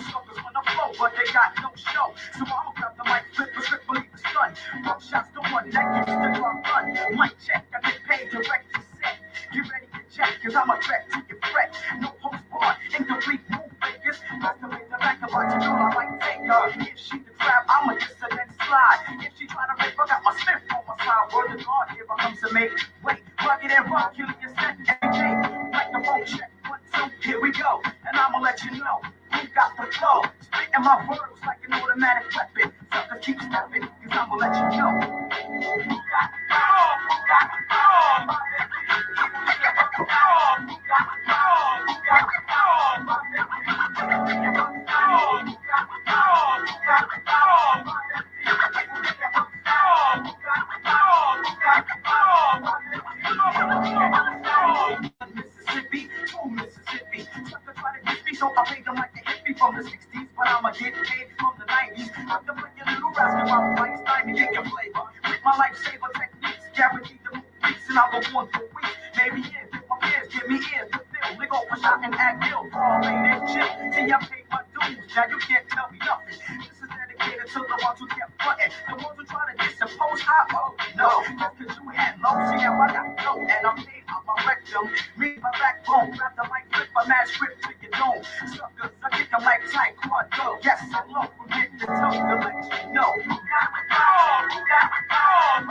Suckers wanna flow, but they got no show. So I'ma grab the mic, flip a script, believe the stun. Rough shots the one that gets the drum run. Mic check, I get paid direct to set. Get ready to check, cause I'm a threat to your threat. No post bar, incomplete move fakers. That's the way the back of what you know, I might take her. If she can grab, I'ma just a then slide. If she try to rape, I got my Smith on my side. Word to God, here I come to make wait. Rugged and rough, killing your set every day. Microphone check, 1, 2, here we go. And I'ma let you know. Who got the flow? Spitting my words like an automatic weapon. Suckers keep stepping, cause I'ma let you know. Who got the flow? Who got the flow? Who got the flow? Who got the flow? Who got the flow? Who got the flow? Who got the flow? Who got the flow? Mississippi, to Mississippi. Sucker try to diss me, so I paid them like a hippie from the 60s, but I'ma get paid from the 90s. I can play your little rascal out like time to get your flavor. With my lifesaver techniques, guaranteed to move weeks, and I'll go on for weeks. Maybe if my peers give me ears to fill, lick off a shot and act ill. All made and chill, see I paid my dues, now you can't tell me nothing. This is dedicated to the ones who kept frontin', the ones who try to disoppose high, oh no. Just cause you had low, see now I got low, and I'm paid out my rectum. Read my backbone, grab the mic, flip a mad script to your dome. Suckers, I kick them like taekwondo. Yes, I'm low from head to toe to let you know. Who got the flow? Who got the flow? Who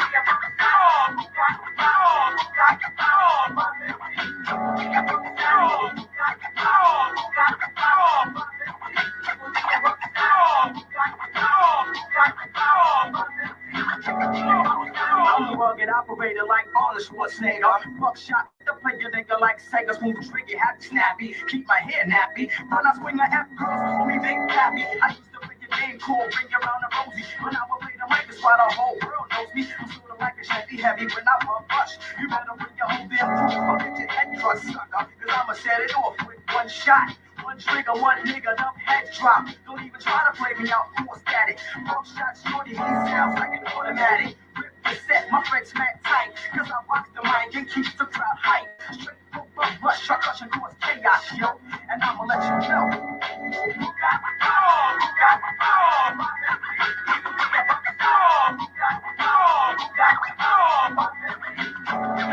got the flow? Who got the flow? Who got the flow? Who got the flow? Who got the flow? Who got the flow? Who got the flow? I'm a rugged operator like Arnold Schwarzenegger. Buckshot, the player nigga like Sega. Smooth trigger, happy snappy. Keep my hair nappy. When I swing a F, girls call me Big Pappy. I used to play a game called Bring It Round the Rosie. When I would play the mic, that's why the whole world knows me. I'm sort of like a Chevy heavy when I rush. You better bring your whole damn crew. I'll get your head crushed, sucker. Cause I'ma set it off with one shot. One trigger, one nigga, enough head drop. Don't even try to play me out, full static. Bump shot shorty, he sounds like an automatic. Rip the set, my friends mad tight. Cause I rock the mic and keeps the crowd hype. Straight from rush, truck rush and cause chaos, yo. And I'ma let you know. Who got the flow? Who got the flow? Who got the flow? Who got the flow? Who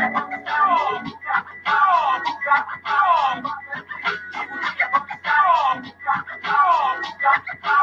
got the flow? Who got the flow? Who got the flow? Who got the flow? Who got the flow?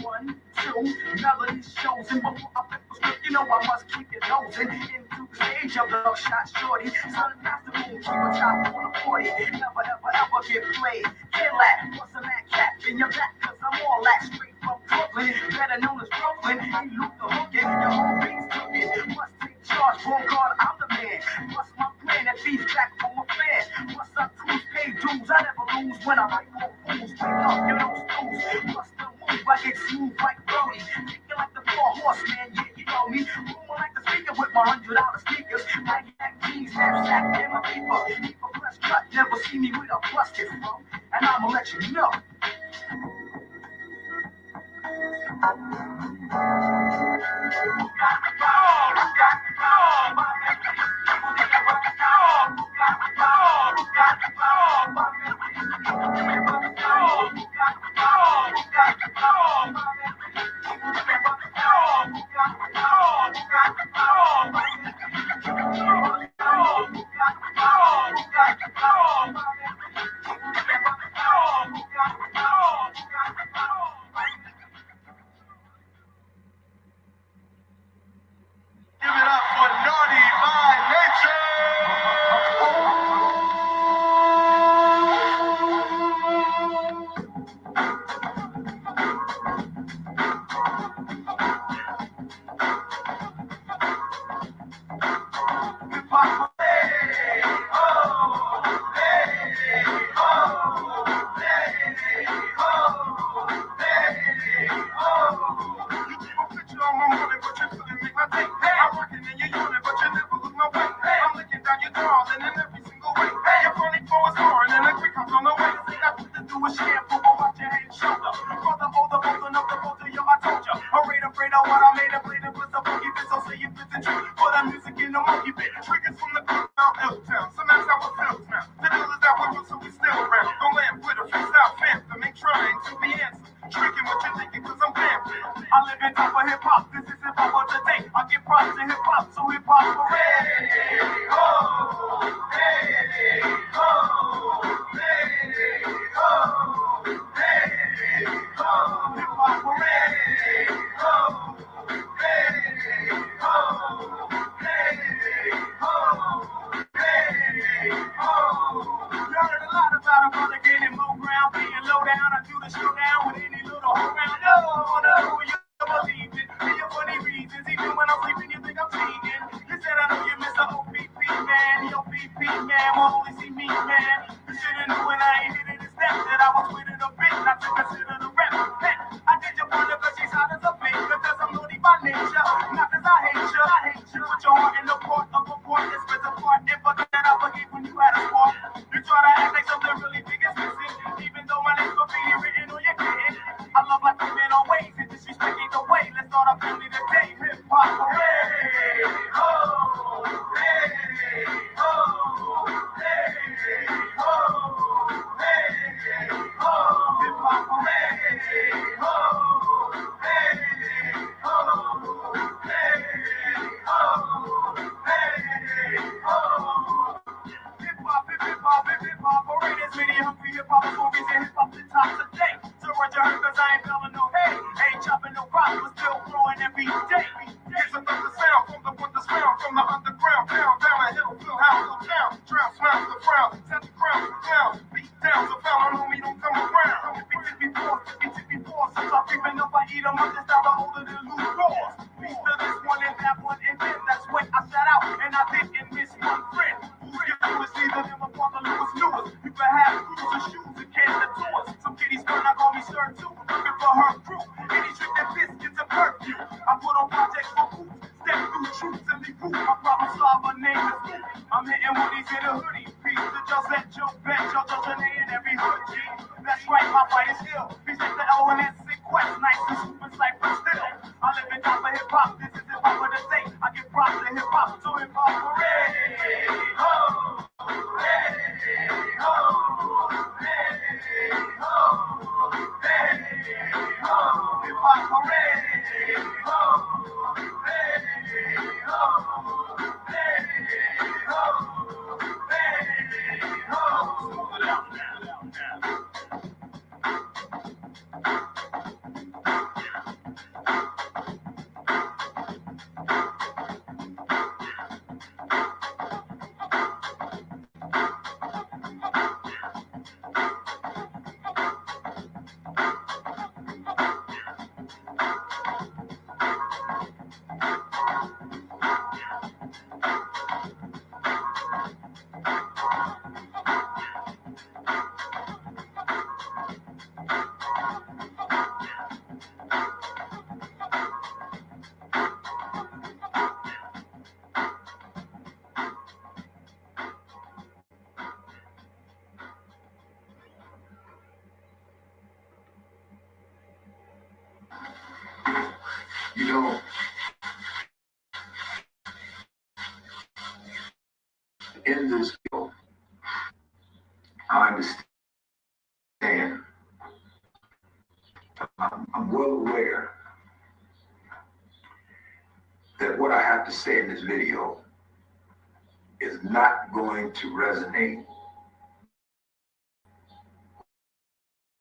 One, two, melody shows, and before I flip the script, you know I must keep it nosing into the stage of the shot shorty. Son past the moon, keep a top on a 40. Never ever get played. Get laugh, what's a mad cat in your back? Cause I'm all that straight from Brooklyn, better known as Brooklyn. He looped the hook in, your whole beats took it. Must take charge, for God, I'm the man. What's my plan? That beats back for my fan. What's up, crews, pay dues? I never lose when I write for fools. Wake up, you know, stools. What's the move? I get smooth like Brody. Kicking like the 4 horseman, yeah, you know me. Moving like a speaker with my $100 sneakers. Baggy back jeans, knapsack, and my paper. Keep a fresh cut, never see me with a busted flow. And I'ma let you know. Who got the flow? Who got the flow? Who got the flow? Who got the flow? Who got the flow? Who got the flow? Who got the flow? Give it up for Naughty by Nature! Afraid of what I made a play to put the boogie fist, so say you fit the truth. For the music in the monkey. top of hip hop. This is hip hop of today. I give props to hip hop, so hip hop parade. Ho, hey, ho, hey, ho, hey, ho, hip hop parade. Ho, hey, ho, hey, ho, hey, ho. You heard a lot about a brother getting more ground, being low down. I do the showdown with any little whole round. No, you believe it. For your funny reasons, even when I'm sleeping, you think I'm cheating. Listen, I know you miss the OPP, man. The OPP, man, will only see me, man. You should've knew when I ain't hitting the steps that I was with it a bit, not to consider the rep. Heck, I did your brother cause she's hot as a bitch, because I'm naughty by nature, not cause I hate you. Put your heart in the port of a port that splits apart, and forget that I forgave when you had a spark. You try to act like something really big is missing, even though my name's graffiti written on your kid. I love like you've been always, and disrespect ain't the way. Let's start our family today. Hip hop parade. Ho, hey, ho, hey, ho, hey, ho. Hip hop parade. Ho, hey, ho, hey, ho, hey, ho. Hip hop parade is many hungry hip hop stories and hip hop the top today. So what you heard, cause I ain't belling no hay, ain't chopping no crops, but still growing every day. Here's another sound from the winter's sound, from the underground, down the hill, fill house, no town, drown, smiles the frown, set the crown down, beat down, so found on homie don't come around. Tippy paws, since I'm creeping up, I eat them up, just out the older than loose claws. Piece to this one and that one, and then that's when I sat out, and I didn't miss one friend. Was either them or Parker Lewis. You can have cruise or shoes and catch the tours. Some kitties gonna call me sir too, looking for her crew. Any trick that biscuits and curfew. I put on projects for hoops, step through troops and be proof. My problem solver name is Scoop. I'm hitting woodies in a hoodie. Peace to just let Joe bet, Joe in every hood, G. That's right, my fight is ill. Peace to the L and S quest, nice and super cypher still. I live in top of hip hop, this is hip hop of the day. I give props to hip hop, so hip hop parade. Ho! You know, in this field, I understand, I'm well aware that what I have to say in this video is not going to resonate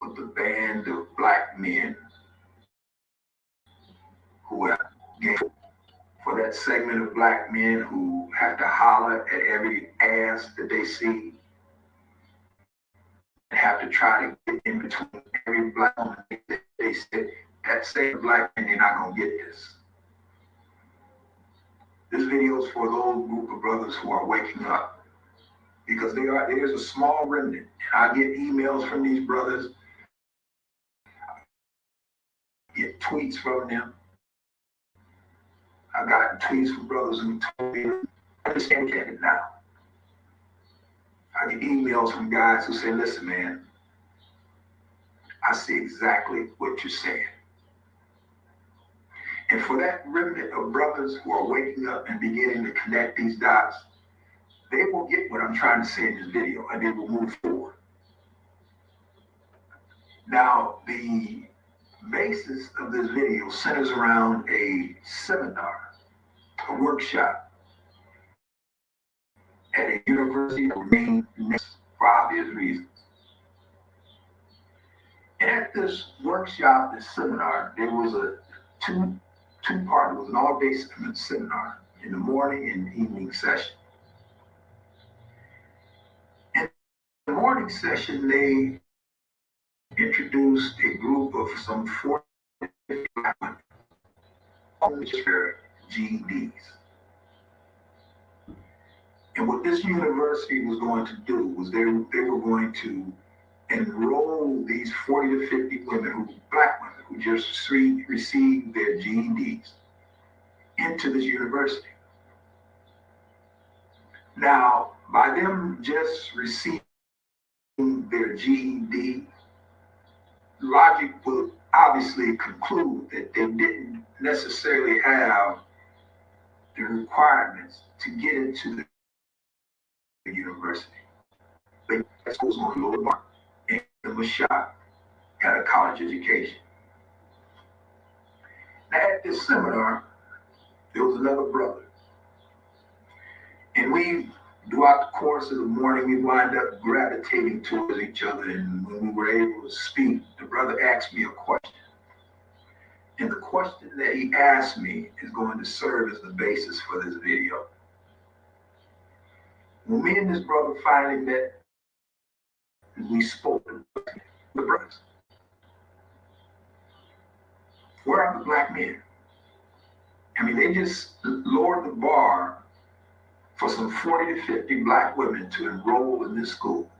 with the band of black men who have for that segment of black men who have to holler at every ass that they see and have to try to get in between every black woman that they say, that same black men, they're not gonna get this. This video is for those group of brothers who are waking up, because there's a small remnant. I get emails from these brothers, I get tweets from them. I got tweets from brothers who told me, I understand it now. I get emails from guys who say, listen, man, I see exactly what you're saying. And for that remnant of brothers who are waking up and beginning to connect these dots, they will get what I'm trying to say in this video, and they will move forward. Now, the basis of this video centers around a seminar, a workshop at a university that remained next for obvious reasons. And at this workshop, this seminar, there was a two-part, it was an all-day seminar in the morning and evening session. In the morning session, they introduced a group of some 40 black women, all with their GEDs. And what this university was going to do was they were going to enroll these 40 to 50 women, black women, who just received their GEDs into this university. Now, by them just receiving their GED, logic would obviously conclude that they didn't necessarily have the requirements to get into the university. They schools on the lower bar and give them a shot at a college education. Now, at this seminar, there was another brother. And throughout the course of the morning, we wind up gravitating towards each other. And when we were able to speak, the brother asked me a question. And the question that he asked me is going to serve as the basis for this video. When me and this brother finally met, we spoke with brothers. Where are the black men? I mean, they just lowered the bar for some 40 to 50 black women to enroll in this school,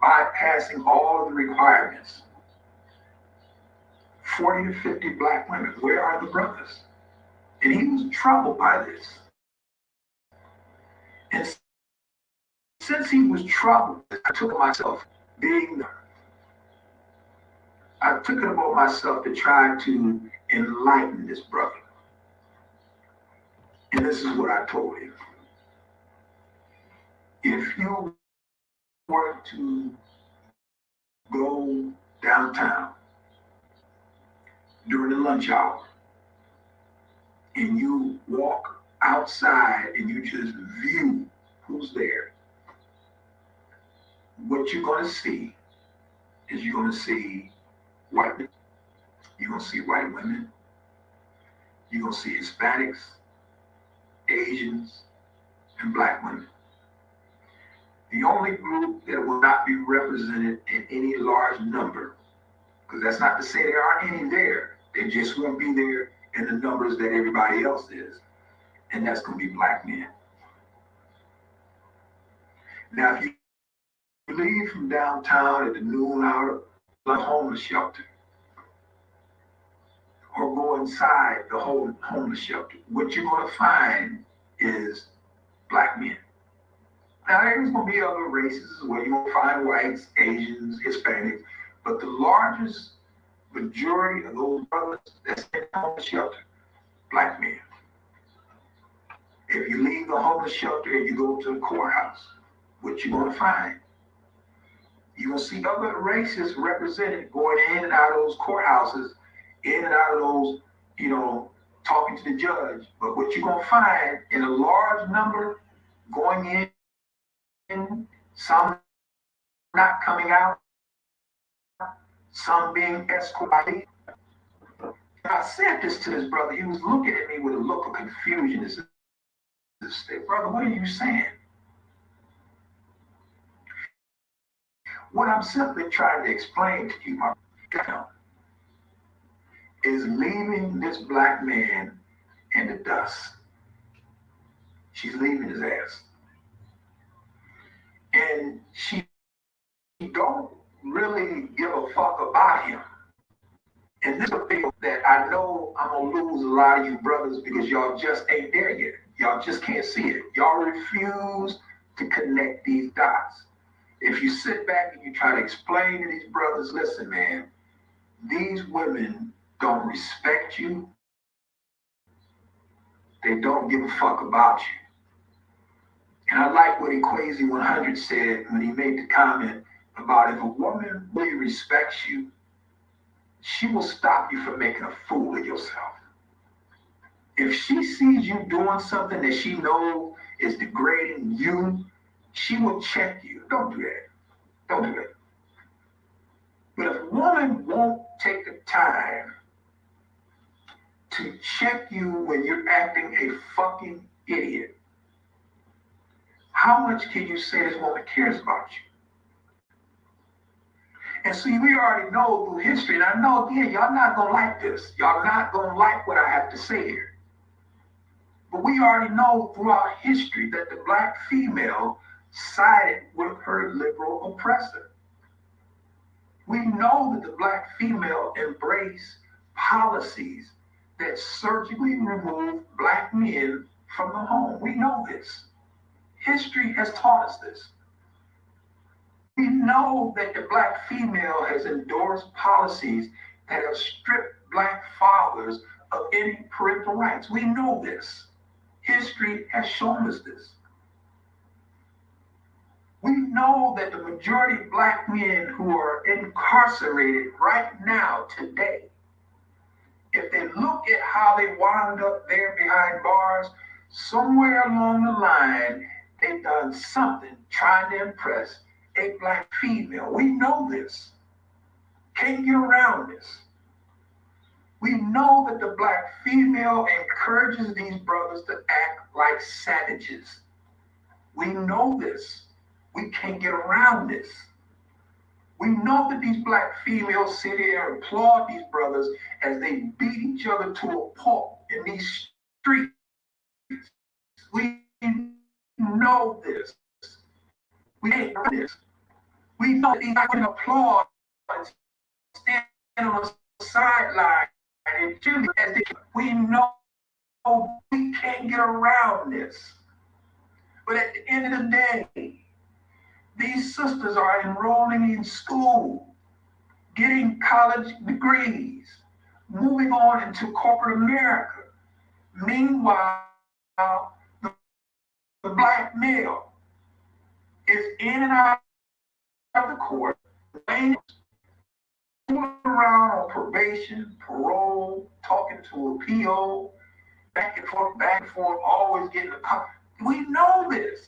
bypassing all of the requirements. 40 to 50 black women, where are the brothers? And he was troubled by this. And since he was troubled, I took it upon myself to try to enlighten this brother. And this is what I told him. If you were to go downtown during the lunch hour and you walk outside and you just view who's there, what you're going to see is you're going to see white men, you're going to see white women, you're going to see Hispanics, Asians, and black women. The only group that will not be represented in any large number, because that's not to say there aren't any there, they just won't be there in the numbers that everybody else is, and that's going to be black men. Now, if you leave from downtown at the noon hour, the homeless shelter, or go inside the whole homeless shelter, what you're going to find is black men. Now, there's going to be other races as well. You're going to find whites, Asians, Hispanics, but the largest majority of those brothers that's in the homeless shelter, black men. If you leave the homeless shelter and you go to the courthouse, what you're going to find? You're going to see other races represented going in and out of those courthouses, in and out of those, talking to the judge. But what you're going to find in a large number going in, some not coming out, some being escorted. I said this to this brother. He was looking at me with a look of confusion. He said, brother, what are you saying? What I'm simply trying to explain to you, my friend, is leaving this black man in the dust. She's leaving his ass. And she don't really give a fuck about him. And this is a thing that I know I'm gonna lose a lot of you brothers because y'all just ain't there yet. Y'all just can't see it. Y'all refuse to connect these dots. If you sit back and you try to explain to these brothers, listen, man, these women don't respect you. They don't give a fuck about you. And I like what Equazi 100 said when he made the comment about if a woman really respects you, she will stop you from making a fool of yourself. If she sees you doing something that she knows is degrading you, she will check you. Don't do that. Don't do that. But if a woman won't take the time to check you when you're acting a fucking idiot, how much can you say this woman cares about you? And see, we already know through history, and I know, again, y'all not going to like this. Y'all not going to like what I have to say here. But we already know throughout history that the black female sided with her liberal oppressor. We know that the black female embraced policies that surgically removed black men from the home. We know this. History has taught us this. We know that the black female has endorsed policies that have stripped black fathers of any parental rights. We know this. History has shown us this. We know that the majority of black men who are incarcerated right now, today, if they look at how they wound up there behind bars, somewhere along the line, they've done something trying to impress a black female. We know this. Can't get around this. We know that the black female encourages these brothers to act like savages. We know this. We can't get around this. We know that these black females sit here and applaud these brothers as they beat each other to a pulp in these streets. We know this. We ain't heard this. We know that these women applaud and stand on the sideline and cheer as they. We know we can't get around this. But at the end of the day, these sisters are enrolling in school, getting college degrees, moving on into corporate America. Meanwhile, the black male is in and out of the court, laying around on probation, parole, talking to a PO, back and forth, always getting a cop. We know this.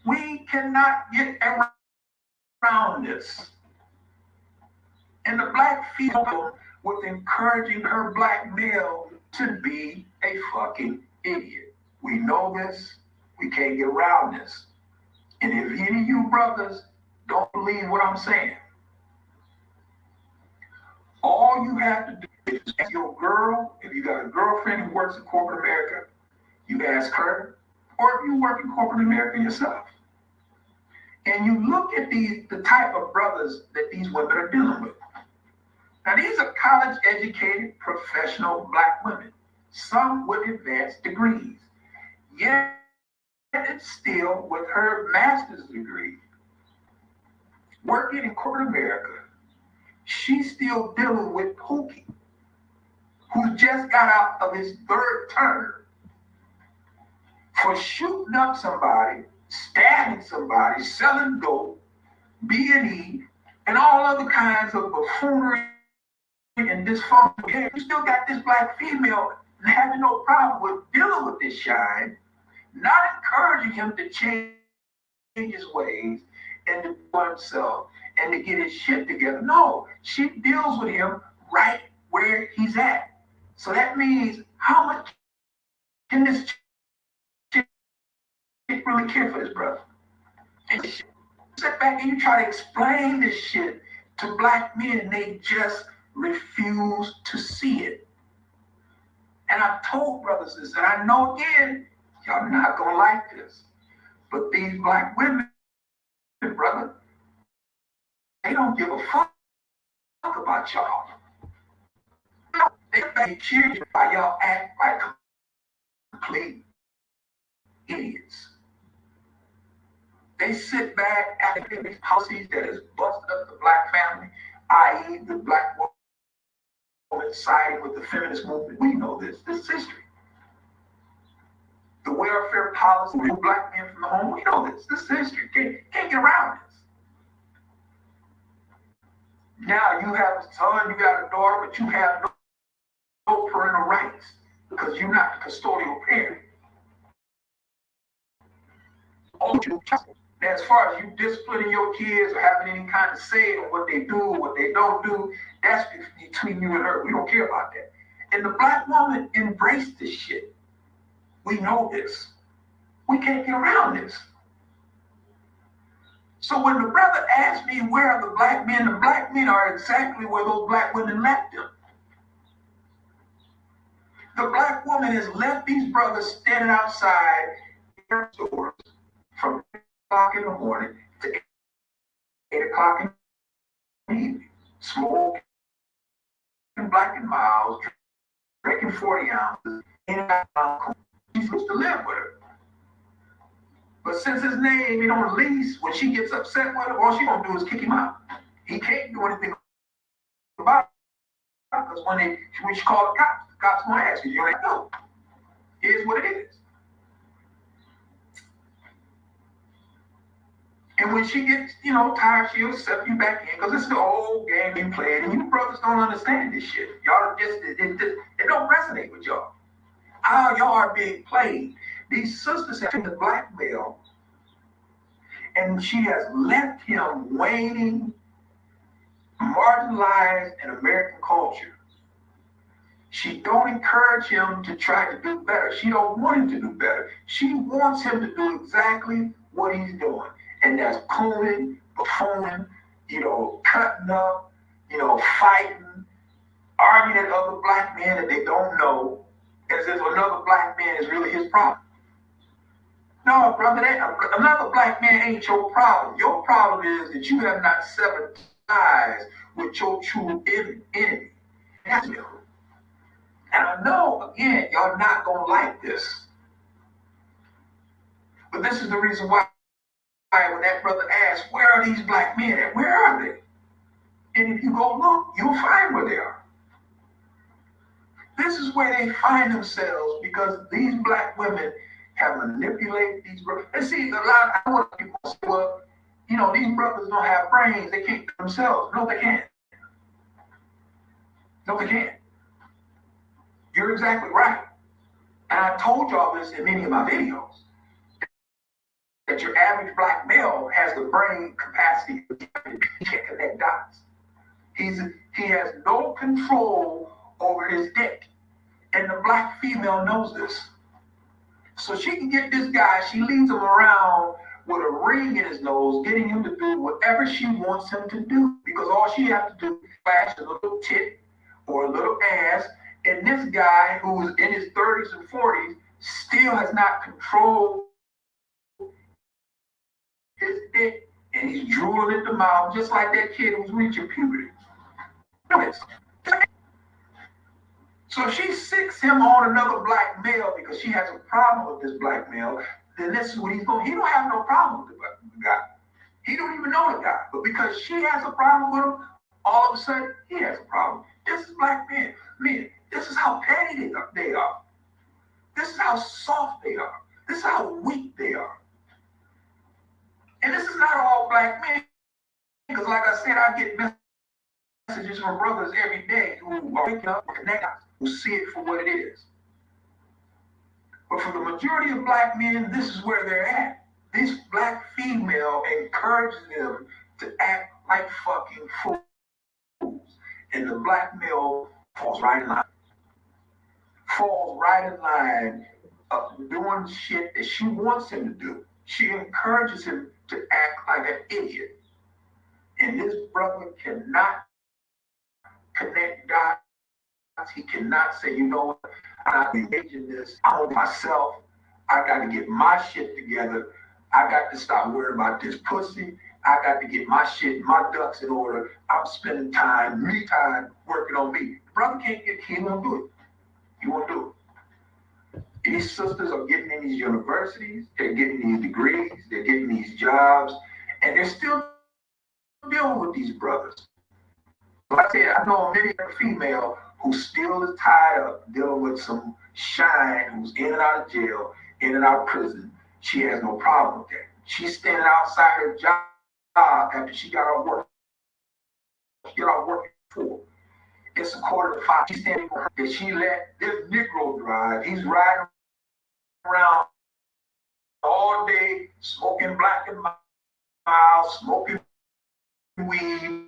We cannot get around this. And the black female was encouraging her black male to be a fucking idiot. We know this. We can't get around this. And if any of you brothers don't believe what I'm saying, all you have to do is ask your girl, if you got a girlfriend who works in corporate America, you ask her, or if you work in corporate America yourself. And you look at the type of brothers that these women are dealing with. Now, these are college-educated, professional black women, some with advanced degrees. Yet, it's still with her master's degree, working in corporate America, she's still dealing with Pookie, who just got out of his third term for shooting up somebody, stabbing somebody, selling dope, B&E, and all other kinds of buffoonery and dysfunction. You still got this black female having no problem with dealing with this shine, not encouraging him to change his ways and to do himself and to get his shit together. No, she deals with him right where he's at. So that means, how much can this chick really care for this brother? And sit back and you try to explain this shit to black men, and they just refuse to see it. And I told brothers this, and I know again, y'all not gonna like this, but these black women, brother, they don't give a fuck about y'all. They cheer you by y'all act like complete idiots. They sit back after these policies that has busted up the black family, i.e. the black woman siding with the feminist movement. We know this. This is history. The welfare policy with black men from the home. We know this. This is history. Can't get around this. Now you have a son, you got a daughter, but you have no parental rights because you're not the custodial parent. Now, as far as you disciplining your kids or having any kind of say on what they do, what they don't do, that's between you and her. We don't care about that. And the black woman embraced this shit. We know this. We can't get around this. So when the brother asked me where are the black men are exactly where those black women left them. The black woman has left these brothers standing outside their stores from 8 o'clock in the morning to 8 o'clock in the evening, smoking Black and Miles, drinking 40 ounces, and he's supposed to live with her. But since his name ain't on the lease, when she gets upset with him, all she gonna do is kick him out. He can't do anything about it because when she call the cops gonna ask you, you don't know. Here's what it is. And when she gets, tired, she'll accept you back in because it's the old game being played, and you brothers don't understand this shit. Y'all it don't resonate with y'all. How y'all are being played. These sisters have taken the black male, and she has left him waning, marginalized in American culture. She don't encourage him to try to do better. She don't want him to do better. She wants him to do exactly what he's doing. And that's cooning, buffooning, cutting up, fighting, arguing at other black men that they don't know, as if another black man is really his problem. No, brother, another black man ain't your problem. Your problem is that you have not severed ties with your true enemy. That's you. And I know, again, y'all not going to like this. But this is the reason why when that brother asks, where are these black men at? Where are they? And if you go look, you'll find where they are. This is where they find themselves because these black women have manipulated these brothers. And see, I know what people say, well, these brothers don't have brains. They can't do themselves. No, they can't. No, they can't. You're exactly right. And I told y'all this in many of my videos. That your average black male has the brain capacity to connect dots. He has no control over his dick. And the black female knows this. So she can get this guy, she leads him around with a ring in his nose, getting him to do whatever she wants him to do. Because all she has to do is flash a little tit or a little ass. And this guy who's in his 30s and 40s still has not controlled his dick, and he's drooling at the mouth just like that kid who's reaching puberty. So if she sicks him on another black male because she has a problem with this black male, then this is what he's going. He don't have no problem with the guy. He don't even know the guy. But because she has a problem with him, all of a sudden he has a problem. This is black men. Men, this is how petty they are. This is how soft they are. This is how weak they are. And this is not all black men, because like I said, I get messages from brothers every day who are waking up and connect, who see it for what it is. But for the majority of black men, this is where they're at. This black female encourages them to act like fucking fools. And the black male falls right in line. Falls right in line of doing shit that she wants him to do. She encourages him to act like an idiot. And this brother cannot connect dots. He cannot say, I'm not engaging this. I own myself. I got to get my shit together. I got to stop worrying about this pussy. I got to get my shit, my ducks in order. I'm spending me time working on me. The brother he won't do it. He won't do it. These sisters are getting in these universities, they're getting these degrees, they're getting these jobs, and they're still dealing with these brothers. Like I said, I know a many female who still is tied up dealing with some shine who's in and out of jail, in and out of prison. She has no problem with that. She's standing outside her job after she got off work. Get out working for. It's 4:45. She's standing for her. And she let this Negro drive. He's riding around all day, smoking black and mild, smoking weed,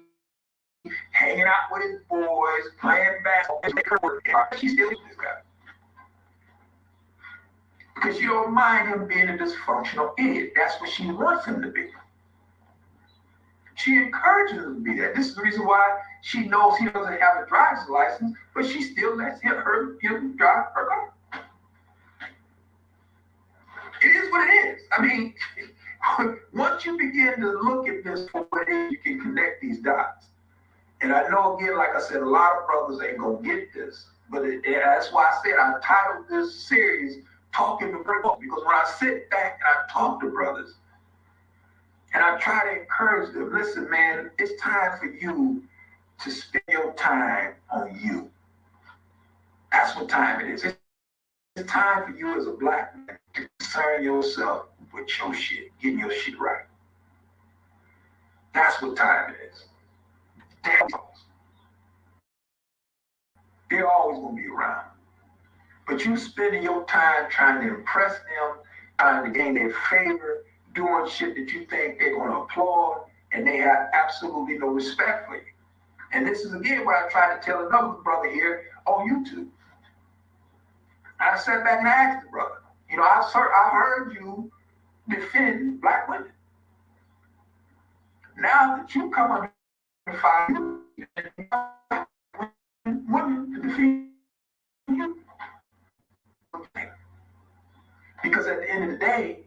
hanging out with his boys, playing basketball. She still with this guy. Because she don't mind him being a dysfunctional idiot. That's what she wants him to be. She encourages him to be that. This is the reason why she knows he doesn't have a driver's license, but she still lets him drive her car. It is what it is. I mean, once you begin to look at this for what it is, you can connect these dots. And I know, again, like I said, a lot of brothers ain't going to get this. But that's why I said I titled this series Talking to Brothers. Because when I sit back and I talk to brothers, and I try to encourage them, listen, man, it's time for you to spend your time on you. That's what time it is. It's time for you as a black man to concern yourself with your shit, getting your shit right. That's what time it is. They're always going to be around. But you spending your time trying to impress them, trying to gain their favor, doing shit that you think they're going to applaud, and they have absolutely no respect for you. And this is, again, what I try to tell another brother here on YouTube. I sat back and I asked the brother, you know, I heard you defend black women. Now that you come under fire, women to defend you. Because at the end of the day,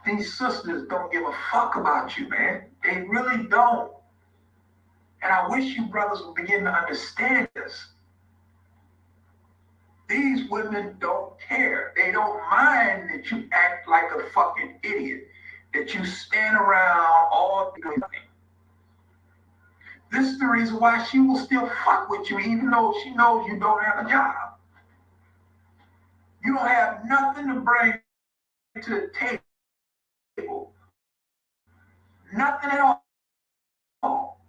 these sisters don't give a fuck about you, man. They really don't. And I wish you brothers would begin to understand this. These women don't care. They don't mind that you act like a fucking idiot, that you stand around all doing nothing. This is the reason why she will still fuck with you, even though she knows you don't have a job. You don't have nothing to bring to the table. Nothing at all.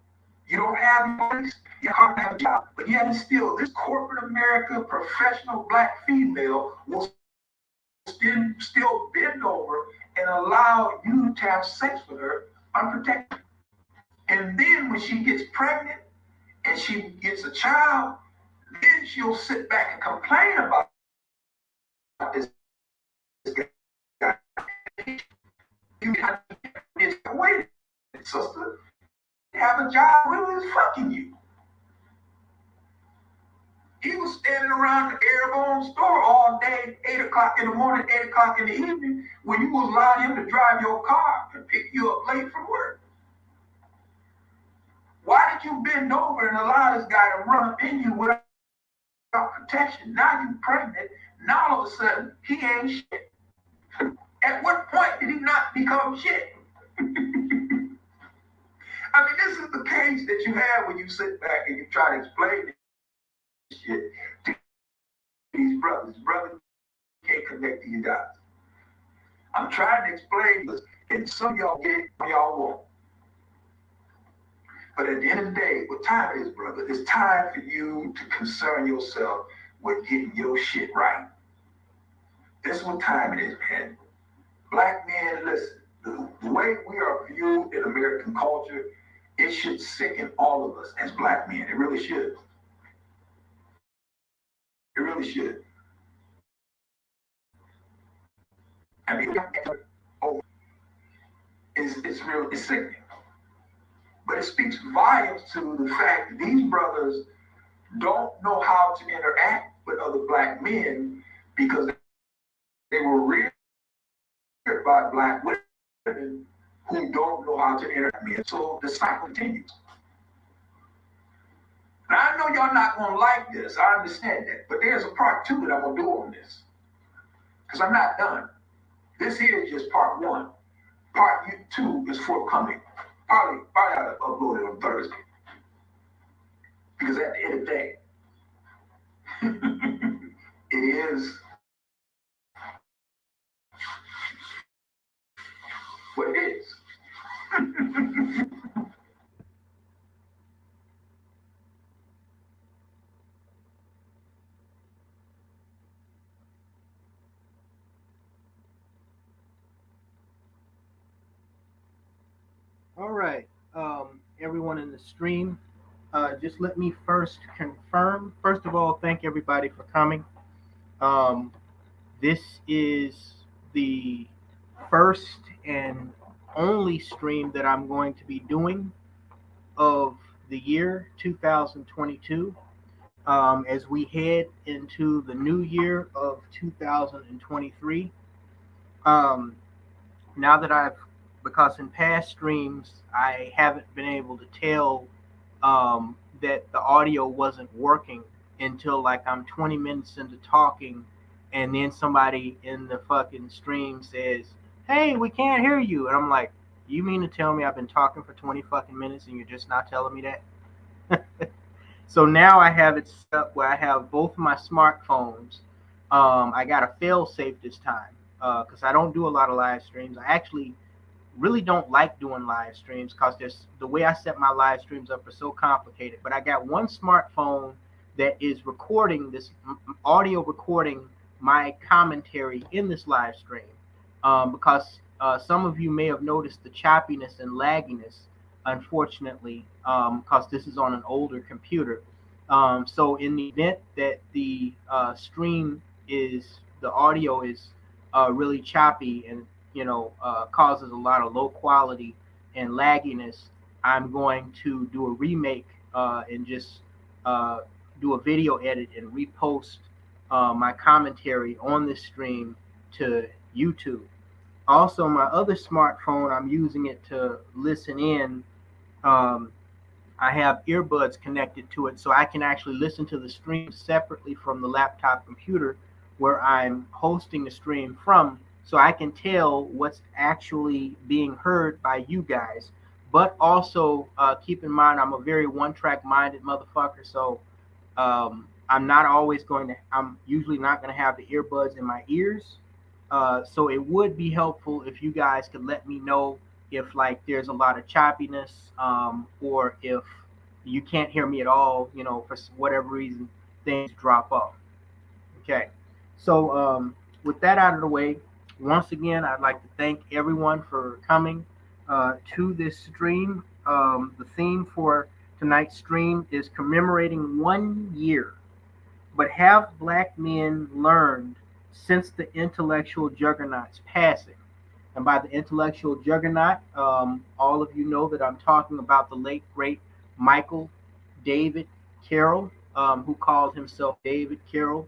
You don't have a place, you don't have a job. But yet still, this corporate America professional black female will still bend over and allow you to have sex with her unprotected. And then when she gets pregnant and she gets a child, then she'll sit back and complain about this guy. You got to wait, sister. Have a job really is fucking you. He was standing around the Airborne store all day, 8 o'clock in the morning, 8 o'clock in the evening, when you was allowing him to drive your car and pick you up late from work. Why did you bend over and allow this guy to run up in you without protection? Now you pregnant. Now all of a sudden, he ain't shit. At what point did he not become shit? I mean, this is the case that you have when you sit back and you try to explain this shit to these brothers. Brothers can't connect these dots. I'm trying to explain this, and some of y'all get it, some of y'all won't. But at the end of the day, what time it is, brother, it's time for you to concern yourself with getting your shit right. This is what time it is, man. Black men, listen, the way we are viewed in American culture, it should sicken all of us as black men. It really should. It really should. I mean, it's sickening. But it speaks volumes to the fact that these brothers don't know how to interact with other black men because they were reared by black women who don't know how to interact with men. So the cycle continues. Now, I know y'all not going to like this. I understand that. But there's a part 2 that I'm going to do on this. Because I'm not done. This here is just part 1. Part 2 is forthcoming. Probably I'll upload it on Thursday. Because at the end of the day, it is what it is. All right, everyone in the stream, just let me first confirm. First of all, thank everybody for coming. Um, this is the first and only stream that I'm going to be doing of the year 2022. As we head into the new year of 2023. Um, Now that because in past streams I haven't been able to tell that the audio wasn't working until like I'm 20 minutes into talking, and then somebody in the fucking stream says, "Hey, we can't hear you," and I'm like, "You mean to tell me I've been talking for 20 fucking minutes and you're just not telling me that?" So now I have it set up where I have both of my smartphones. I got a fail safe this time because I don't do a lot of live streams. I actually really don't like doing live streams because there's the way I set my live streams up are so complicated. But I got one smartphone that is recording this audio recording my commentary in this live stream because some of you may have noticed the choppiness and lagginess, unfortunately, because this is on an older computer. So in the event that the stream is the audio is really choppy and causes a lot of low quality and lagginess, I'm going to do a remake and just do a video edit and repost my commentary on this stream to YouTube. Also, my other smartphone, I'm using it to listen in. Um, I have earbuds connected to it, so I can actually listen to the stream separately from the laptop computer where I'm hosting the stream from, so I can tell what's actually being heard by you guys. But also keep in mind, I'm a very one-track minded motherfucker, so I'm usually not going to have the earbuds in my ears. So it would be helpful if you guys could let me know if like there's a lot of choppiness or if you can't hear me at all, for whatever reason, things drop off. Okay. So with that out of the way, once again, I'd like to thank everyone for coming to this stream. The theme for tonight's stream is commemorating 1 year. But have black men learned since the intellectual juggernaut's passing? And by the intellectual juggernaut, all of you know that I'm talking about the late, great Michael David Carroll, who called himself David Carroll.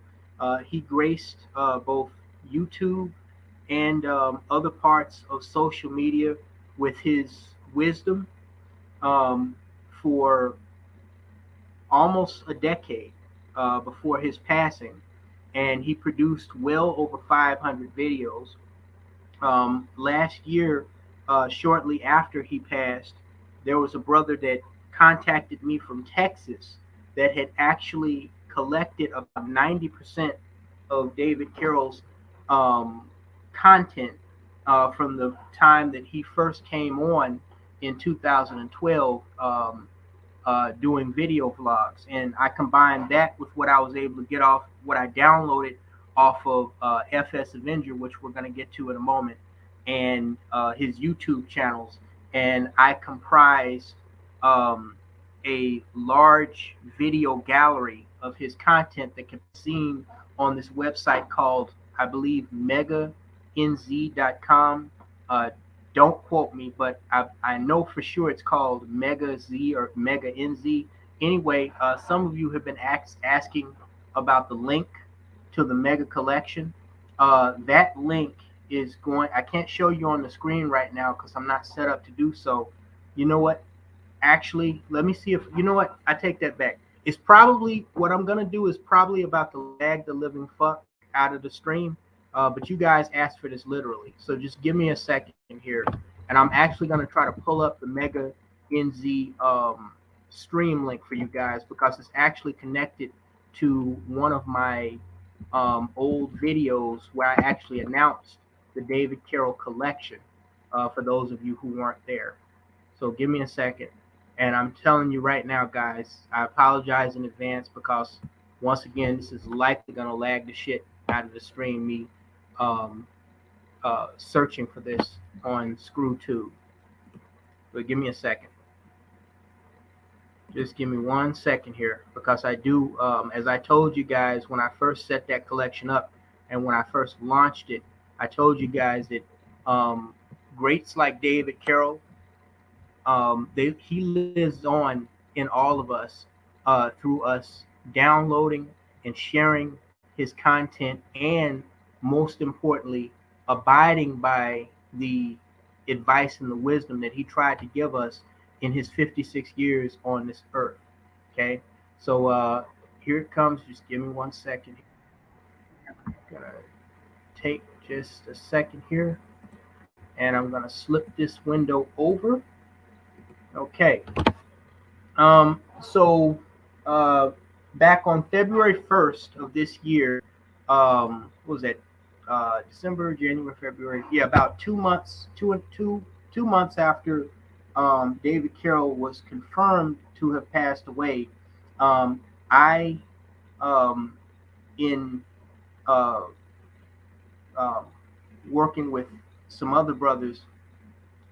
He graced both YouTube and other parts of social media with his wisdom for almost a decade before his passing. And he produced well over 500 videos. Last year, shortly after he passed, there was a brother that contacted me from Texas that had actually collected about 90% of David Carroll's content from the time that he first came on in 2012 doing video vlogs. And I combined that with what I was able to get off, what I downloaded off of FS Avenger, which we're going to get to in a moment, and his YouTube channels. And I comprised a large video gallery of his content that can be seen on this website called, I believe, meganz.com. Don't quote me, but I know for sure it's called Mega Z or Mega NZ. Anyway, some of you have been asking about the link to the Mega Collection. That link is going, I can't show you on the screen right now because I'm not set up to do so. You know what? Actually, let me see if, you know what? I take that back. It's probably, what I'm going to do is probably about to lag the living fuck out of the stream. But you guys asked for this literally. So just give me a second here. And I'm actually going to try to pull up the Mega NZ stream link for you guys because it's actually connected to one of my old videos where I actually announced the David Carroll collection for those of you who weren't there. So give me a second. And I'm telling you right now, guys, I apologize in advance because, once again, this is likely going to lag the shit out of the stream, me searching for this on ScrewTube. but give me a second. Just give me 1 second here, because I do, as I told you guys when I first set that collection up and when I first launched it, I told you guys that um, greats like David Carroll, he lives on in all of us through us downloading and sharing his content, and most importantly, abiding by the advice and the wisdom that he tried to give us in his 56 years on this earth. Okay, so here it comes. Just give me 1 second. I'm gonna take just a second here, and I'm gonna slip this window over. Okay. So back on February 1st of this year, what was that? December, January, February. Yeah, about 2 months, 2 months after David Carroll was confirmed to have passed away, I, in uh, um, working with some other brothers,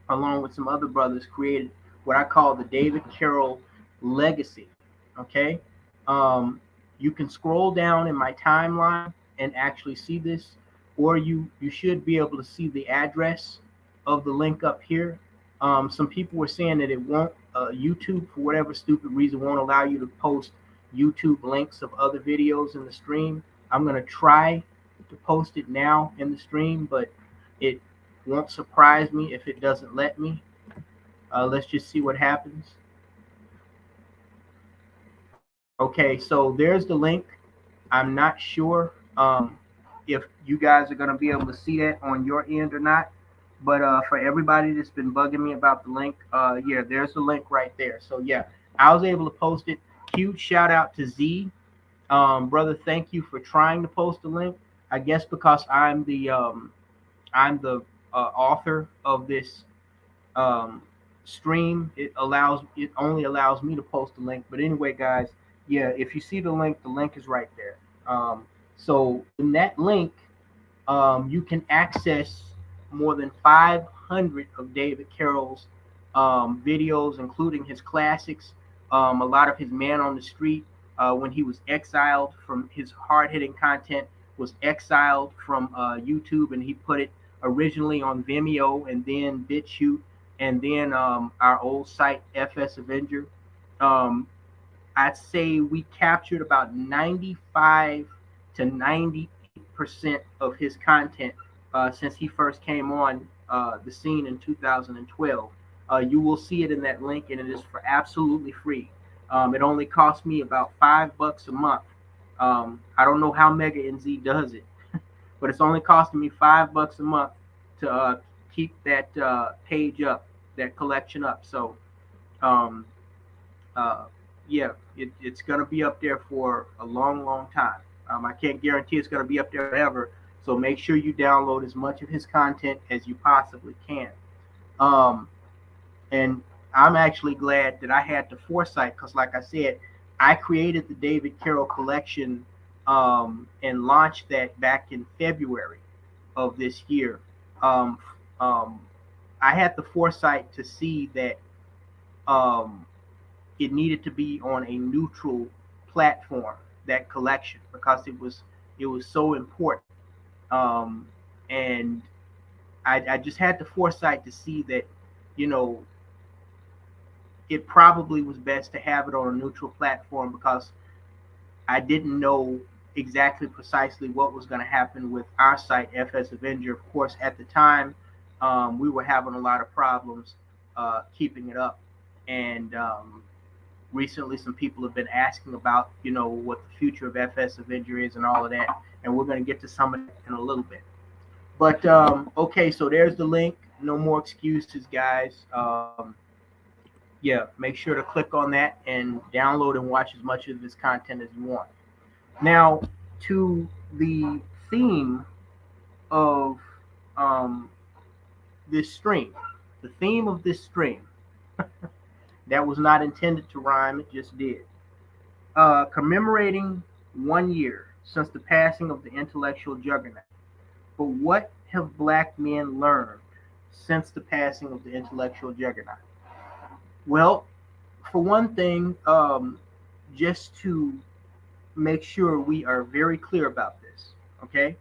along with some other brothers, created what I call the David Carroll legacy. Okay, you can scroll down in my timeline and actually see this, or you should be able to see the address of the link up here. Some people were saying that it won't, YouTube for whatever stupid reason won't allow you to post YouTube links of other videos in the stream. I'm gonna try to post it now in the stream, but it won't surprise me if it doesn't let me. Let's just see what happens. Okay, so there's the link. I'm not sure if you guys are going to be able to see that on your end or not. But for everybody that's been bugging me about the link, yeah, there's the link right there. So yeah, I was able to post it. Huge shout out to Z. Brother, thank you for trying to post the link. I guess because I'm the author of this um, stream, it only allows me to post the link. But anyway, guys, yeah, if you see the link is right there. So in that link, you can access more than 500 of David Carroll's videos, including his classics, a lot of his man on the street, when he was exiled from his hard-hitting content, was exiled from YouTube, and he put it originally on Vimeo and then BitChute, and then our old site FS Avenger. Um, I'd say we captured about 95 to 98% of his content since he first came on the scene in 2012. You will see it in that link, and it is for absolutely free. It only costs me about $5 a month. I don't know how Mega NZ does it, but it's only costing me $5 a month to keep that page up, that collection up. So, um, uh, yeah, it's going to be up there for a long, long time. I can't guarantee it's going to be up there forever. So make sure you download as much of his content as you possibly can. Um, and I'm actually glad that I had the foresight, because, like I said, I created the David Carroll collection and launched that back in February of this year. Um, um, I had the foresight to see that um, it needed to be on a neutral platform, that collection, because it was so important. Um, and I just had the foresight to see that, you know, it probably was best to have it on a neutral platform, because I didn't know exactly precisely what was going to happen with our site, FS Avenger. Of course, at the time, we were having a lot of problems keeping it up. And recently, some people have been asking about, you know, what the future of FS Avenger is and all of that. And we're going to get to some of that in a little bit. But, okay, so there's the link. No more excuses, guys. Yeah, make sure to click on that and download and watch as much of this content as you want. Now, to the theme of um, this stream, the theme of this stream, that was not intended to rhyme, it just did. Commemorating 1 year since the passing of the intellectual juggernaut. But what have black men learned since the passing of the intellectual juggernaut? Well, for one thing, just to make sure we are very clear about this, okay?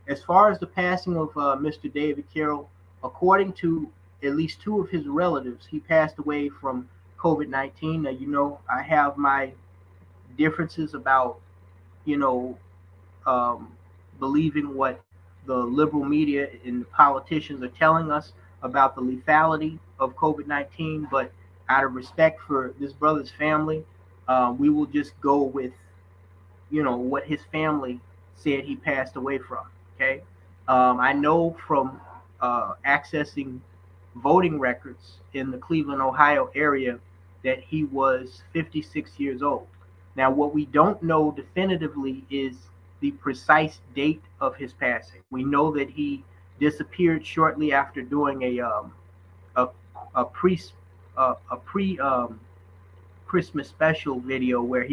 As far as the passing of Mr. David Carroll, according to at least two of his relatives, he passed away from COVID-19. Now, I have my differences about, you know, um, believing what the liberal media and the politicians are telling us about the lethality of COVID-19. But out of respect for this brother's family, we will just go with what his family said he passed away from. Okay, I know from accessing voting records in the Cleveland, Ohio area that he was 56 years old. Now, what we don't know definitively is the precise date of his passing. We know that he disappeared shortly after doing a a pre a pre Christmas special video where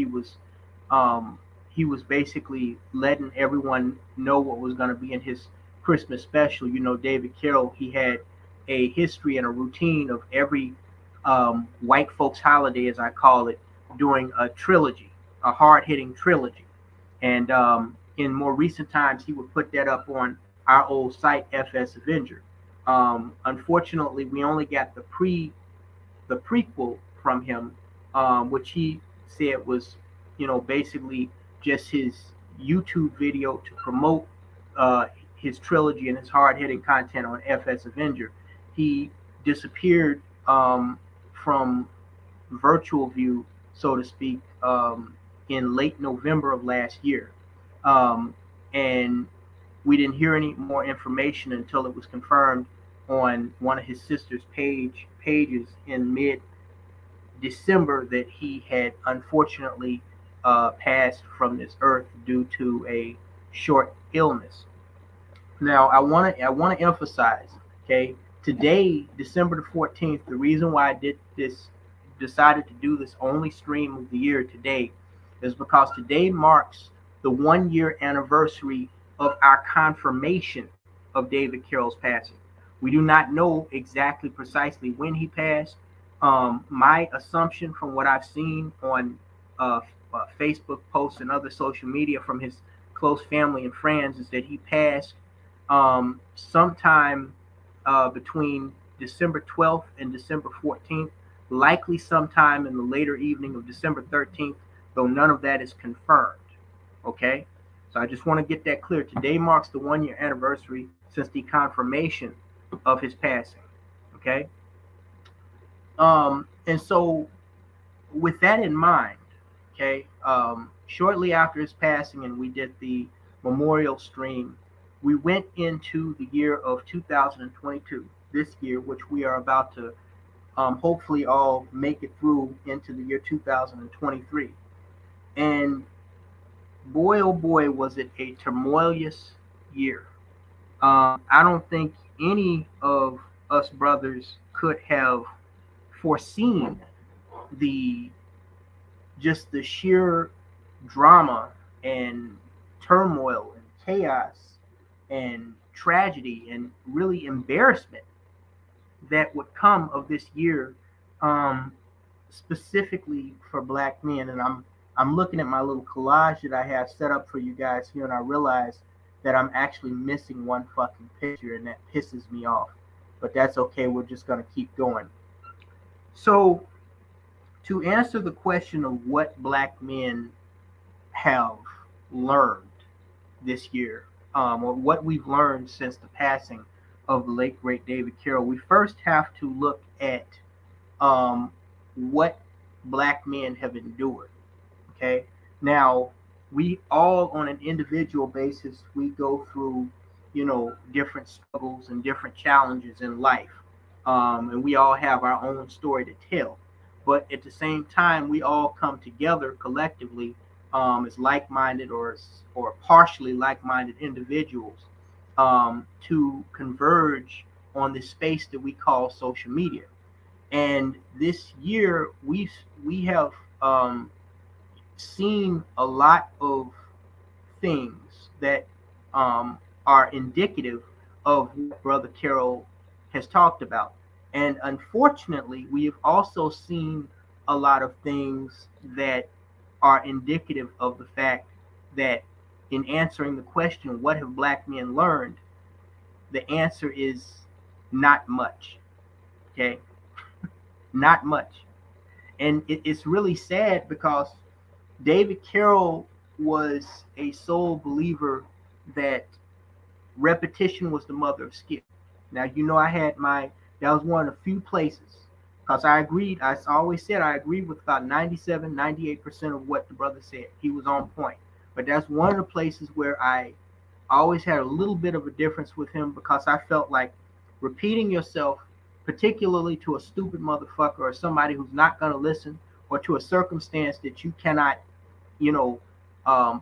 um, he was basically letting everyone know what was going to be in his Christmas special. David Carroll, he had a history and a routine of every white folks holiday, as I call it, doing a trilogy, a hard hitting trilogy. And in more recent times, he would put that up on our old site, FS Avenger. Unfortunately, we only got the prequel from him, which he said was, basically just his YouTube video to promote his trilogy and his hard hitting content on FS Avenger. He disappeared from virtual view, so to speak, in late November of last year. And we didn't hear any more information until it was confirmed on one of his sister's pages in mid December that he had unfortunately passed from this earth due to a short illness. Now, I want to emphasize, okay, today, December the 14th, the reason why I decided to do this only stream of the year today, is because today marks the 1 year anniversary of our confirmation of David Carroll's passing. We do not know exactly precisely when he passed. My assumption from what I've seen on uh, Facebook posts and other social media from his close family and friends is that he passed sometime between December 12th and December 14th, likely sometime in the later evening of December 13th, though none of that is confirmed. Okay? So I just want to get that clear. Today marks the 1 year anniversary since the confirmation of his passing. Okay? And so, with that in mind, okay, shortly after his passing, and we did the memorial stream, we went into the year of 2022, this year, which we are about to hopefully all make it through into the year 2023. And boy, oh boy, was it a tumultuous year. I don't think any of us brothers could have foreseen the the sheer drama and turmoil and chaos and tragedy and really embarrassment that would come of this year, um, specifically for black men. And I'm looking at my little collage that I have set up for you guys here, and I realize that I'm actually missing one fucking picture, and that pisses me off. But that's okay. We're just gonna keep going. So, to answer the question of what black men have learned this year, or what we've learned since the passing of the late great David Carroll, we first have to look at what black men have endured. Okay, now we all, on an individual basis, we go through, different struggles and different challenges in life, and we all have our own story to tell. But at the same time, we all come together collectively as like-minded or partially like-minded individuals to converge on this space that we call social media. And this year, we have seen a lot of things that are indicative of what Brother Carroll has talked about. And unfortunately, we have also seen a lot of things that are indicative of the fact that in answering the question, what have black men learned? The answer is not much. Okay? Not much. And it's really sad because David Carroll was a sole believer that repetition was the mother of skill. Now, I had that was one of the few places, because I always said I agreed with about 97, 98% of what the brother said. He was on point. But that's one of the places where I always had a little bit of a difference with him, because I felt like repeating yourself, particularly to a stupid motherfucker or somebody who's not going to listen, or to a circumstance that you cannot, you know,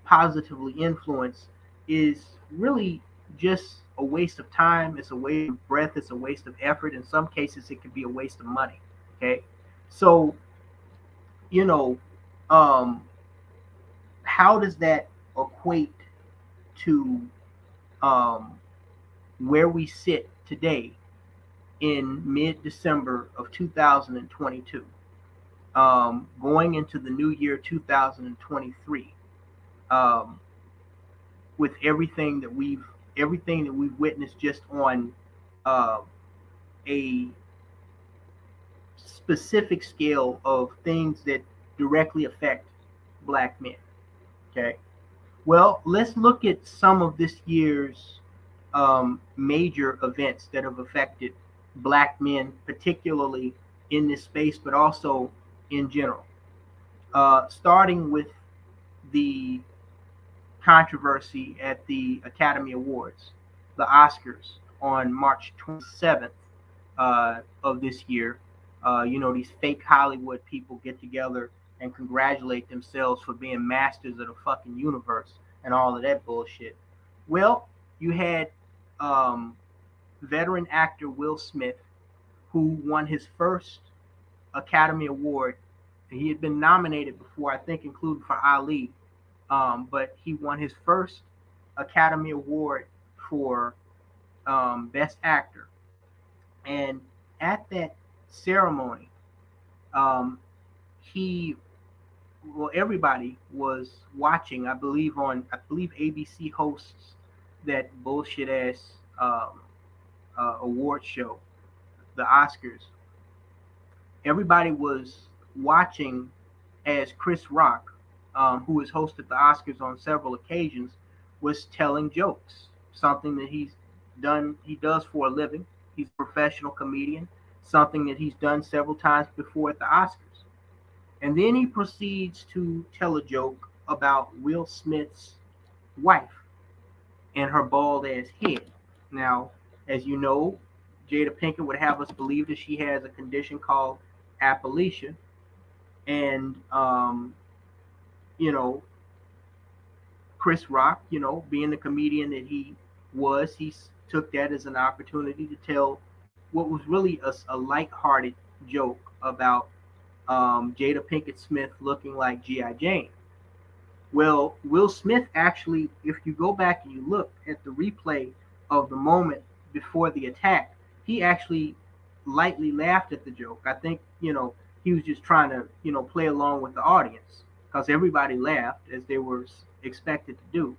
positively influence, is really just a waste of time. It's a waste of breath. It's a waste of effort. In some cases, it can be a waste of money. Okay. So, you know, um, how does that equate to um, where we sit today in mid-December of 2022, going into the new year 2023, um, with everything that we've witnessed just on uh, a specific scale of things that directly affect black men. Okay. Well, let's look at some of this year's major events that have affected black men, particularly in this space, but also in general. Starting with the controversy at the Academy Awards, the Oscars, on March 27th of this year. These fake Hollywood people get together and congratulate themselves for being masters of the fucking universe and all of that bullshit. Well, you had um, veteran actor Will Smith, who won his first Academy Award. He had been nominated before, I think, including for Ali, but he won his first Academy Award for Best Actor. And at that ceremony, um, he, everybody was watching. I believe ABC hosts that bullshit ass award show, the Oscars. Everybody was watching as Chris Rock, who has hosted the Oscars on several occasions, was telling jokes. Something that he does for a living. He's a professional comedian. Something that he's done several times before at the Oscars. And then he proceeds to tell a joke about Will Smith's wife and her bald ass head. Now, as you know, Jada Pinkett would have us believe that she has a condition called alopecia, and you know, Chris Rock, being the comedian that he was, he took that as an opportunity to tell what was really a lighthearted joke about Jada Pinkett Smith looking like G.I. Jane. Well, Will Smith actually, if you go back and you look at the replay of the moment before the attack, he actually lightly laughed at the joke. I think, he was just trying to, play along with the audience, because everybody laughed as they were expected to do.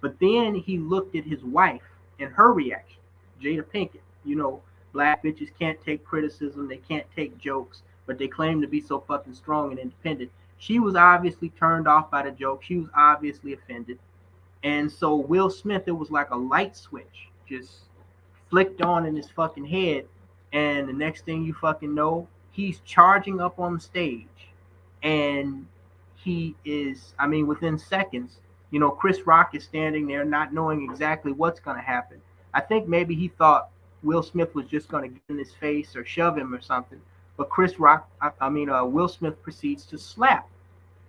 But then he looked at his wife and her reaction, Jada Pinkett. Black bitches can't take criticism, they can't take jokes, but they claim to be so fucking strong and independent. She was obviously turned off by the joke. She was obviously offended. And so Will Smith, it was like a light switch just flicked on in his fucking head. And the next thing you fucking know, he's charging up on the stage. And he is, within seconds, Chris Rock is standing there not knowing exactly what's going to happen. I think maybe he thought Will Smith was just going to get in his face or shove him or something. But Will Smith proceeds to slap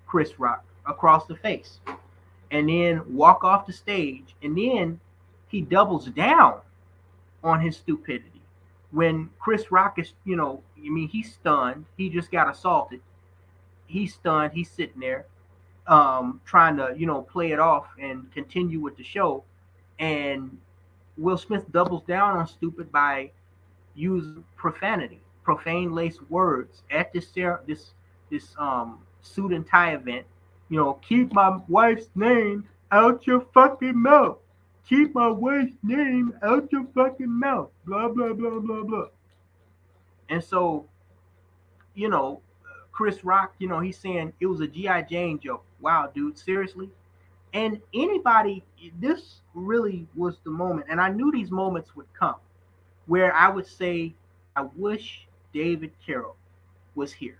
Chris Rock across the face and then walk off the stage. And then he doubles down on his stupidity. When Chris Rock is, he's stunned. He just got assaulted. He's stunned. He's sitting there trying to, play it off and continue with the show. And Will Smith doubles down on stupid by using profanity, profane laced words at this suit and tie event. You know, keep my wife's name out your fucking mouth. Keep my wife's name out your fucking mouth. Blah blah blah blah blah. And so, you know, Chris Rock, you know, he's saying it was a GI Jane joke. Wow, dude, seriously. And anybody, this really was the moment, and I knew these moments would come where I would say, I wish David Carroll was here.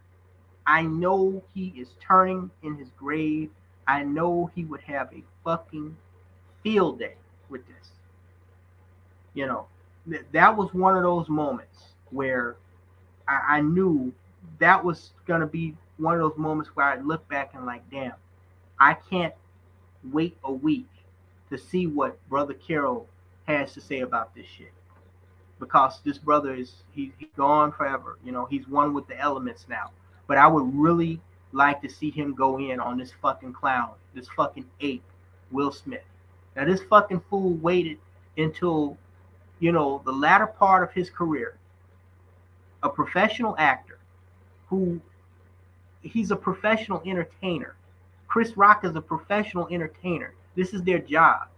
I know he is turning in his grave. I know he would have a fucking field day with this. You know, that was one of those moments where I knew that was going to be one of those moments where I look back and like, damn, I can't wait a week to see what Brother Carroll has to say about this shit. Because this brother he's gone forever. You know, he's one with the elements now. But I would really like to see him go in on this fucking clown, this fucking ape, Will Smith. Now this fucking fool waited until, you know, the latter part of his career, a professional actor who he's a professional entertainer. Chris Rock is a professional entertainer. This is their job.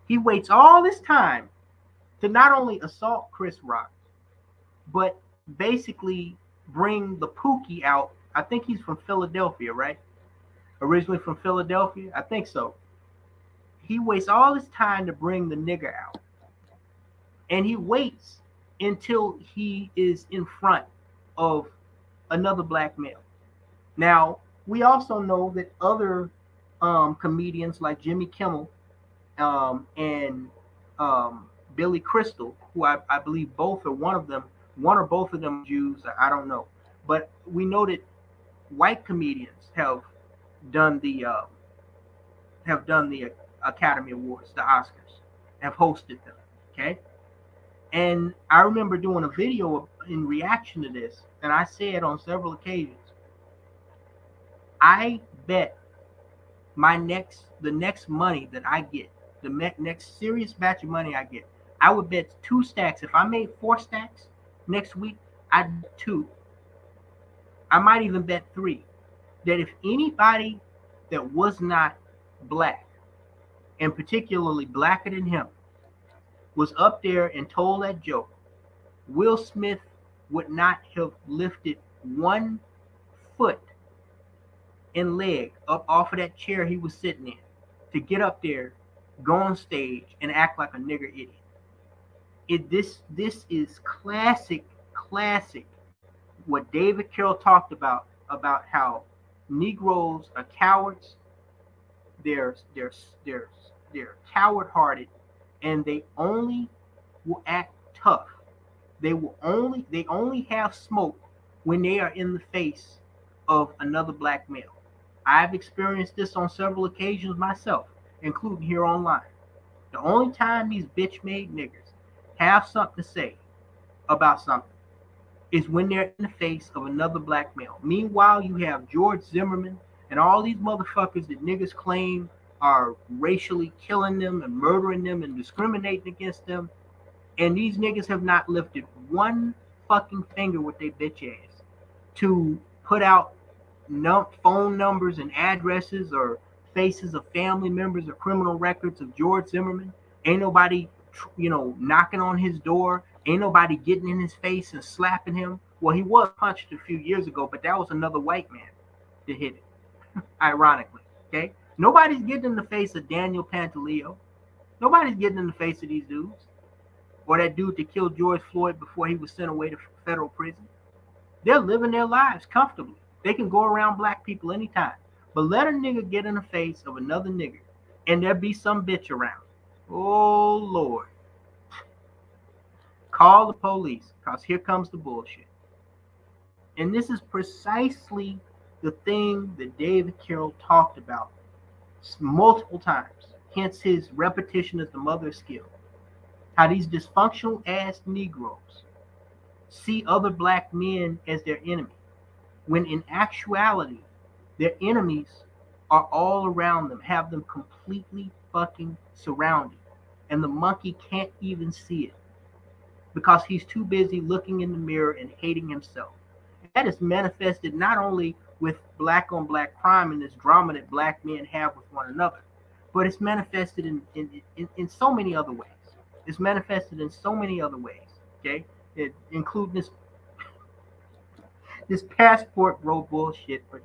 He waits all this time to not only assault Chris Rock, but basically bring the Pookie out. I think he's from Philadelphia, right? Originally from Philadelphia? I think so. He wastes all this time to bring the nigger out. And he waits until he is in front of another black male. Now, we also know that other comedians like Jimmy Kimmel and Billy Crystal, who I believe both or one or both of them Jews, I don't know. But we know that white comedians have done the Academy Awards, the Oscars, have hosted them. Okay, and I remember doing a video in reaction to this, and I said on several occasions, I bet the next money that I get, the next serious batch of money I get, I would bet 2 stacks. If I made 4 stacks next week, I'd bet 2. I might even bet 3. That if anybody that was not black, and particularly blacker than him, was up there and told that joke, Will Smith would not have lifted 1 foot and leg up off of that chair he was sitting in to get up there, go on stage, and act like a nigger idiot. This is classic what David Carroll talked about how Negroes are cowards, they're coward-hearted, and they only will act tough. They only have smoke when they are in the face of another black male. I've experienced this on several occasions myself, including here online. The only time these bitch-made niggers have something to say about something is when they're in the face of another black male. Meanwhile, you have George Zimmerman and all these motherfuckers that niggas claim are racially killing them and murdering them and discriminating against them. And these niggas have not lifted 1 fucking finger with their bitch ass to put out phone numbers and addresses or faces of family members or criminal records of George Zimmerman. Ain't nobody, knocking on his door. Ain't nobody getting in his face and slapping him. Well, he was punched a few years ago, but that was another white man that hit it, ironically. Okay? Nobody's getting in the face of Daniel Pantaleo. Nobody's getting in the face of these dudes. Or that dude that killed George Floyd before he was sent away to federal prison. They're living their lives comfortably. They can go around black people anytime. But let a nigga get in the face of another nigga, and there be some bitch around. Oh, Lord. Call the police, because here comes the bullshit. And this is precisely the thing that David Carroll talked about multiple times. Hence his repetition is the mother of skill. How these dysfunctional ass Negroes see other black men as their enemy, when in actuality, their enemies are all around them, have them completely fucking surrounded. And the monkey can't even see it. because he's too busy looking in the mirror and hating himself. And that is manifested not only with black on black crime and this drama that black men have with one another, but it's manifested in so many other ways. It's manifested in so many other ways. Okay, including this passport bro bullshit, but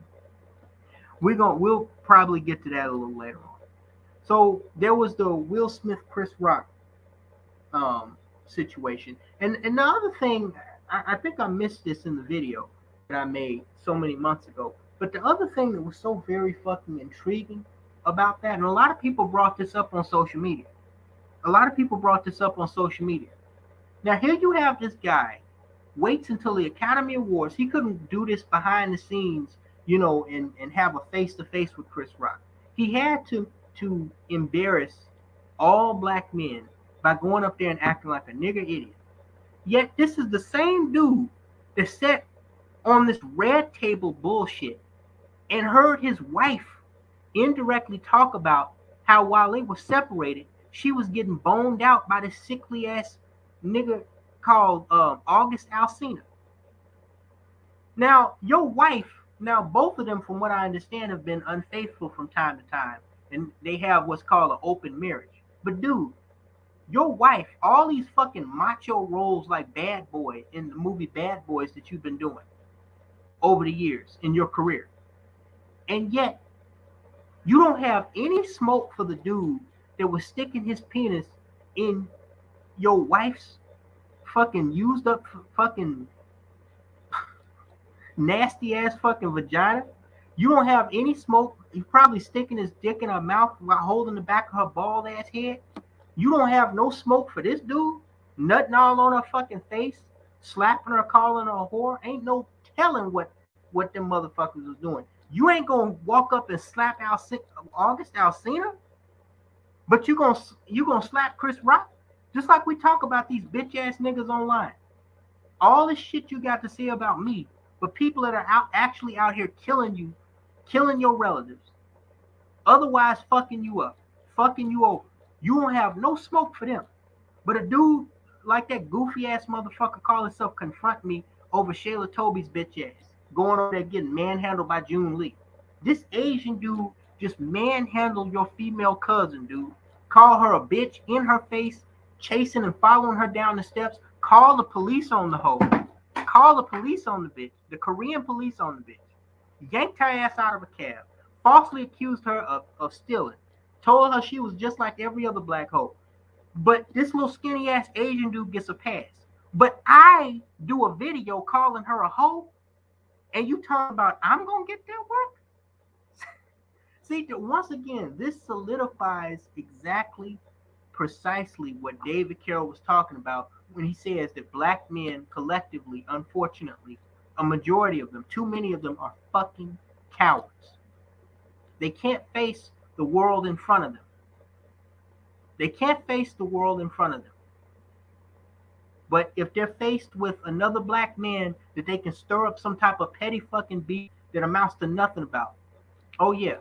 we'll probably get to that a little later on. So there was the Will Smith Chris Rock situation, and the other thing, I think I missed this in the video that I made so many months ago. But the other thing that was so very fucking intriguing about that, and a lot of people brought this up on social media. A lot of people brought this up on social media. Now here you have this guy waits until the Academy Awards. He couldn't do this behind the scenes, and have a face to face with Chris Rock. He had to embarrass all black men by going up there and acting like a nigger idiot. Yet this is the same dude that sat on this red table bullshit and heard his wife indirectly talk about how while they were separated, she was getting boned out by this sickly ass nigga called August Alsina. Now, your wife, both of them, from what I understand, have been unfaithful from time to time, and they have what's called an open marriage. But dude, your wife, all these fucking macho roles like Bad Boy in the movie Bad Boys that you've been doing over the years in your career, and yet you don't have any smoke for the dude that was sticking his penis in your wife's fucking used up fucking nasty ass fucking vagina. You don't have any smoke. He's probably sticking his dick in her mouth while holding the back of her bald ass head. You don't have no smoke for this dude, nutting all on her fucking face, slapping her, calling her a whore. Ain't no telling what them motherfuckers was doing. You ain't gonna walk up and slap August Alsina, but you gonna slap Chris Rock, just like we talk about these bitch ass niggas online. All this shit you got to say about me, but people that are actually out here killing you, killing your relatives, otherwise fucking you up, fucking you over. You won't have no smoke for them. But a dude like that goofy ass motherfucker call himself confront me over Shayla Toby's bitch ass, going over there getting manhandled by June Lee. This Asian dude just manhandled your female cousin, dude. Call her a bitch in her face, chasing and following her down the steps. Call the police on the hoe. Call the police on the bitch. The Korean police on the bitch. Yanked her ass out of a cab. Falsely accused her of stealing. Told her she was just like every other black hoe. But this little skinny ass Asian dude gets a pass. But I do a video calling her a hoe, and you talk about I'm gonna get that work. See, once again, this solidifies exactly, precisely what David Carroll was talking about when he says that black men collectively, unfortunately, a majority of them, too many of them, are fucking cowards. They can't face the world in front of them. They can't face the world in front of them. But if they're faced with another black man that they can stir up some type of petty fucking beef that amounts to nothing about, oh yeah,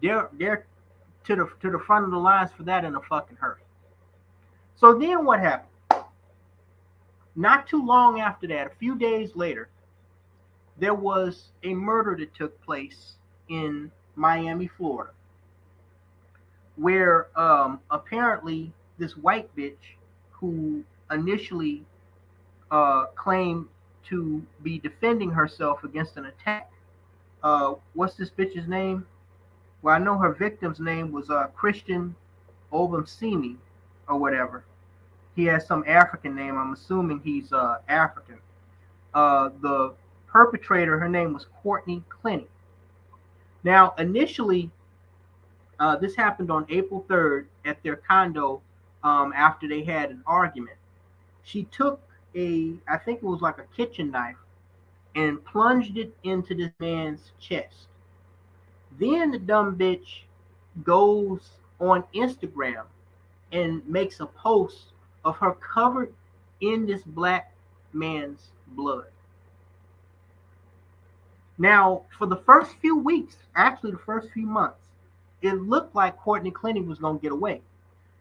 they're to the front of the lines for that in a fucking hurry. So then what happened? Not too long after that, a few days later, there was a murder that took place in Miami, Florida, where apparently this white bitch who initially claimed to be defending herself against an attack. What's this bitch's name? Well, I know her victim's name was Christian Obamsimi or whatever. He has some African name. I'm assuming he's African. The perpetrator, her name was Courtney Clenny. Now, initially, this happened on April 3rd at their condo after they had an argument. She took I think it was like a kitchen knife, and plunged it into this man's chest. Then the dumb bitch goes on Instagram and makes a post of her covered in this black man's blood. Now, for the first few weeks, actually the first few months, it looked like Courtney Clenny was going to get away.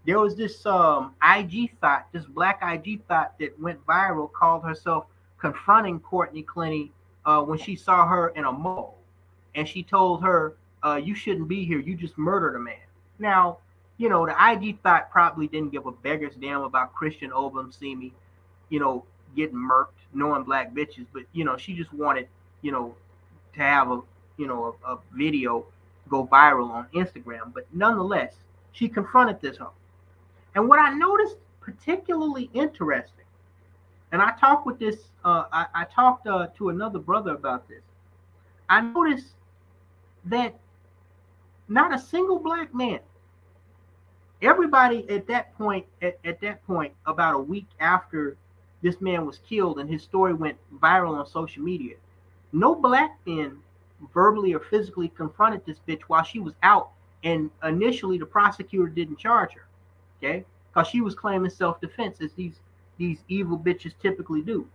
There was this IG thought, this black IG thought that went viral, called herself confronting Courtney Clenny when she saw her in a mall, and she told her, "You shouldn't be here. You just murdered a man." Now, the IG thought probably didn't give a beggar's damn about Christian Obum Simi, you know, getting murked, knowing black bitches, but she just wanted, to have a video go viral on Instagram. But nonetheless, she confronted this hoe. And what I noticed particularly interesting, and I talked with this, I talked to another brother about this. I noticed that not a single black man, everybody at that point, about a week after this man was killed and his story went viral on social media, no black men verbally or physically confronted this bitch while she was out. And initially, the prosecutor didn't charge her, okay, because she was claiming self-defense, as these evil bitches typically do.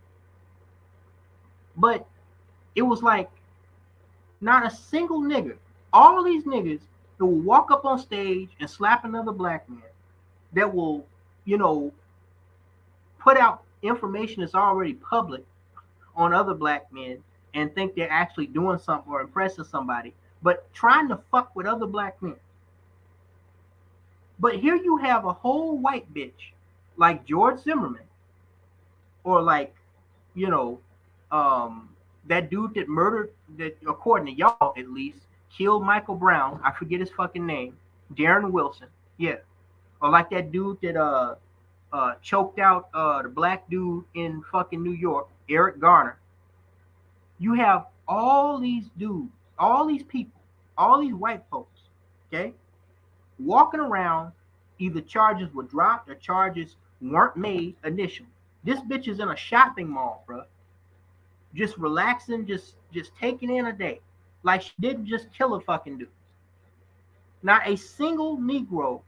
But it was like not a single nigga. All these niggas who will walk up on stage and slap another black man, that will, put out information that's already public on other black men and think they're actually doing something or impressing somebody, but trying to fuck with other black men. But here you have a whole white bitch like George Zimmerman, or like, that dude that murdered, that according to y'all at least, killed Michael Brown. I forget his fucking name. Darren Wilson. Yeah. Or like that dude that choked out the black dude in fucking New York, Eric Garner. You have all these dudes, all these people, all these white folks, okay, walking around. Either charges were dropped or charges weren't made initially. This bitch is in a shopping mall, bro, just relaxing, just taking in a day, like she didn't just kill a fucking dude. Not a single Negro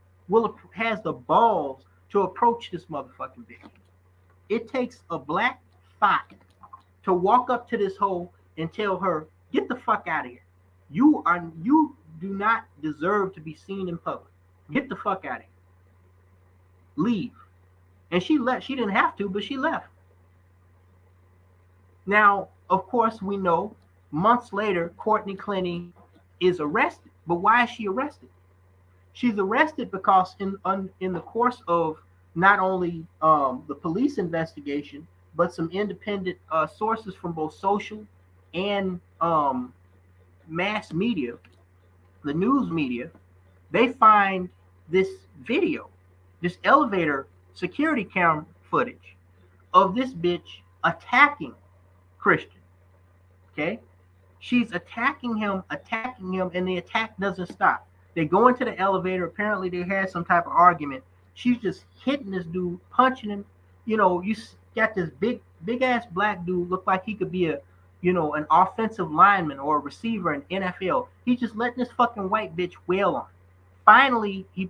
has the balls to approach this motherfucking bitch. It takes a black thought to walk up to this hoe and tell her, "Get the fuck out of here. You do not deserve to be seen in public. Get the fuck out of here. Leave." And she left. She didn't have to, but she left. Now, of course, we know months later, Courtney Clenny is arrested. But why is she arrested? She's arrested because in the course of not only the police investigation, but some independent sources from both social and mass media, the news media, they find this video, this elevator security camera footage of this bitch attacking Christian. Okay? She's attacking him, and the attack doesn't stop. They go into the elevator. Apparently, they had some type of argument. She's just hitting this dude, punching him. You got this big ass black dude, look like he could be an offensive lineman or a receiver in NFL. He's just letting this fucking white bitch wail on. Finally, he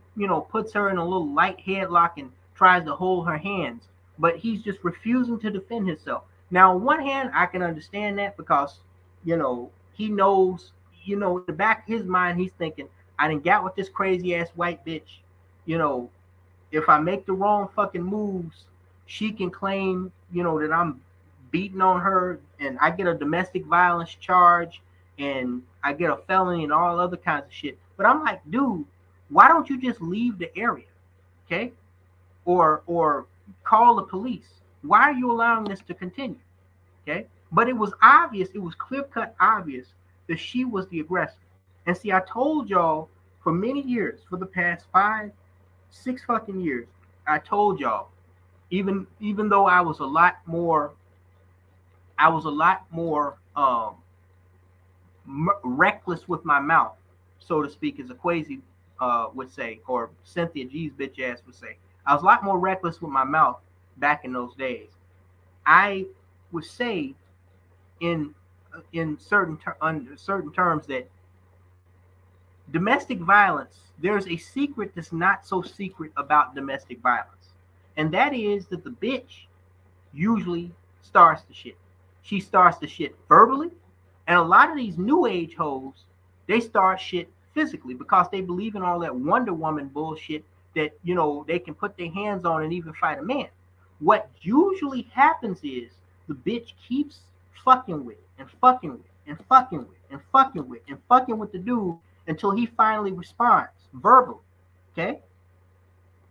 puts her in a little light headlock and tries to hold her hands, but he's just refusing to defend himself. Now, on one hand, I can understand that because he knows, in the back of his mind, he's thinking, I done got with this crazy ass white bitch. If I make the wrong fucking moves, she can claim, that I'm beating on her, and I get a domestic violence charge, and I get a felony and all other kinds of shit. But I'm like, dude, why don't you just leave the area, okay? Or call the police. Why are you allowing this to continue, okay? But it was obvious, it was clear-cut obvious that she was the aggressor. And see, I told y'all for many years, for the past 5, 6 fucking years, I told y'all, even though I was a lot more reckless with my mouth, so to speak, as Akwasi would say, or Cynthia G's bitch ass would say. I was a lot more reckless with my mouth back in those days. I would say in certain terms that domestic violence, there's a secret that's not so secret about domestic violence. And that is that the bitch usually starts the shit. She starts the shit verbally. And a lot of these new age hoes, they start shit physically because they believe in all that Wonder Woman bullshit that they can put their hands on and even fight a man. What usually happens is the bitch keeps fucking with and fucking with and fucking with and fucking with and fucking with the dude until he finally responds verbally. Okay?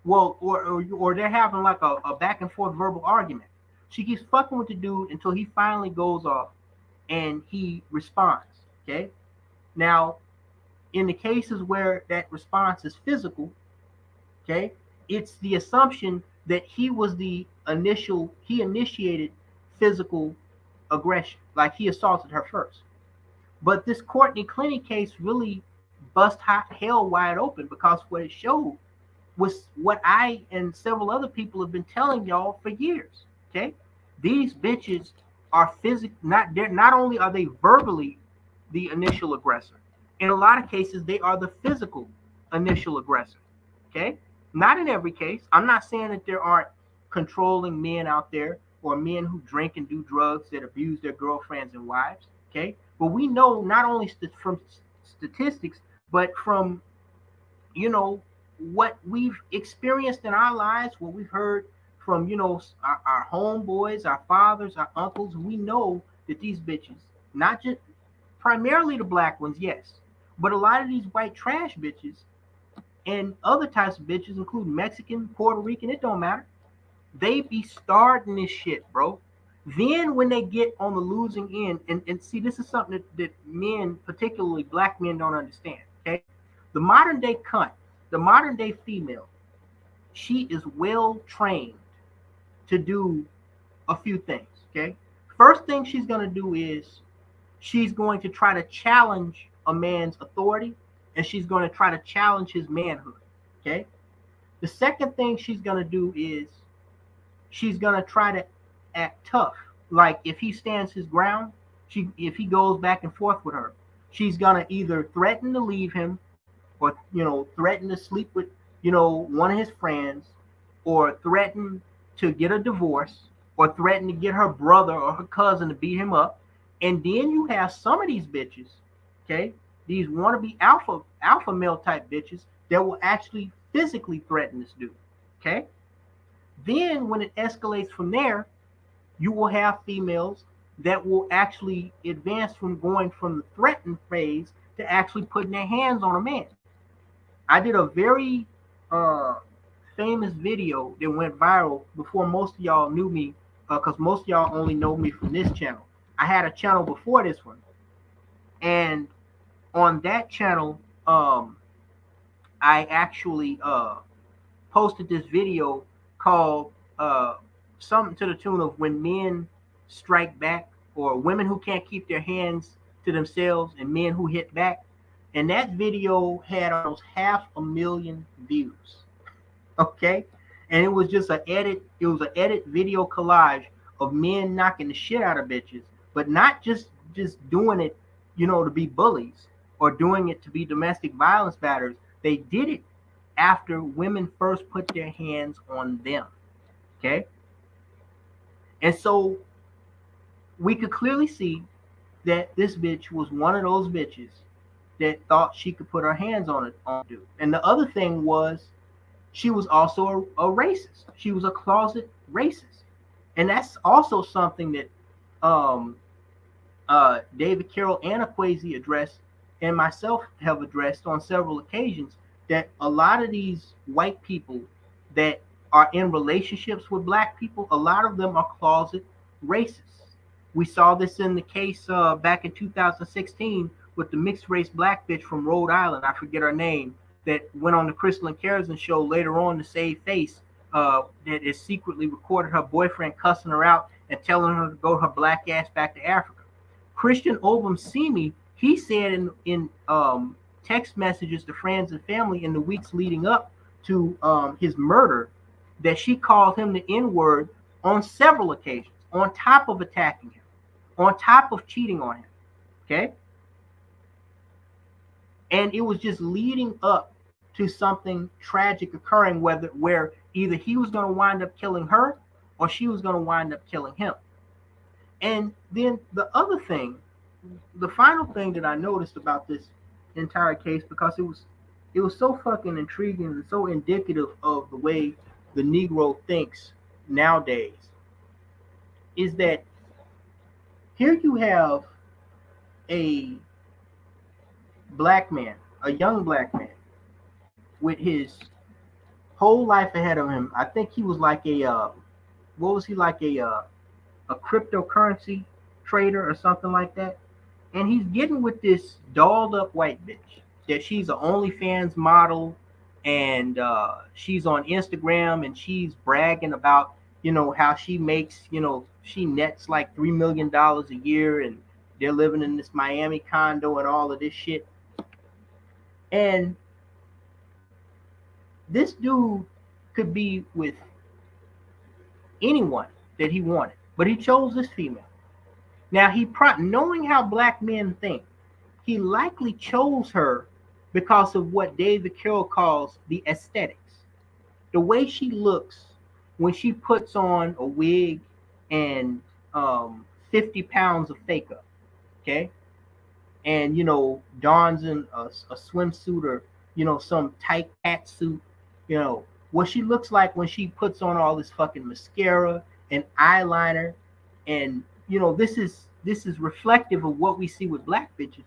Well, or they're having like a back and forth verbal argument. She keeps fucking with the dude until he finally goes off and he responds. Okay? Now, in the cases where that response is physical, okay, it's the assumption that he initiated physical aggression, like he assaulted her first. But this Courtney Clenny case really bust hell wide open, because what it showed was what I and several other people have been telling y'all for years. Okay, these bitches are not only are they verbally the initial aggressor, in a lot of cases they are the physical initial aggressor. Okay, not in every case. I'm not saying that there aren't controlling men out there, or men who drink and do drugs that abuse their girlfriends and wives. Okay, but we know not only from statistics, but from what we've experienced in our lives, what we've heard from our homeboys, our fathers, our uncles. We know that these bitches, not just primarily the black ones, yes, but a lot of these white trash bitches and other types of bitches, including Mexican, Puerto Rican, it don't matter. They be starting this shit, bro. Then when they get on the losing end, and see, this is something that men, particularly black men, don't understand. Okay, the modern day cunt, the modern day female, she is well trained to do a few things. Okay, first thing she's gonna do is she's going to try to challenge a man's authority, and she's going to try to challenge his manhood. Okay, the second thing she's going to do is she's going to try to act tough. Like if he stands his ground, if he goes back and forth with her, she's going to either threaten to leave him, or threaten to sleep with one of his friends, or threaten to get a divorce, or threaten to get her brother or her cousin to beat him up. And then you have some of these bitches, okay, these wannabe alpha male type bitches that will actually physically threaten this dude. Okay, then when it escalates from there, you will have females that will actually advance from going from the threatened phase to actually putting their hands on a man. I did a very famous video that went viral before most of y'all knew me, because most of y'all only know me from this channel. I had a channel before this one, and on that channel, I actually posted this video called something to the tune of "When Men Strike Back," or "Women Who Can't Keep Their Hands to Themselves and Men Who Hit Back." And that video had almost 500,000 views. Okay, and it was just an edit. It was an edit video collage of men knocking the shit out of bitches, but not just doing it, to be bullies, or doing it to be domestic violence batters. They did it after women first put their hands on them. Okay, and so we could clearly see that this bitch was one of those bitches that thought she could put her hands on a dude. And the other thing was, she was also a racist. She was a closet racist, and that's also something that David Carroll and Akwesi addressed, and myself have addressed on several occasions, that a lot of these white people that are in relationships with black people, a lot of them are closet racists. We saw this in the case back in 2016 with the mixed race black bitch from Rhode Island, I forget her name, that went on the Crystal and Kerrison show later on to save face, that is secretly recorded her boyfriend cussing her out and telling her to go her black ass back to Africa. Christian Obum Simi, he said in text messages to friends and family in the weeks leading up to his murder, that she called him the N-word on several occasions, on top of attacking him, on top of cheating on him. Okay? And it was just leading up to something tragic occurring, where either he was going to wind up killing her, or she was going to wind up killing him. And then the other thing, the final thing that I noticed about this entire case, because it was so fucking intriguing and so indicative of the way the Negro thinks nowadays. Is that here you have a black man, a young black man, with his whole life ahead of him. I think he was like a what was he like a cryptocurrency trader or something like that. And he's getting with this dolled up white bitch that she's an OnlyFans model, and she's on Instagram and she's bragging about how she makes she nets like $3 million a year, and they're living in this Miami condo and all of this shit. And this dude could be with anyone that he wanted, but he chose this female. Now knowing how black men think, he likely chose her because of what David Carroll calls the aesthetics. The way she looks when she puts on a wig and 50 pounds of fake up, okay? And, dons in a swimsuit or, some tight cat suit, what she looks like when she puts on all this fucking mascara and eyeliner. And, this is reflective of what we see with black bitches.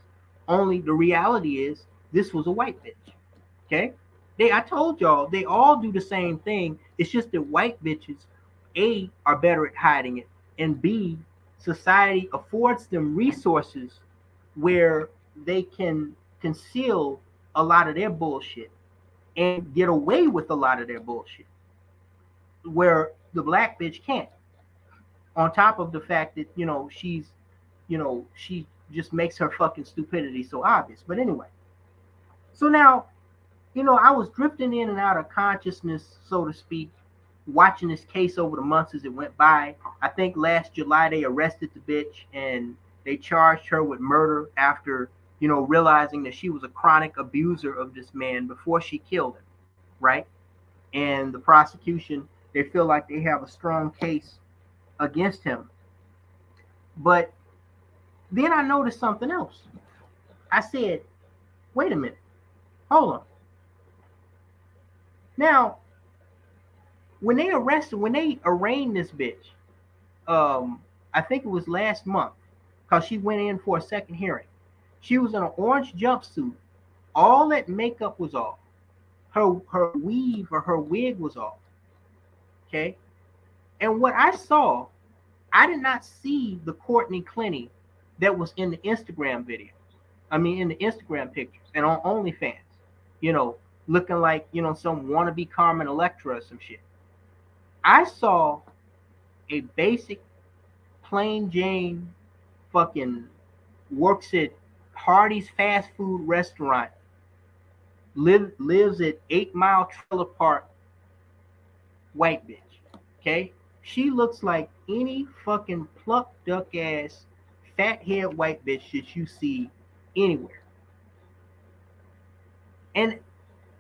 Only the reality is this was a white bitch. Okay? I told y'all, they all do the same thing. It's just that white bitches, A, are better at hiding it, and B, society affords them resources where they can conceal a lot of their bullshit and get away with a lot of their bullshit, where the black bitch can't. On top of the fact that, she just makes her fucking stupidity so obvious. But anyway, so now, I was drifting in and out of consciousness, so to speak, watching this case over the months as it went by. I think last July they arrested the bitch and they charged her with murder after, realizing that she was a chronic abuser of this man before she killed him, right? And the prosecution, they feel like they have a strong case against him. But then I noticed something else. I said, wait a minute, hold on. Now, when they arraigned this bitch, I think it was last month, because she went in for a second hearing. She was in an orange jumpsuit. All that makeup was off. Her weave or her wig was off. Okay? And what I saw, I did not see the Courtney Clenny that was in the Instagram video. I mean, in the Instagram pictures and on OnlyFans. Looking like, some wannabe Carmen Electra or some shit. I saw a basic, plain Jane fucking works at Hardee's fast food restaurant, lives at 8 Mile Trailer Park, white bitch. Okay? She looks like any fucking pluck duck ass, fat head white bitch that you see anywhere. And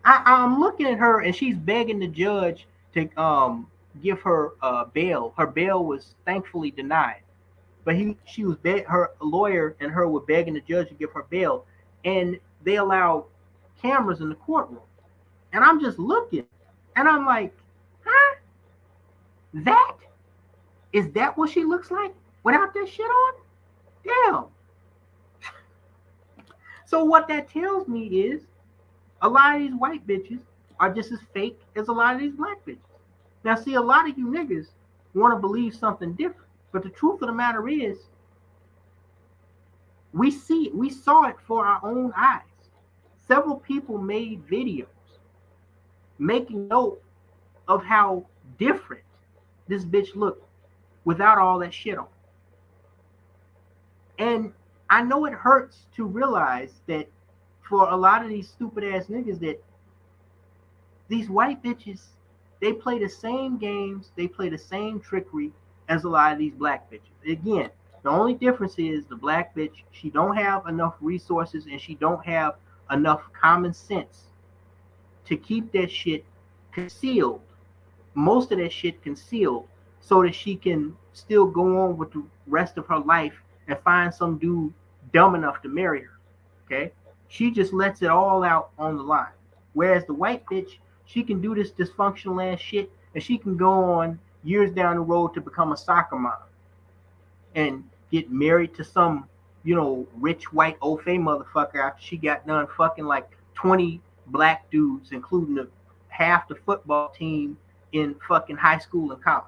I'm looking at her and she's begging the judge to give her bail. Her bail was thankfully denied. But her lawyer and her were begging the judge to give her bail, and they allowed cameras in the courtroom. And I'm just looking, and I'm like, huh? Is that what she looks like without that shit on? Damn. So what that tells me is a lot of these white bitches are just as fake as a lot of these black bitches. Now, see, a lot of you niggas want to believe something different. But the truth of the matter is, we saw it for our own eyes. Several people made videos making note of how different this bitch looked without all that shit on. And I know it hurts to realize that for a lot of these stupid ass niggas, that these white bitches, they play the same games, they play the same trickery as a lot of these black bitches. Again, the only difference is the black bitch, she don't have enough resources and she don't have enough common sense to keep that shit concealed, most of that shit concealed, so that she can still go on with the rest of her life and find some dude dumb enough to marry her. Okay? She just lets it all out on the line. Whereas the white bitch, she can do this dysfunctional ass shit, and she can go on years down the road to become a soccer mom and get married to some, rich white au fait motherfucker after she got done fucking like 20 black dudes, including half the football team in fucking high school and college.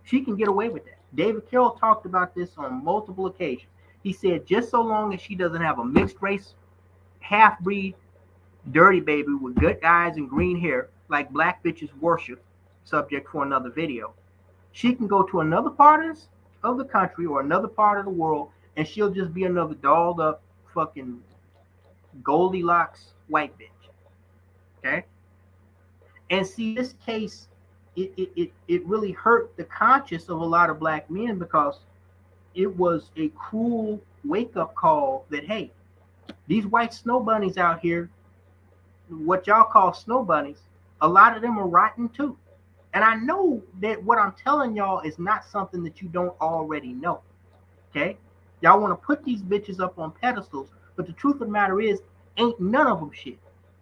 She can get away with that. David Carroll talked about this on multiple occasions. He said just so long as she doesn't have a mixed race, half breed, dirty baby with good eyes and green hair, like black bitches worship, subject for another video, she can go to another part of the country or another part of the world, and she'll just be another dolled up fucking Goldilocks white bitch. Okay? And see, this case, it really hurt the conscience of a lot of black men because it was a cruel wake-up call that, hey, these white snow bunnies out here, what y'all call snow bunnies, a lot of them are rotten too. And I know that what I'm telling y'all is not something that you don't already know. Okay? Y'all want to put these bitches up on pedestals, but the truth of the matter is, ain't none of them shit.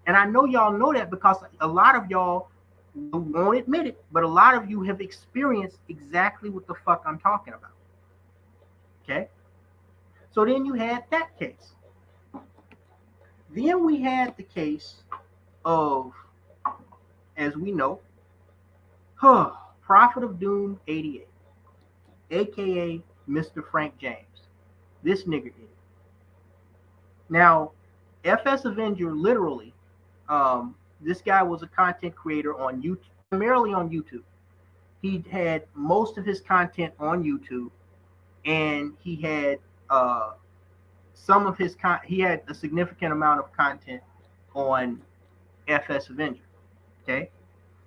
And I know y'all know that because a lot of y'all won't admit it, but a lot of you have experienced exactly what the fuck I'm talking about. Okay? So then you had that case. Then we had the case of, as we know, Prophet of Doom 88, aka Mr. Frank James. This nigga is. Now, FS Avenger literally, this guy was a content creator on YouTube, primarily on YouTube. He had most of his content on YouTube, and he had some of his he had a significant amount of content on FS Avenger. Okay,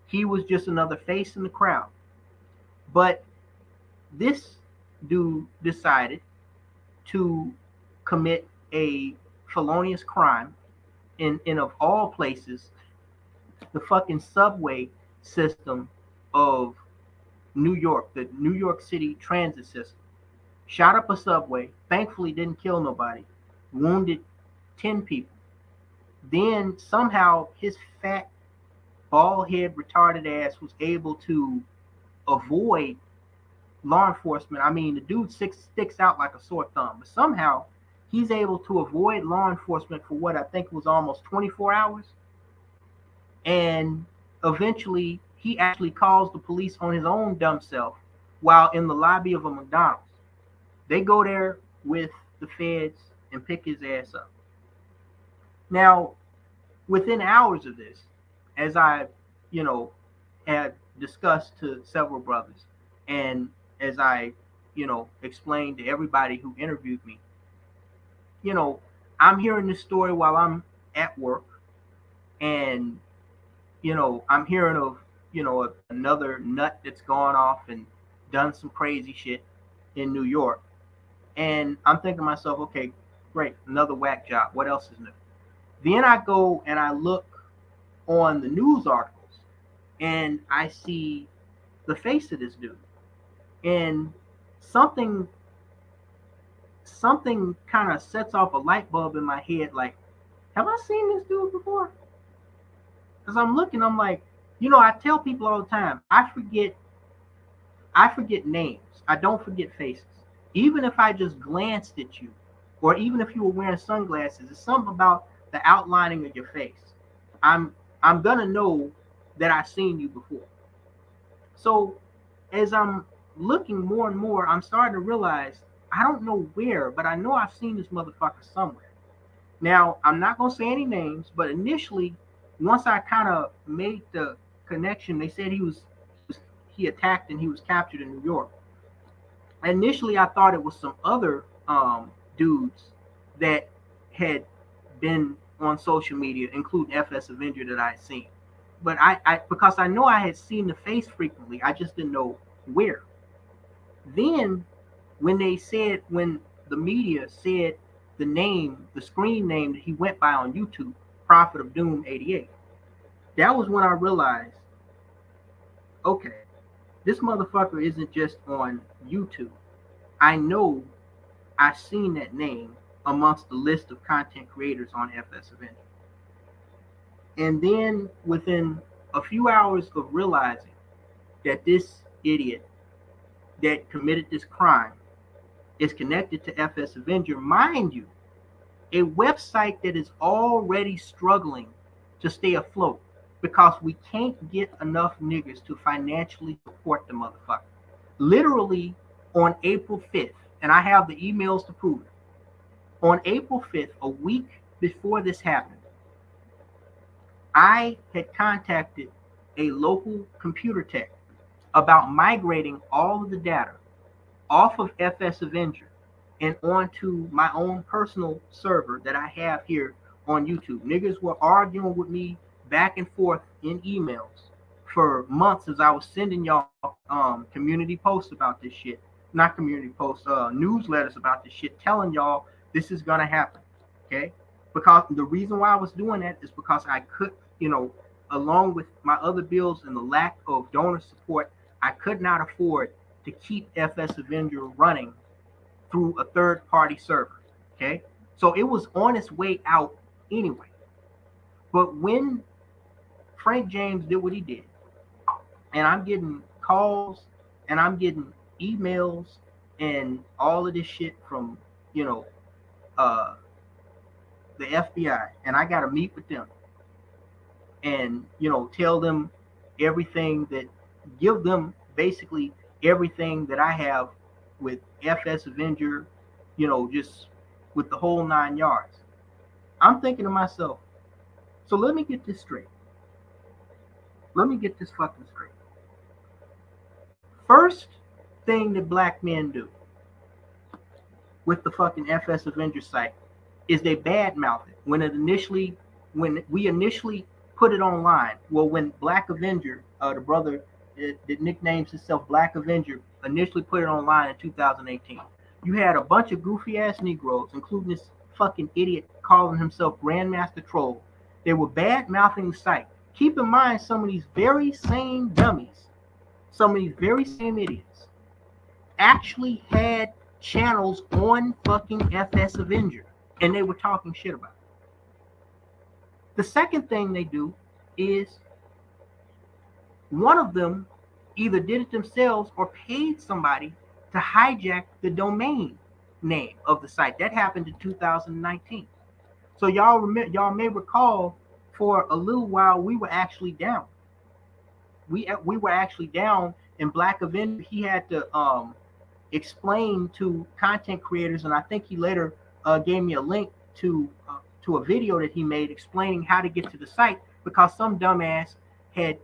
he was just another face in the crowd. But this dude decided to commit a felonious crime in of all places, the fucking subway system of New York, the New York City transit system. Shot up a subway, thankfully didn't kill nobody, wounded 10 people. Then somehow his fat, bald head, retarded ass was able to avoid law enforcement. I mean, the dude sticks out like a sore thumb, but somehow he's able to avoid law enforcement for what I think was almost 24 hours. And eventually he actually calls the police on his own dumb self while in the lobby of a McDonald's. They go there with the feds and pick his ass up. Now, within hours of this, as I, had discussed to several brothers, and as I, explained to everybody who interviewed me, I'm hearing this story while I'm at work, and, I'm hearing of, another nut that's gone off and done some crazy shit in New York. And I'm thinking to myself, okay, great, another whack job. What else is new? Then I go and I look on the news articles and I see the face of this dude. And something kind of sets off a light bulb in my head, like, have I seen this dude before? Because I'm looking, I'm like, I tell people all the time, I forget names. I don't forget faces. Even if I just glanced at you, or even if you were wearing sunglasses, it's something about the outlining of your face. I'm gonna know that I've seen you before. So as I'm looking more and more, I'm starting to realize I don't know where, but I know I've seen this motherfucker somewhere. Now, I'm not gonna say any names, but initially, once I kind of made the connection, they said he attacked and he was captured in New York. Initially, I thought it was some other dudes that had been on social media, including FS Avenger, that I had seen. But I because I know I had seen the face frequently, I just didn't know where. Then, when the media said the name, the screen name that he went by on YouTube, Prophet of Doom 88, that was when I realized, okay, this motherfucker isn't just on YouTube. I know I've seen that name amongst the list of content creators on FS Avenger. And then within a few hours of realizing that this idiot that committed this crime is connected to FS Avenger, mind you, a website that is already struggling to stay afloat because we can't get enough niggas to financially support the motherfucker. Literally on April 5th, and I have the emails to prove it. On April 5th, a week before this happened, I had contacted a local computer tech about migrating all of the data off of FS Avenger and onto my own personal server that I have here on YouTube. Niggas were arguing with me back and forth in emails for months as I was sending y'all community posts about this shit. Not community posts, newsletters about this shit, telling y'all this is gonna happen. Okay? Because the reason why I was doing that is because I could, along with my other bills and the lack of donor support, I could not afford to keep FS Avenger running through a third party server. Okay. So it was on its way out anyway. But when Frank James did what he did, and I'm getting calls and I'm getting emails and all of this shit from, the FBI, and I got to meet with them and, tell them everything give them basically everything that I have with FS Avenger, just with the whole 9 yards. I'm thinking to myself, so let me get this straight. Let me get this fucking straight. First thing that black men do with the fucking FS Avenger site is they badmouth it. When we initially put it online, well, when Black Avenger, the brother that nicknames himself Black Avenger, initially put it online in 2018, you had a bunch of goofy ass Negroes, including this fucking idiot calling himself Grandmaster Troll. They were bad mouthing the site. Keep in mind, some of these very same dummies, some of these very same idiots, actually had channels on fucking FS Avenger, and they were talking shit about it. The second thing they do is one of them either did it themselves or paid somebody to hijack the domain name of the site. That happened in 2019. So y'all may recall, for a little while we were actually down. We were actually down, and Black Avenger, he had to explain to content creators, and I think he later gave me a link to a video that he made explaining how to get to the site, because some dumbass had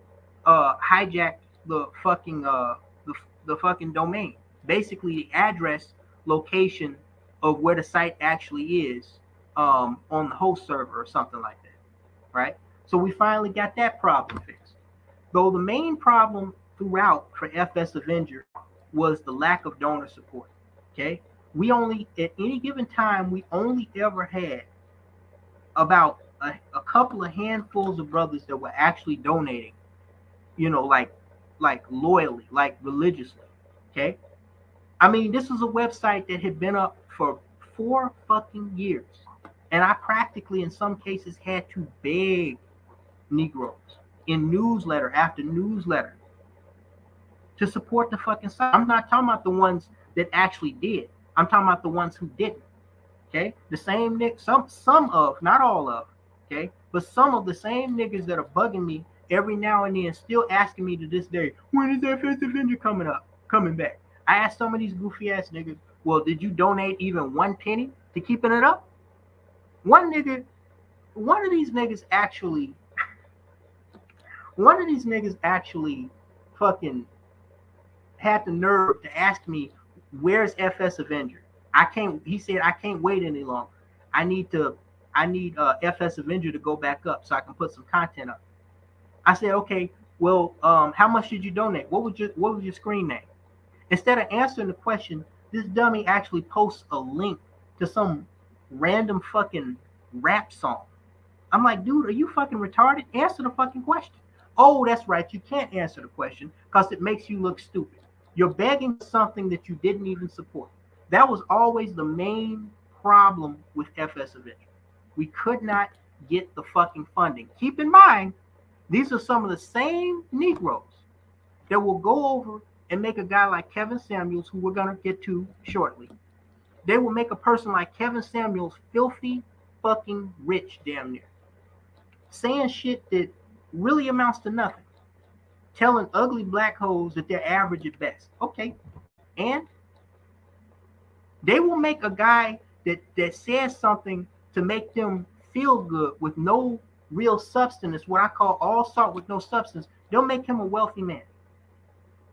hijacked the fucking the fucking domain, basically the address location of where the site actually is on the host server or something like that, right? So we finally got that problem fixed. Though the main problem throughout for FS Avenger was the lack of donor support. Okay, we only, at any given time, we only ever had about a couple of handfuls of brothers that were actually donating, like loyally, like religiously. Okay, I mean, this was a website that had been up for 4 fucking years, and I practically, in some cases, had to beg Negroes in newsletter after newsletter to support the fucking site. I'm not talking about the ones that actually did. I'm talking about the ones who didn't. Okay, the same some of, not all of, okay, but some of the same niggas that are bugging me every now and then, still asking me to this day, when is that FS Avenger coming back? I asked some of these goofy ass niggas, well, did you donate even 1 penny to keeping it up? One of these niggas actually fucking had the nerve to ask me, where's FS Avenger? He said, I can't wait any longer. I need FS Avenger to go back up so I can put some content up. I said, okay, well, how much did you donate? What was your screen name? Instead of answering the question, this dummy actually posts a link to some random fucking rap song. I'm like, dude, are you fucking retarded? Answer the fucking question. Oh, that's right. You can't answer the question because it makes you look stupid. You're begging for something that you didn't even support. That was always the main problem with FS Avenger. We could not get the fucking funding. Keep in mind, these are some of the same Negroes that will go over and make a guy like Kevin Samuels, who we're gonna get to shortly. They will make a person like Kevin Samuels filthy fucking rich, damn near, saying shit that really amounts to nothing, telling ugly black hoes that they're average at best. Okay, and they will make a guy that says something to make them feel good with no real substance, what I call all salt with no substance. They'll make him a wealthy man.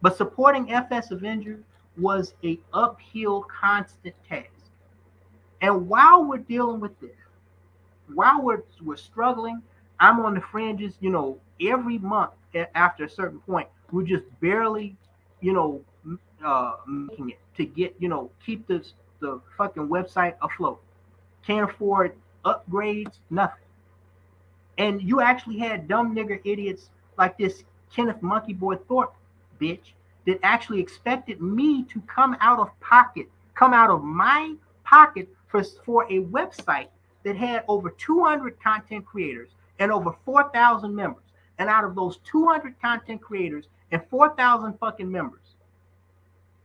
But supporting FS Avenger was a uphill, constant task. And while we're dealing with this, while we're struggling, I'm on the fringes. Every month after a certain point, we're just barely, making it to get, keep the fucking website afloat. Can't afford upgrades, nothing. And you actually had dumb nigger idiots like this Kenneth Monkey Boy Thorpe bitch that actually expected me to come out of my pocket for a website that had over 200 content creators and over 4,000 members. And out of those 200 content creators and 4,000 fucking members,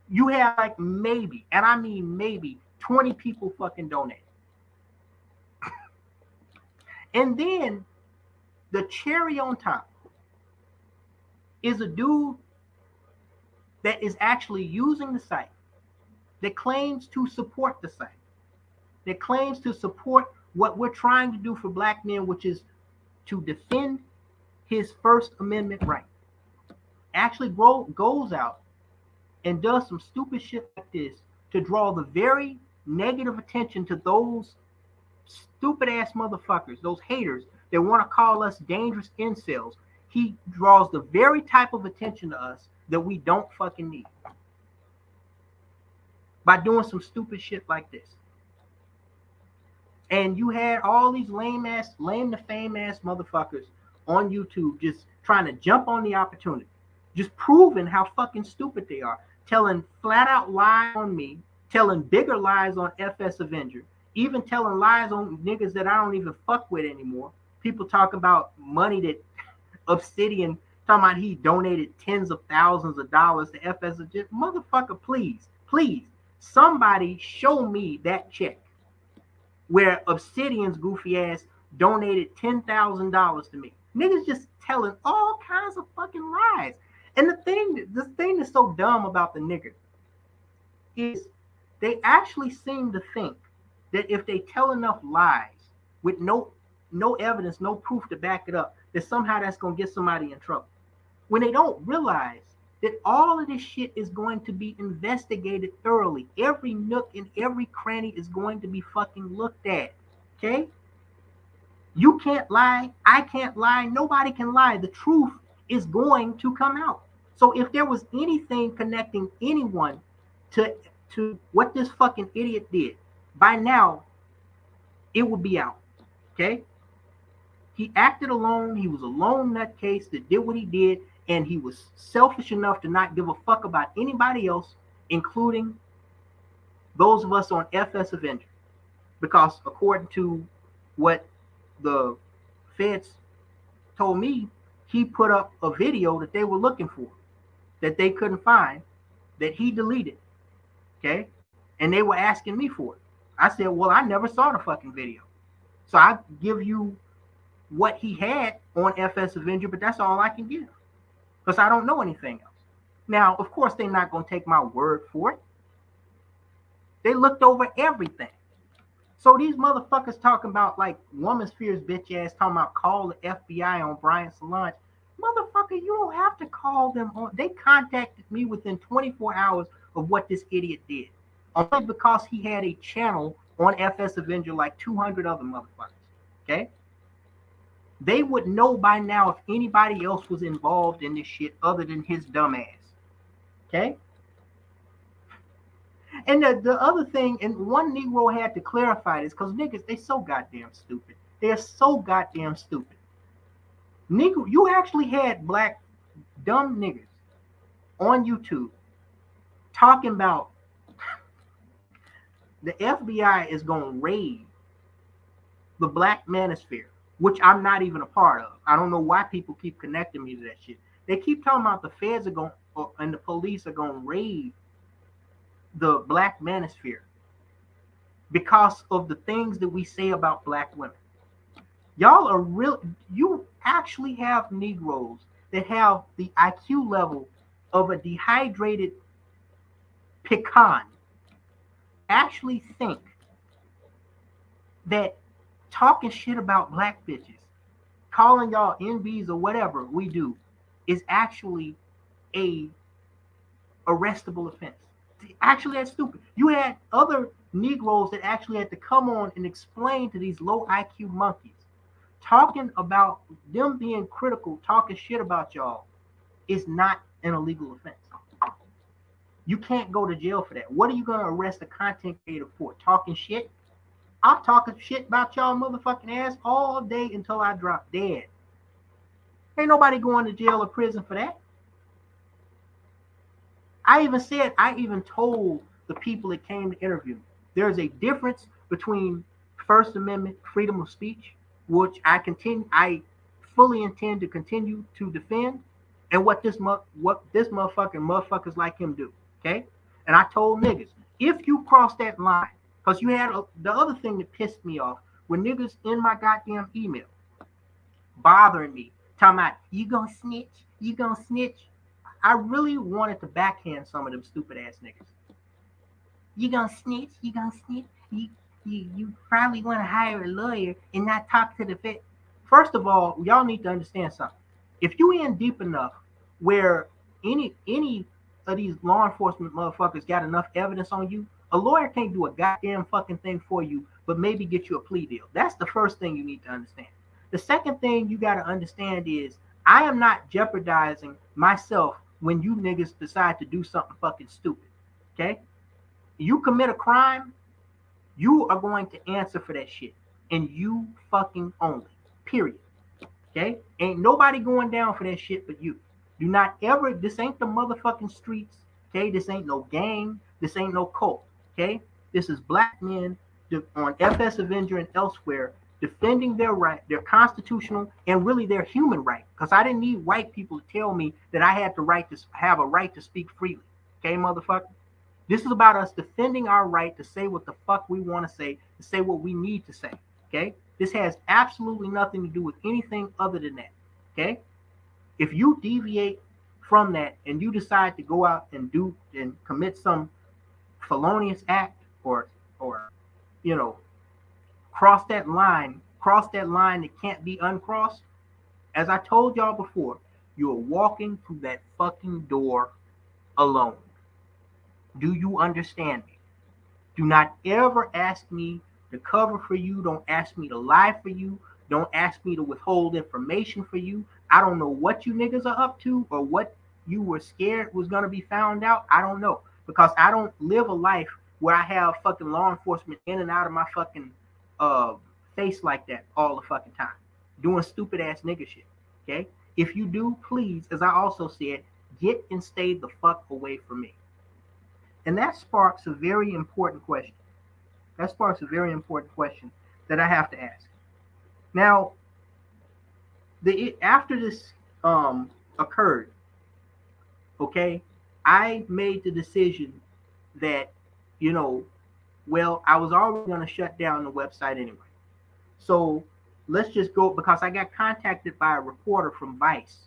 you have like maybe, and I mean maybe, 20 people fucking donate. And then the cherry on top is a dude that is actually using the site, that claims to support the site, that claims to support what we're trying to do for black men, which is to defend his First Amendment right. Actually goes out and does some stupid shit like this to draw the very negative attention to those stupid ass motherfuckers, those haters that want to call us dangerous incels. He draws the very type of attention to us that we don't fucking need by doing some stupid shit like this. And you had all these lame to fame ass motherfuckers on YouTube just trying to jump on the opportunity, just proving how fucking stupid they are, telling flat out lies on me, telling bigger lies on FS Avenger, even telling lies on niggas that I don't even fuck with anymore. People talk about money that Obsidian, talking about he donated tens of thousands of dollars to FS Avenger. Motherfucker, please, somebody show me that check where Obsidian's goofy ass donated $10,000 to me. Niggas just telling all kinds of fucking lies. And the thing that's so dumb about the nigger is they actually seem to think that if they tell enough lies with no evidence, no proof to back it up, that somehow that's going to get somebody in trouble. When they don't realize that all of this shit is going to be investigated thoroughly. Every nook and every cranny is going to be fucking looked at. Okay? You can't lie. I can't lie. Nobody can lie. The truth is going to come out. So if there was anything connecting anyone to what this fucking idiot did, by now, it would be out. Okay? He acted alone. He was a lone nutcase that did what he did, and he was selfish enough to not give a fuck about anybody else, including those of us on FS Avenger. Because according to what the feds told me, he put up a video that they were looking for, that they couldn't find, that he deleted. Okay? And they were asking me for it. I said, well, I never saw the fucking video. So I give you what he had on FS Avenger, but that's all I can give. Because I don't know anything else. Now, of course, they're not going to take my word for it. They looked over everything. So these motherfuckers talking about like Woman Sphere's bitch ass talking about call the FBI on Brian Solange. Motherfucker, you don't have to call them on. They contacted me within 24 hours of what this idiot did. Only because he had a channel on FS Avenger like 200 other motherfuckers. Okay? They would know by now if anybody else was involved in this shit other than his dumb ass. Okay? And the other thing, and one Negro had to clarify this, because niggas, they so goddamn stupid. They're so goddamn stupid. Negro, you actually had black dumb niggas on YouTube talking about the FBI is going to raid the black manosphere which I'm not even a part of. I don't know why people keep connecting me to that shit. They keep talking about the feds are going and the police are going to raid the black manosphere because of the things that we say about black women. Y'all are real. You actually have Negroes that have the IQ level of a dehydrated pecan. Actually think that talking shit about black bitches, calling y'all NBs or whatever we do, is actually a arrestable offense. Actually, that's stupid. You had other Negroes that actually had to come on and explain to these low IQ monkeys, talking about them being critical, talking shit about y'all is not an illegal offense. You can't go to jail for that. What are you going to arrest a content creator for? Talking shit? I'm talking shit about y'all motherfucking ass all day until I drop dead. Ain't nobody going to jail or prison for that. I even told the people that came to interview me, there's a difference between First Amendment freedom of speech, which I fully intend to continue to defend, and what this motherfuckers like him do. Okay? And I told niggas, if you cross that line, because you had the other thing that pissed me off when niggas in my goddamn email bothering me, talking about you gonna snitch. I really wanted to backhand some of them stupid ass niggas. You gonna snitch? You probably want to hire a lawyer and not talk to the vet. First of all, y'all need to understand something. If you in deep enough where any of these law enforcement motherfuckers got enough evidence on you, a lawyer can't do a goddamn fucking thing for you, but maybe get you a plea deal. That's the first thing you need to understand. The second thing you got to understand is I am not jeopardizing myself when you niggas decide to do something fucking stupid. Okay? You commit a crime, you are going to answer for that shit. And you fucking only. Period. Okay? Ain't nobody going down for that shit but you. Do not ever, this ain't the motherfucking streets. Okay? This ain't no gang. This ain't no cult. Okay? This is black men on FS Avenger and elsewhere defending their right, their constitutional and really their human right. Because I didn't need white people to tell me that I had the right to have a right to speak freely. Okay, motherfucker? This is about us defending our right to say what the fuck we want to say what we need to say. Okay? This has absolutely nothing to do with anything other than that. Okay? If you deviate from that and you decide to go out and do and commit some felonious act or you know, cross that line that can't be uncrossed, as I told y'all before, you're walking through that fucking door alone. Do you understand me? Do not ever ask me to cover for you. Don't ask me to lie for you. Don't ask me to withhold information for you. I don't know what you niggas are up to or what you were scared was going to be found out. I don't know. Because I don't live a life where I have fucking law enforcement in and out of my fucking face like that all the fucking time. Doing stupid ass nigga shit. Okay? If you do, please, as I also said, get and stay the fuck away from me. And that sparks a very important question. That I have to ask. Now, after this occurred, okay, I made the decision that, you know, well, I was already going to shut down the website anyway. So let's just go, because I got contacted by a reporter from Vice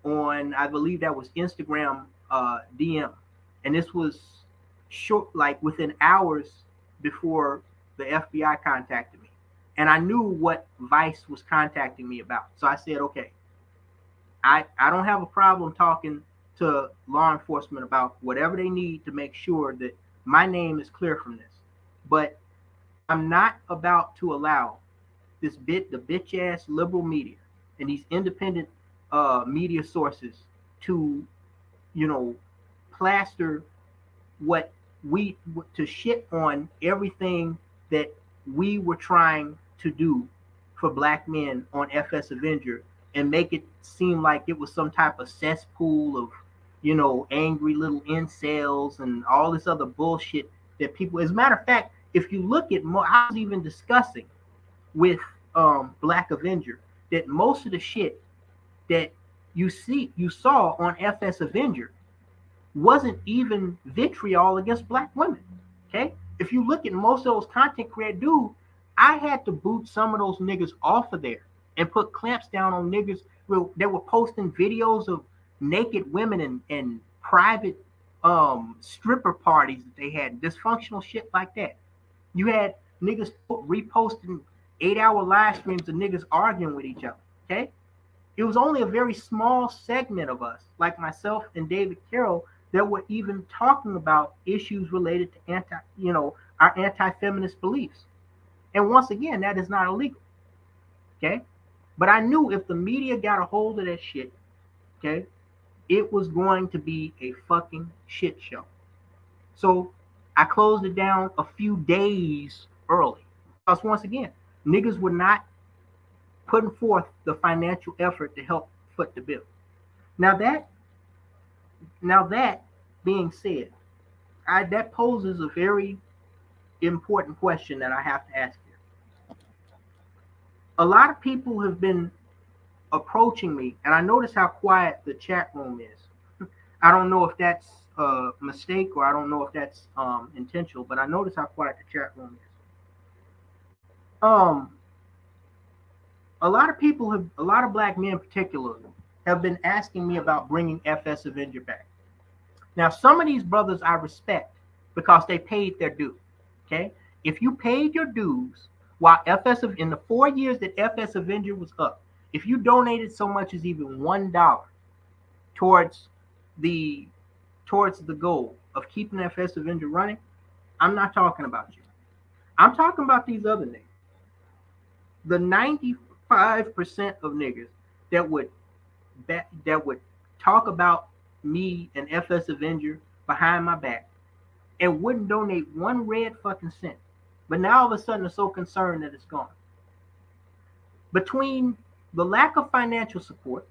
on, I believe that was Instagram DM. And this was short, like within hours before the FBI contacted me. And I knew what Vice was contacting me about. So I said, okay, I don't have a problem talking to law enforcement about whatever they need to make sure that my name is clear from this. But I'm not about to allow the bitch ass liberal media and these independent media sources to, you know, plaster to shit on everything that we were trying to do for black men on FS Avenger and make it seem like it was some type of cesspool of, you know, angry little incels and all this other bullshit that people, as a matter of fact, if you look at more, I was even discussing with Black Avenger, that most of the shit that you saw on FS Avenger wasn't even vitriol against black women. Okay? If you look at most of those content creators, dude, I had to boot some of those niggas off of there and put clamps down on niggas that were posting videos of naked women and private stripper parties that they had, dysfunctional shit like that. You had niggas reposting 8-hour live streams of niggas arguing with each other. Okay? It was only a very small segment of us, like myself and David Carroll, that were even talking about issues related to our anti-feminist beliefs. And once again, that is not illegal. Okay? But I knew if the media got a hold of that shit, okay, it was going to be a fucking shit show. So I closed it down a few days early. Because once again, niggas were not putting forth the financial effort to help foot the bill. Now that being said, that poses a very important question that I have to ask you. A lot of people have been approaching me, and I notice how quiet the chat room is. I don't know if that's a mistake or I don't know if that's intentional, but I notice how quiet the chat room is. A lot of black men particularly have been asking me about bringing FS Avenger back. Now, some of these brothers I respect because they paid their due. Okay, if you paid your dues while in the 4 years that FS Avenger was up, if you donated so much as even $1 towards the goal of keeping FS Avenger running, I'm not talking about you. I'm talking about these other niggas. The 95% of niggas that would talk about me and FS Avenger behind my back and wouldn't donate one red fucking cent. But now all of a sudden are so concerned that it's gone. Between the lack of financial support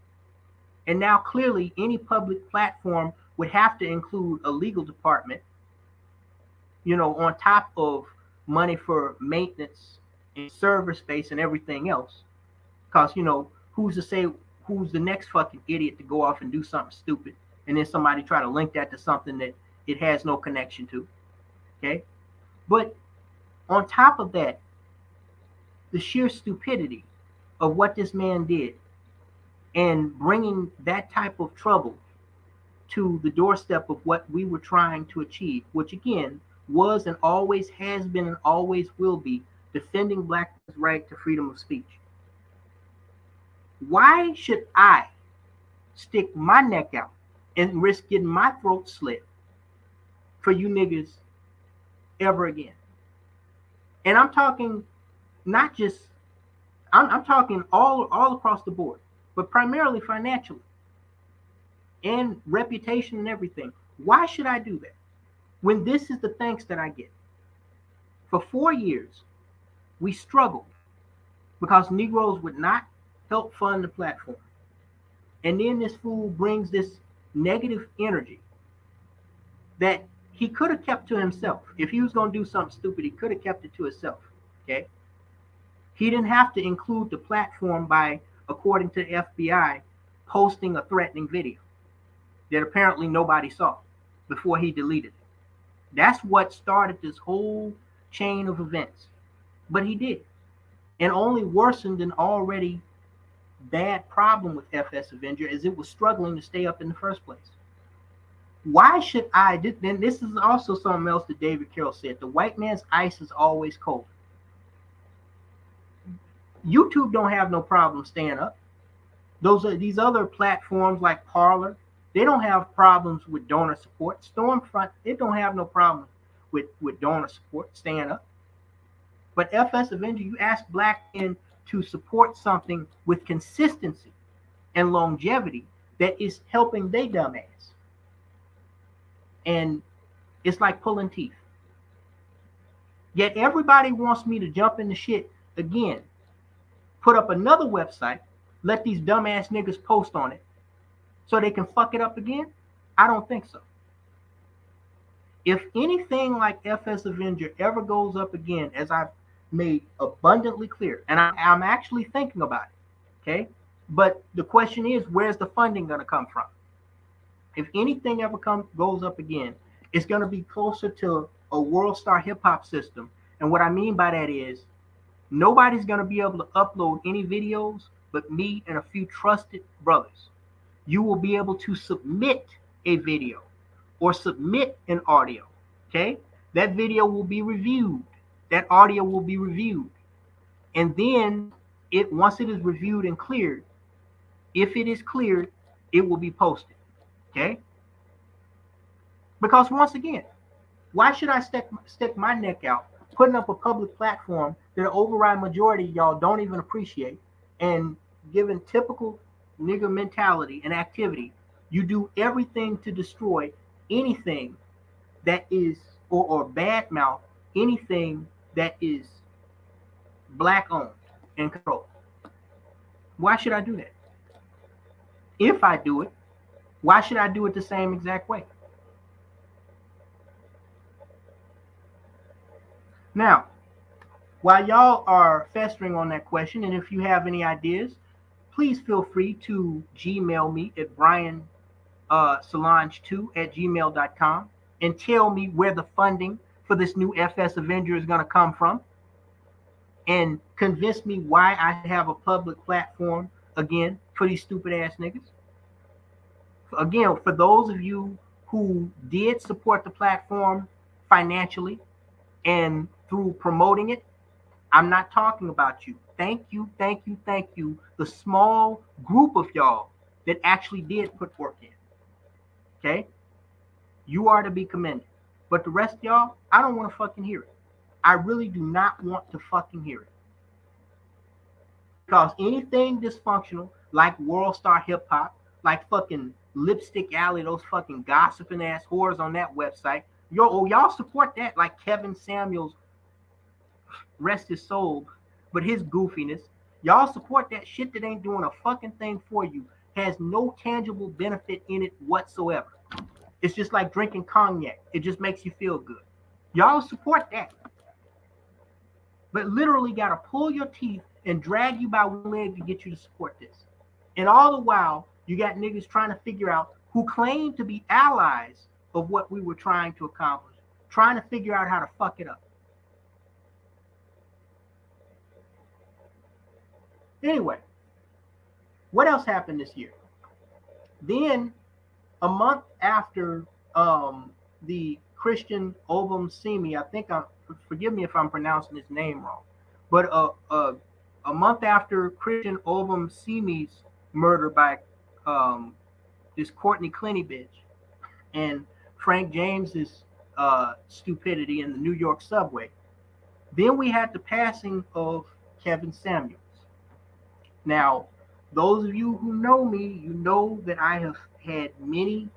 and now clearly any public platform would have to include a legal department, on top of money for maintenance and server space and everything else. Because, who's to say who's the next fucking idiot to go off and do something stupid and then somebody try to link that to something that it has no connection to. Okay? But on top of that, the sheer stupidity of what this man did and bringing that type of trouble to the doorstep of what we were trying to achieve, which again was and always has been and always will be defending black men's right to freedom of speech. Why should I stick my neck out and risk getting my throat slit for you niggas ever again? And I'm talking not just, I'm talking all across the board, but primarily financially and reputation and everything. Why should I do that when this is the thanks that I get? For 4 years, we struggled because Negroes would not help fund the platform. And then this fool brings this negative energy that he could have kept to himself. If he was going to do something stupid, he could have kept it to himself. Okay? He didn't have to include the platform by, according to the FBI, posting a threatening video that apparently nobody saw before he deleted it. That's what started this whole chain of events. But he did. And only worsened an already bad problem with FS Avenger as it was struggling to stay up in the first place. Why should I? Then this is also something else that David Carroll said. The white man's ice is always cold. YouTube don't have no problem staying up. These other platforms like Parler, they don't have problems with donor support. Stormfront, they don't have no problem with donor support staying up. But FS Avenger, you ask black men to support something with consistency and longevity that is helping they dumb ass. And it's like pulling teeth. Yet everybody wants me to jump in the shit again, put up another website, let these dumbass niggas post on it so they can fuck it up again? I don't think so. If anything like FS Avenger ever goes up again, as I've made abundantly clear, and I'm actually thinking about it. Okay, but the question is, where's the funding going to come from? If anything ever goes up again, it's going to be closer to a world star hip hop system. And what I mean by that is nobody's going to be able to upload any videos but me and a few trusted brothers. You will be able to submit a video or submit an audio. Okay, that video will be reviewed. That audio will be reviewed. And then once it is reviewed and cleared, if it is cleared, it will be posted. Okay? Because once again, why should I stick my neck out putting up a public platform that an override majority of y'all don't even appreciate, and given typical nigger mentality and activity, you do everything to destroy anything that is or badmouth anything that is black owned and controlled. Why should I do that? If I do it, why should I do it the same exact way? Now, while y'all are festering on that question, and if you have any ideas, please feel free to Gmail me at briansolange2@gmail.com and tell me where the funding for this new FS Avenger is going to come from, and convince me why I have a public platform again for these stupid ass niggas. Again, for those of you who did support the platform financially and through promoting it, I'm not talking about you. Thank you, thank you, thank you. The small group of y'all that actually did put work in. Okay? You are to be commended. But the rest of y'all, I don't want to fucking hear it. I really do not want to fucking hear it. Because anything dysfunctional, like World Star Hip Hop, like fucking Lipstick Alley, those fucking gossiping ass whores on that website, y'all support that, like Kevin Samuels, rest his soul, but his goofiness. Y'all support that shit that ain't doing a fucking thing for you, has no tangible benefit in it whatsoever. It's just like drinking cognac. It just makes you feel good. Y'all support that. But literally got to pull your teeth and drag you by one leg to get you to support this. And all the while, you got niggas trying to figure out who claim to be allies of what we were trying to accomplish, trying to figure out how to fuck it up. Anyway, what else happened this year? Then, a month after the Christian Ovum Simi, forgive me if I'm pronouncing his name wrong, but a month after Christian Ovum Simi's murder by this Courtney Clenny bitch and Frank James's stupidity in the New York subway, then we had the passing of Kevin Samuels. Now, those of you who know me, you know that I have had many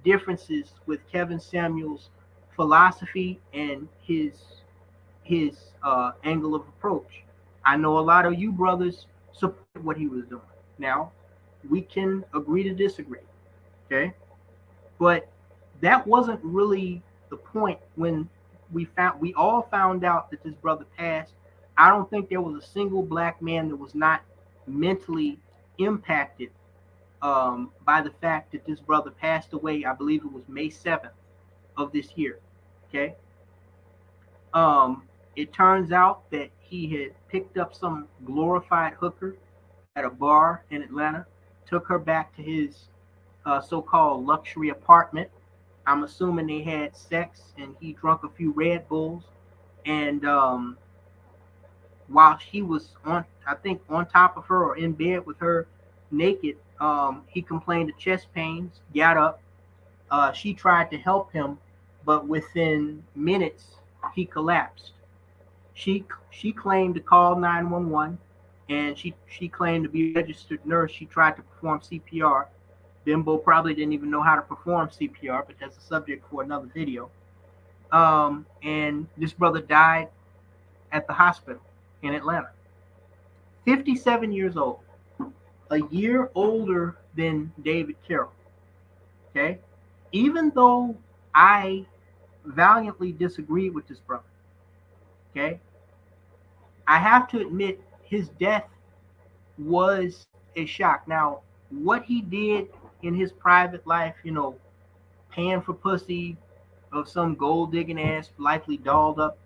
differences with Kevin Samuels' philosophy and his angle of approach. I know a lot of you brothers support what he was doing. Now, we can agree to disagree, okay? But that wasn't really the point when we all found out that this brother passed. I don't think there was a single black man that was not mentally impacted by the fact that this brother passed away. I believe it was May 7th of this year. Okay. It turns out that he had picked up some glorified hooker at a bar in Atlanta, took her back to his so-called luxury apartment. I'm assuming they had sex and he drank a few Red Bulls. And while he was on top of her or in bed with her naked, he complained of chest pains, got up. She tried to help him, but within minutes, he collapsed. She claimed to call 911, and she claimed to be a registered nurse. She tried to perform CPR. Bimbo probably didn't even know how to perform CPR, but that's a subject for another video. And this brother died at the hospital in Atlanta. 57 years old, a year older than David Carroll. Okay? Even though I valiantly disagreed with this brother, okay, I have to admit his death was a shock. Now, what he did in his private life, paying for pussy of some gold digging ass, likely dolled up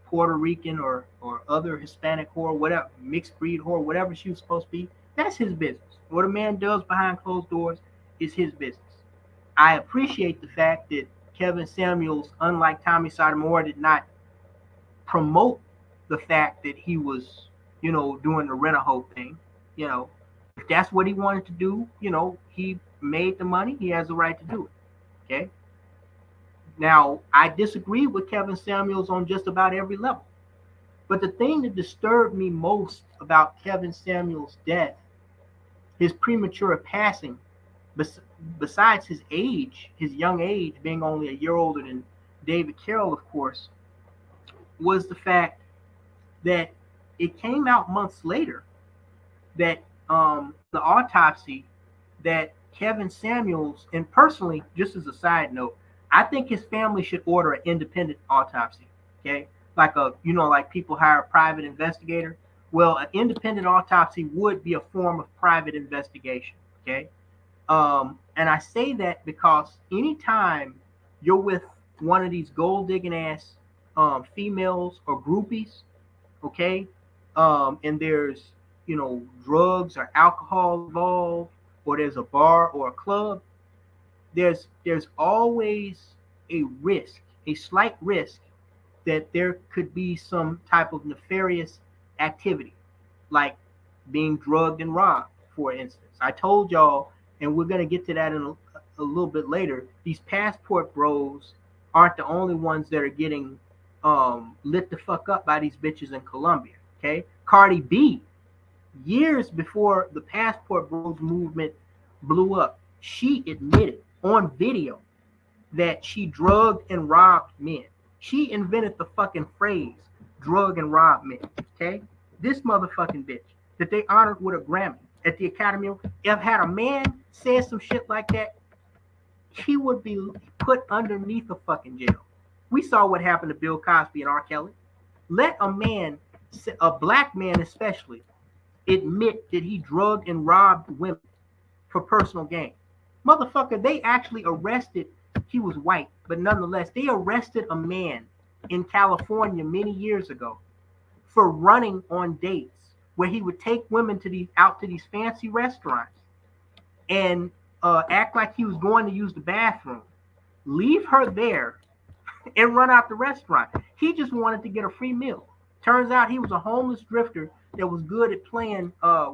Puerto Rican or other Hispanic whore, whatever, mixed breed whore, whatever she was supposed to be, that's his business. What a man does behind closed doors is his business. I appreciate the fact that Kevin Samuels, unlike Tommy Sotomayor, did not promote the fact that he was, doing the rent-a-hoe thing. You know, if that's what he wanted to do, he made the money. He has the right to do it. Okay. Now, I disagree with Kevin Samuels on just about every level. But the thing that disturbed me most about Kevin Samuels' death, his premature passing, besides his age, his young age, being only a year older than David Carroll, of course, was the fact that it came out months later that the autopsy that Kevin Samuels, and personally, just as a side note, I think his family should order an independent autopsy. Okay, like people hire a private investigator. Well, an independent autopsy would be a form of private investigation. Okay, and I say that because anytime you're with one of these gold digging ass females or groupies, okay, and there's drugs or alcohol involved, or there's a bar or a club, there's always a risk, a slight risk that there could be some type of nefarious activity, like being drugged and robbed, for instance. I told y'all, and we're going to get to that in a little bit later, these passport bros aren't the only ones that are getting lit the fuck up by these bitches in Colombia. Okay, Cardi B, years before the passport bros movement blew up, she admitted on video that she drugged and robbed men. She invented the fucking phrase drug and rob men. Okay, this motherfucking bitch that they honored with a Grammy at the Academy. If had a man said some shit like that, he would be put underneath a fucking jail. We saw what happened to Bill Cosby and R. Kelly. Let a man, a black man especially, admit that he drugged and robbed women for personal gain. Motherfucker, they actually arrested, he was white, but nonetheless, they arrested a man in California many years ago for running on dates where he would take women out to these fancy restaurants and act like he was going to use the bathroom, leave her there, and run out the restaurant. He just wanted to get a free meal. Turns out he was a homeless drifter that was good at playing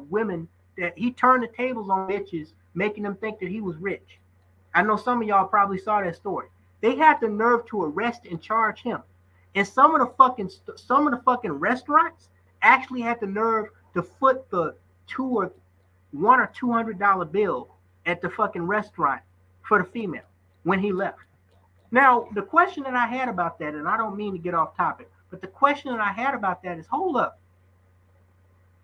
women, that he turned the tables on bitches, making them think that he was rich. I know some of y'all probably saw that story. They had the nerve to arrest and charge him. And some of the fucking restaurants actually had the nerve to foot the $100 or $200 bill at the fucking restaurant for the female when he left. Now, the question that I had about that, and I don't mean to get off topic, but the question that I had about that is, hold up.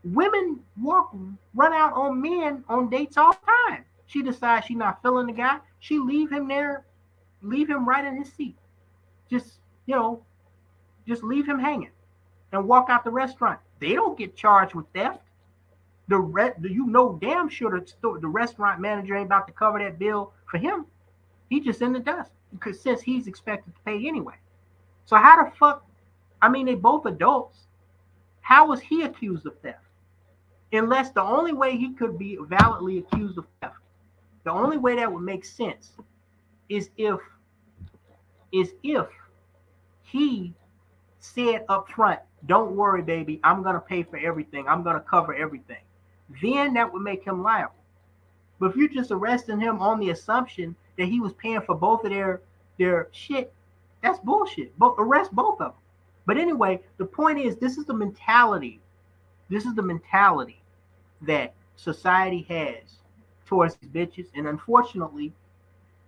Women run out on men on dates all the time. She decides she's not feeling the guy. She leave him there, leave him right in his seat. Just leave him hanging and walk out the restaurant. They don't get charged with theft. Damn sure the restaurant manager ain't about to cover that bill for him. He just in the dust because since he's expected to pay anyway. So how the fuck? I mean, they both adults. How was he accused of theft? Unless the only way he could be validly accused of theft, the only way that would make sense is if he said up front, "Don't worry, baby, I'm gonna pay for everything. I'm gonna cover everything." Then that would make him liable. But if you're just arresting him on the assumption that he was paying for both of their shit, that's bullshit. Arrest both of them. But anyway, the point is, this is the mentality. This is the mentality that society has towards these bitches. And unfortunately,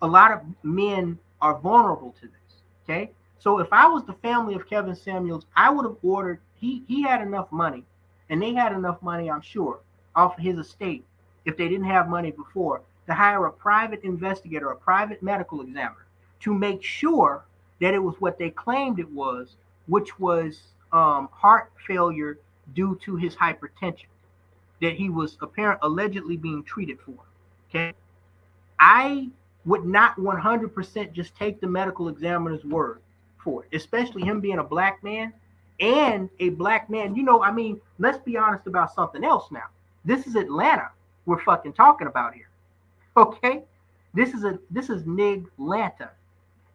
a lot of men are vulnerable to this. Okay? So if I was the family of Kevin Samuels, I would have ordered, he had enough money, and they had enough money, I'm sure, off his estate, if they didn't have money before, to hire a private investigator, a private medical examiner, to make sure that it was what they claimed it was, which was heart failure due to his hypertension that he was allegedly being treated for. Okay, I would not 100% just take the medical examiner's word for it, especially him being a black man and a black man. I mean, let's be honest about something else now. This is Atlanta we're fucking talking about here. Okay? This is Niglanta.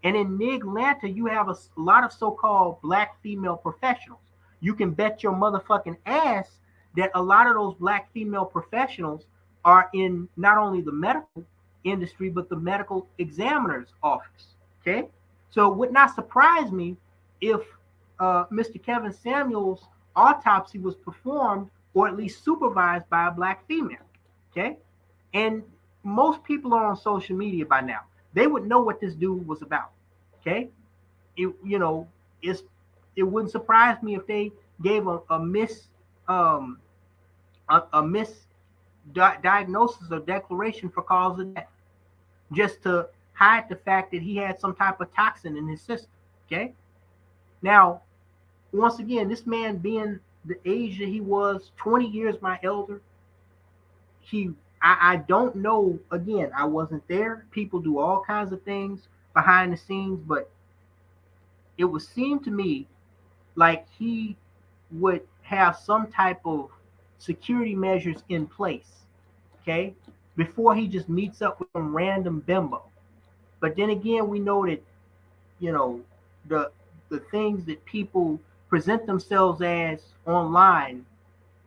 And in Niglanta, you have a lot of so-called black female professionals. You can bet your motherfucking ass that a lot of those black female professionals are in not only the medical industry, but the medical examiner's office. Okay? So it would not surprise me if Mr. Kevin Samuels' autopsy was performed or at least supervised by a black female. Okay? And most people are on social media by now. They would know what this dude was about. Okay? It wouldn't surprise me if they gave a misdiagnosis or declaration for cause of death, just to hide the fact that he had some type of toxin in his system. Okay? Now, once again, this man being the age that he was, 20 years my elder, I don't know. Again, I wasn't there. People do all kinds of things behind the scenes, but it would seem to me like he would have some type of security measures in place, okay, before he just meets up with some random bimbo. But then again, we know that, the things that people present themselves as online,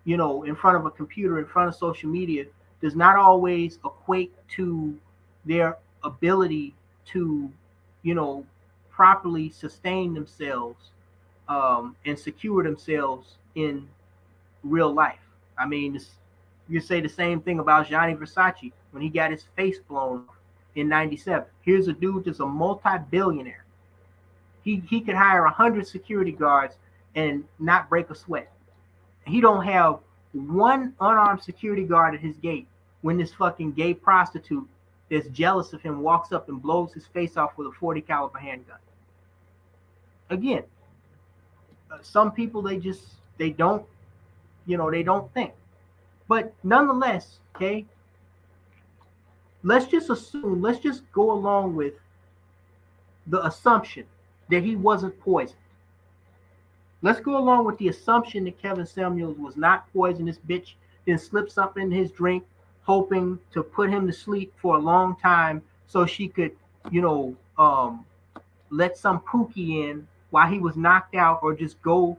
in front of a computer, in front of social media, does not always equate to their ability to, properly sustain themselves and secure themselves in real life. I mean, you say the same thing about Gianni Versace when he got his face blown in '97. Here's a dude that's a multi-billionaire. He could hire 100 security guards and not break a sweat. He don't have one unarmed security guard at his gate when this fucking gay prostitute that's jealous of him walks up and blows his face off with a 40 caliber handgun. Again, some people, they don't think. But nonetheless, okay, let's just go along with the assumption that he wasn't poisoned. Let's go along with the assumption that Kevin Samuels was not poisoned. This bitch then slipped something in his drink, hoping to put him to sleep for a long time so she could, let some pookie in while he was knocked out, or just go,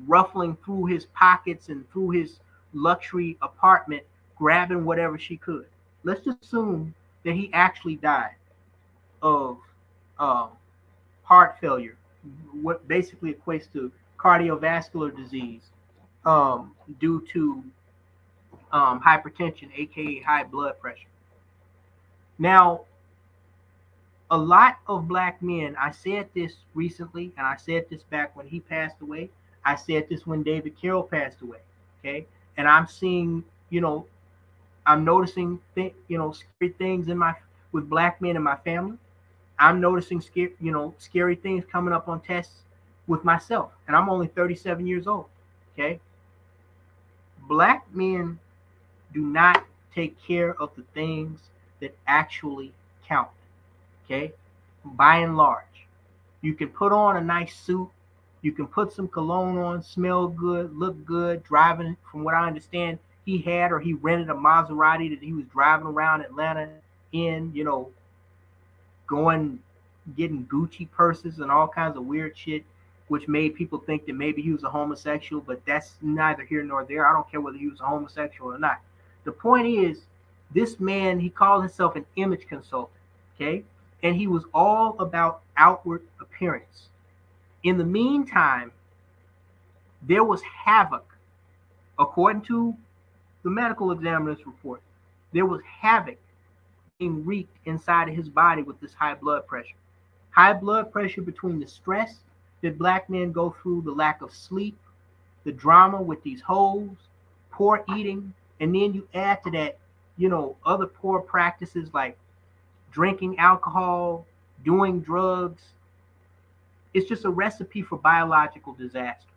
ruffling through his pockets and through his luxury apartment, grabbing whatever she could. Let's just assume that he actually died of heart failure, what basically equates to cardiovascular disease due to hypertension, aka high blood pressure. Now, a lot of black men, I said this recently, and I said this back when he passed away. I said this when David Carroll passed away. Okay, and I'm seeing, I'm noticing, scary things with black men in my family. I'm noticing scary things coming up on tests with myself, and I'm only 37 years old. Okay, black men do not take care of the things that actually count. Okay, by and large, you can put on a nice suit, you can put some cologne on, smell good, look good, driving. From what I understand, he rented a Maserati that he was driving around Atlanta in, getting Gucci purses and all kinds of weird shit, which made people think that maybe he was a homosexual, but that's neither here nor there. I don't care whether he was a homosexual or not. The point is, this man, he called himself an image consultant, okay? And he was all about outward appearance. In the meantime, there was havoc. According to the medical examiner's report, there was havoc being wreaked inside of his body with this high blood pressure. High blood pressure between the stress that black men go through, the lack of sleep, the drama with these hoes, poor eating, and then you add to that, other poor practices like drinking alcohol, doing drugs. It's just a recipe for biological disaster.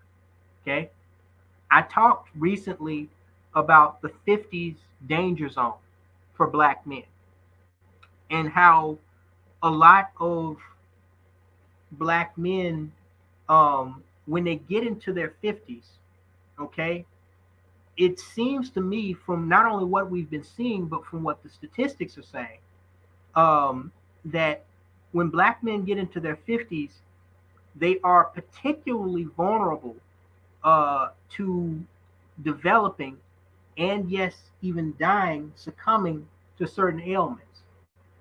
Okay. I talked recently about the 50s danger zone for black men and how a lot of black men, when they get into their 50s, okay, it seems to me from not only what we've been seeing, but from what the statistics are saying, that when black men get into their 50s, they are particularly vulnerable to developing and, yes, even dying, succumbing to certain ailments.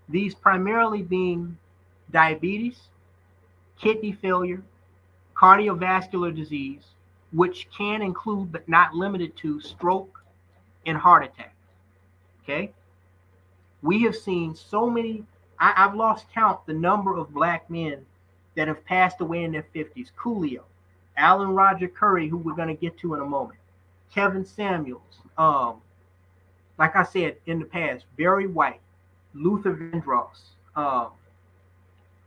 These primarily being diabetes, kidney failure, cardiovascular disease, which can include but not limited to stroke and heart attack. Okay? We have seen so many, I've lost count the number of black men that have passed away in their 50s. Coolio, Alan Roger Curry, who we're going to get to in a moment, Kevin Samuels, like I said in the past, Barry White, Luther Vandross,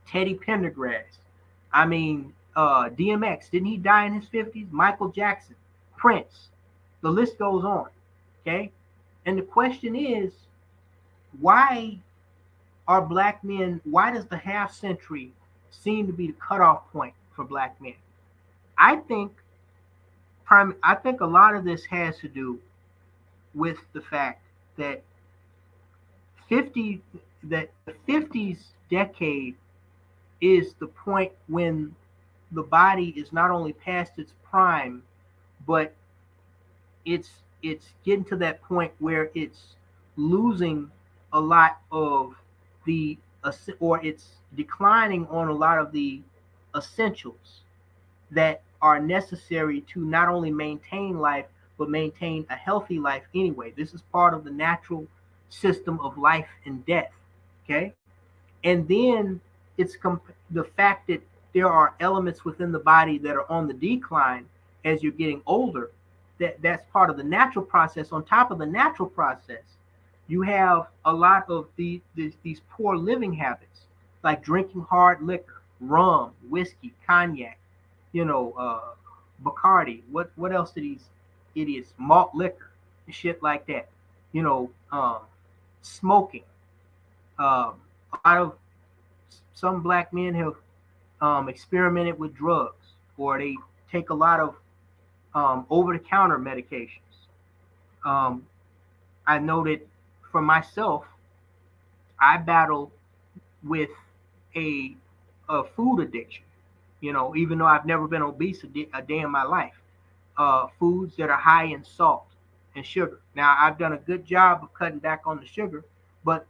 Teddy Pendergrass. I mean, DMX, didn't he die in his 50s? Michael Jackson, Prince, the list goes on. Okay? And the question is, why are black men, why does the half century seem to be the cutoff point for black men? I think a lot of this has to do with the fact that 50 that the 50s decade is the point when the body is not only past its prime, but it's getting to that point where it's losing a lot of the, or it's declining on a lot of the essentials that are necessary to not only maintain life but maintain a healthy life anyway. This is part of the natural system of life and death. Okay. And then it's the fact that there are elements within the body that are on the decline as you're getting older. That's part of the natural process. On top of the natural process, you have a lot of these poor living habits, like drinking hard liquor, rum, whiskey, cognac, Bacardi. What else do these idiots? Malt liquor, shit like that. Smoking. A lot of some black men have experimented with drugs, or they take a lot of over-the-counter medications. I know that for myself, I battle with a food addiction. Even though I've never been obese a day in my life, foods that are high in salt and sugar. Now, I've done a good job of cutting back on the sugar, but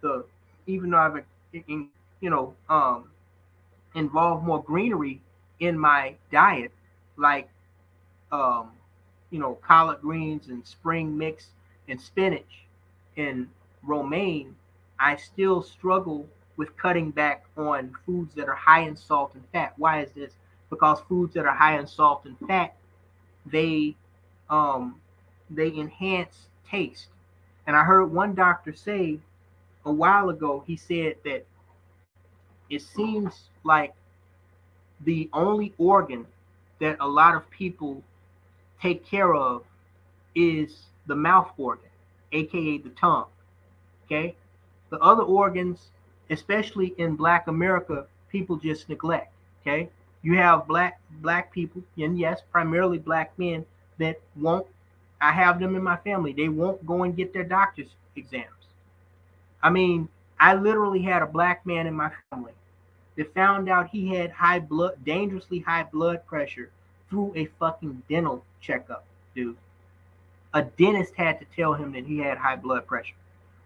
even though I've involved more greenery in my diet, like collard greens and spring mix and spinach and romaine, I still struggle with cutting back on foods that are high in salt and fat. Why is this? Because foods that are high in salt and fat, they enhance taste. And I heard one doctor say a while ago, he said that it seems like the only organ that a lot of people take care of is the mouth organ, aka the tongue. Okay? The other organs, especially in Black America, people just neglect. Okay? You have black people, and yes, primarily black men, that won't, I have them in my family, they won't go and get their doctor's exams. I mean, I literally had a black man in my family that found out he had dangerously high blood pressure through a fucking dental checkup, dude. A dentist had to tell him that he had high blood pressure.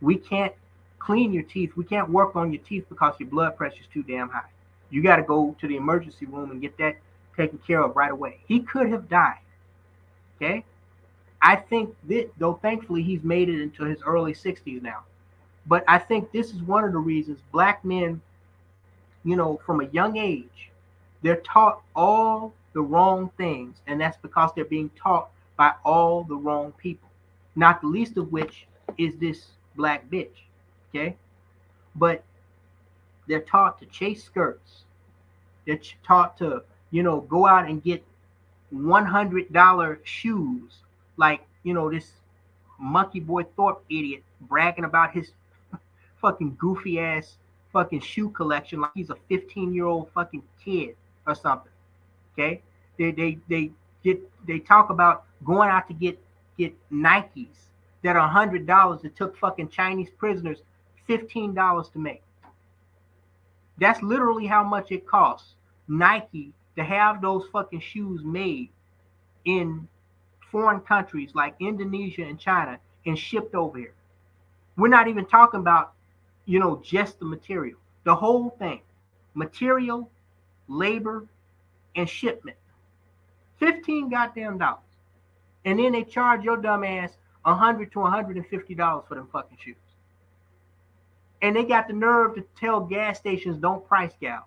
We can't clean your teeth. We can't work on your teeth because your blood pressure is too damn high. You got to go to the emergency room and get that taken care of right away. He could have died. Okay? I think that, though thankfully he's made it into his early 60s now. But I think this is one of the reasons black men, from a young age, they're taught all the wrong things. And that's because they're being taught by all the wrong people. Not the least of which is this black bitch. Okay? But they're taught to chase skirts. They're taught to, go out and get $100 shoes, like, this monkey boy Thorpe idiot bragging about his fucking goofy ass fucking shoe collection like he's a 15-year-old fucking kid or something. Okay, they talk about going out to get Nikes that are $100 that took fucking Chinese prisoners $15 to make. That's literally how much it costs Nike to have those fucking shoes made in foreign countries like Indonesia and China and shipped over here. We're not even talking about, just the material. The whole thing. Material, labor, and shipment. 15 goddamn dollars. And then they charge your dumb ass $100 to $150 for them fucking shoes. And they got the nerve to tell gas stations don't price gouge.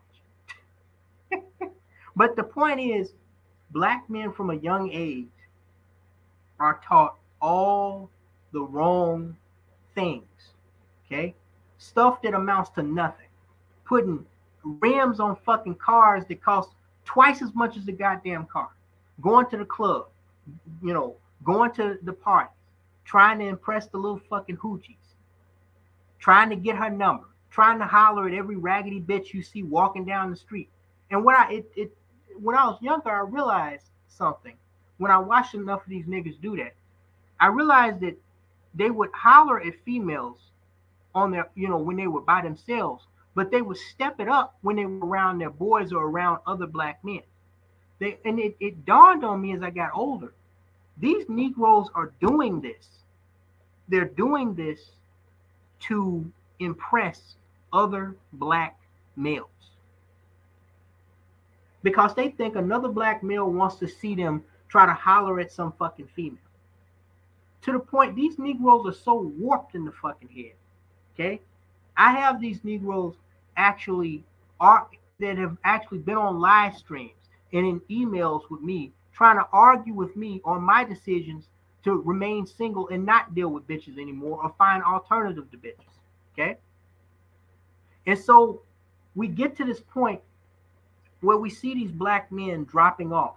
But the point is, black men from a young age are taught all the wrong things. Okay? Stuff that amounts to nothing. Putting rims on fucking cars that cost twice as much as the goddamn car. Going to the club, going to the parties, trying to impress the little fucking hoochies, trying to get her number, trying to holler at every raggedy bitch you see walking down the street. And when I was younger, I realized something. When I watched enough of these niggas do that, I realized that they would holler at females on their, when they were by themselves, but they would step it up when they were around their boys or around other black men. It dawned on me as I got older. These Negroes are doing this. They're doing this to impress other black males. Because they think another black male wants to see them try to holler at some fucking female. To the point, these Negroes are so warped in the fucking head. Okay? I have these Negroes that have actually been on live streams and in emails with me, trying to argue with me on my decisions to remain single and not deal with bitches anymore or find alternative to bitches. Okay? And so we get to this point where we see these black men dropping off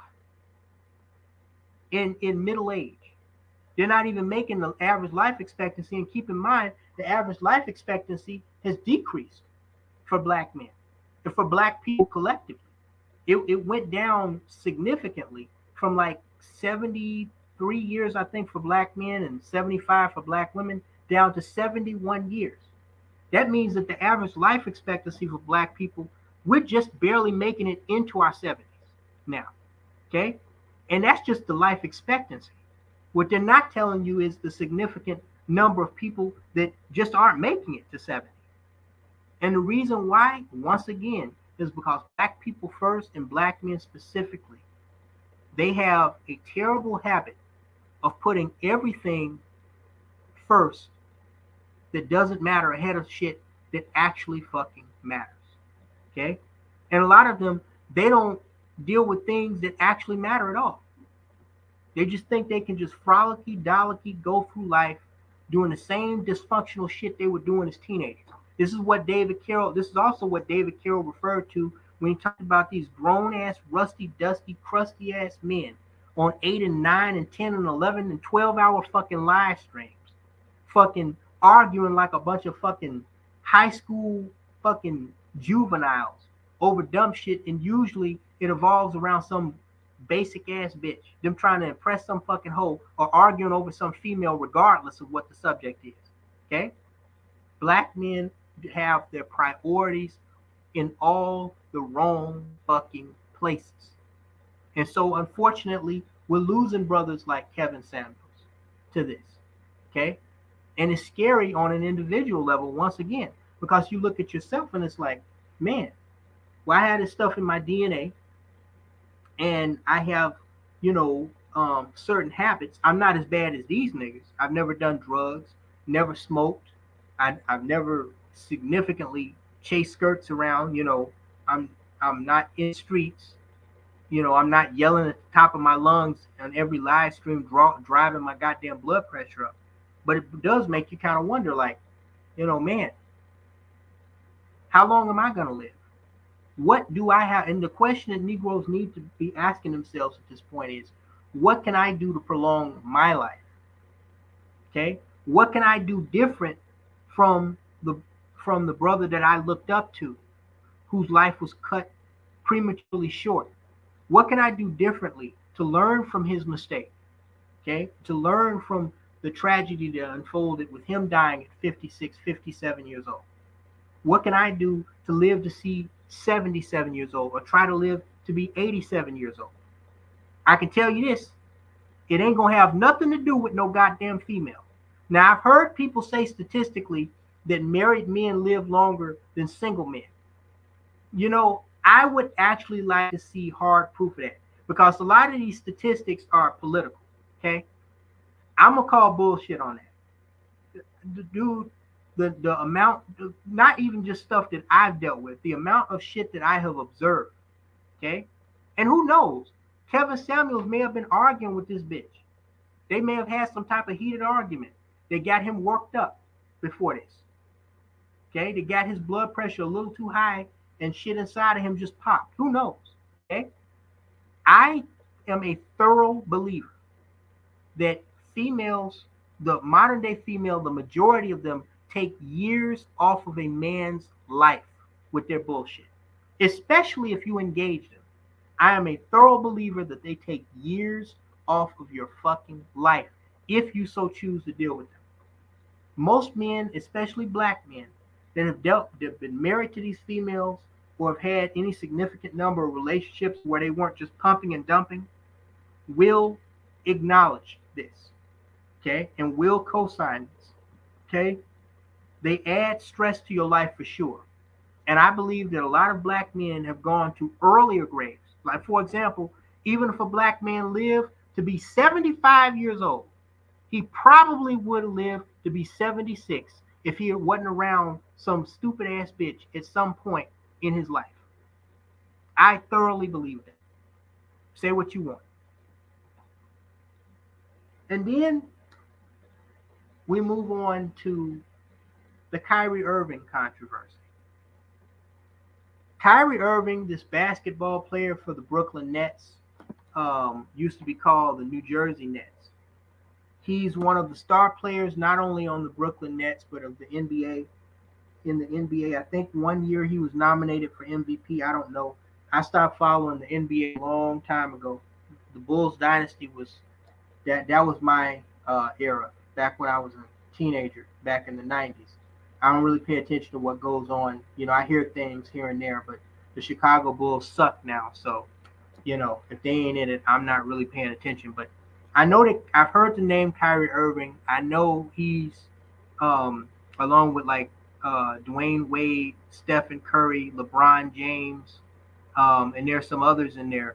in middle age. They're not even making the average life expectancy. And keep in mind, the average life expectancy has decreased for black men and for black people collectively. It went down significantly from like 73 years, I think, for black men and 75 for black women, down to 71 years. That means that the average life expectancy for black people, we're just barely making it into our 70s now. Okay? And that's just the life expectancy. What they're not telling you is the significant number of people that just aren't making it to 70. And the reason why, once again, is because black people first and black men specifically, they have a terrible habit of putting everything first that doesn't matter ahead of shit that actually fucking matters. Okay? And a lot of them, they don't deal with things that actually matter at all. They just think they can just frolicky, dolicky, go through life doing the same dysfunctional shit they were doing as teenagers. This is also what David Carroll referred to when he talked about these grown-ass, rusty, dusty, crusty-ass men on 8 and 9 and 10 and 11 and 12-hour fucking live streams. Fucking arguing like a bunch of fucking high school fucking juveniles over dumb shit, and usually it evolves around some basic-ass bitch. Them trying to impress some fucking hoe or arguing over some female regardless of what the subject is. Okay? Black men have their priorities in all the wrong fucking places. And so, unfortunately, we're losing brothers like Kevin Samuels to this. Okay? And it's scary on an individual level, once again, because you look at yourself and it's like, man, well, I had this stuff in my DNA and I have, certain habits. I'm not as bad as these niggas. I've never done drugs, never smoked. I've never significantly chased skirts around. I'm not in the streets. I'm not yelling at the top of my lungs on every live stream, driving my goddamn blood pressure up. But it does make you kind of wonder, like, man, how long am I going to live? What do I have? And the question that Negroes need to be asking themselves at this point is, what can I do to prolong my life? Okay, what can I do different from the from the brother that I looked up to, whose life was cut prematurely short? What can I do differently to learn from his mistake? Okay, to learn from the tragedy that unfolded with him dying at 56, 57 years old. What can I do to live to see 77 years old or try to live to be 87 years old? I can tell you this, it ain't going to have nothing to do with no goddamn female. Now, I've heard people say statistically that married men live longer than single men. You know, I would actually like to see hard proof of that because a lot of these statistics are political. Okay, I'm gonna call bullshit on that. The dude, the amount, not even just stuff that I've dealt with, the amount of shit that I have observed. Okay, and who knows? Kevin Samuels may have been arguing with this bitch. They may have had some type of heated argument that got him worked up before this. Okay, they got his blood pressure a little too high and shit inside of him just popped. Who knows? Okay, I am a thorough believer that females, the modern day female, the majority of them take years off of a man's life with their bullshit, especially if you engage them. I am a thorough believer that they take years off of your fucking life if you so choose to deal with them. Most men, especially black men, that have been married to these females or have had any significant number of relationships where they weren't just pumping and dumping, will acknowledge this, okay, and will co-sign this, okay. They add stress to your life for sure, and I believe that a lot of black men have gone to earlier graves. Like, for example, even if a black man lived to be 75 years old, he probably would have lived to be 76 if he wasn't around some stupid ass bitch at some point in his life. I thoroughly believe that. Say what you want. And then we move on to the Kyrie Irving controversy. Kyrie Irving, this basketball player for the Brooklyn Nets, used to be called the New Jersey Nets. He's one of the star players, not only on the Brooklyn Nets, but of the NBA. In the NBA, I think one year he was nominated for MVP. I don't know. I stopped following the NBA a long time ago. The Bulls dynasty was that was my era back when I was a teenager back in the 90s. I don't really pay attention to what goes on. You know, I hear things here and there, but the Chicago Bulls suck now. So, you know, if they ain't in it, I'm not really paying attention. But I know that I've heard the name Kyrie Irving. I know he's along with like Dwayne Wade, Stephen Curry, LeBron James, and there's some others in there.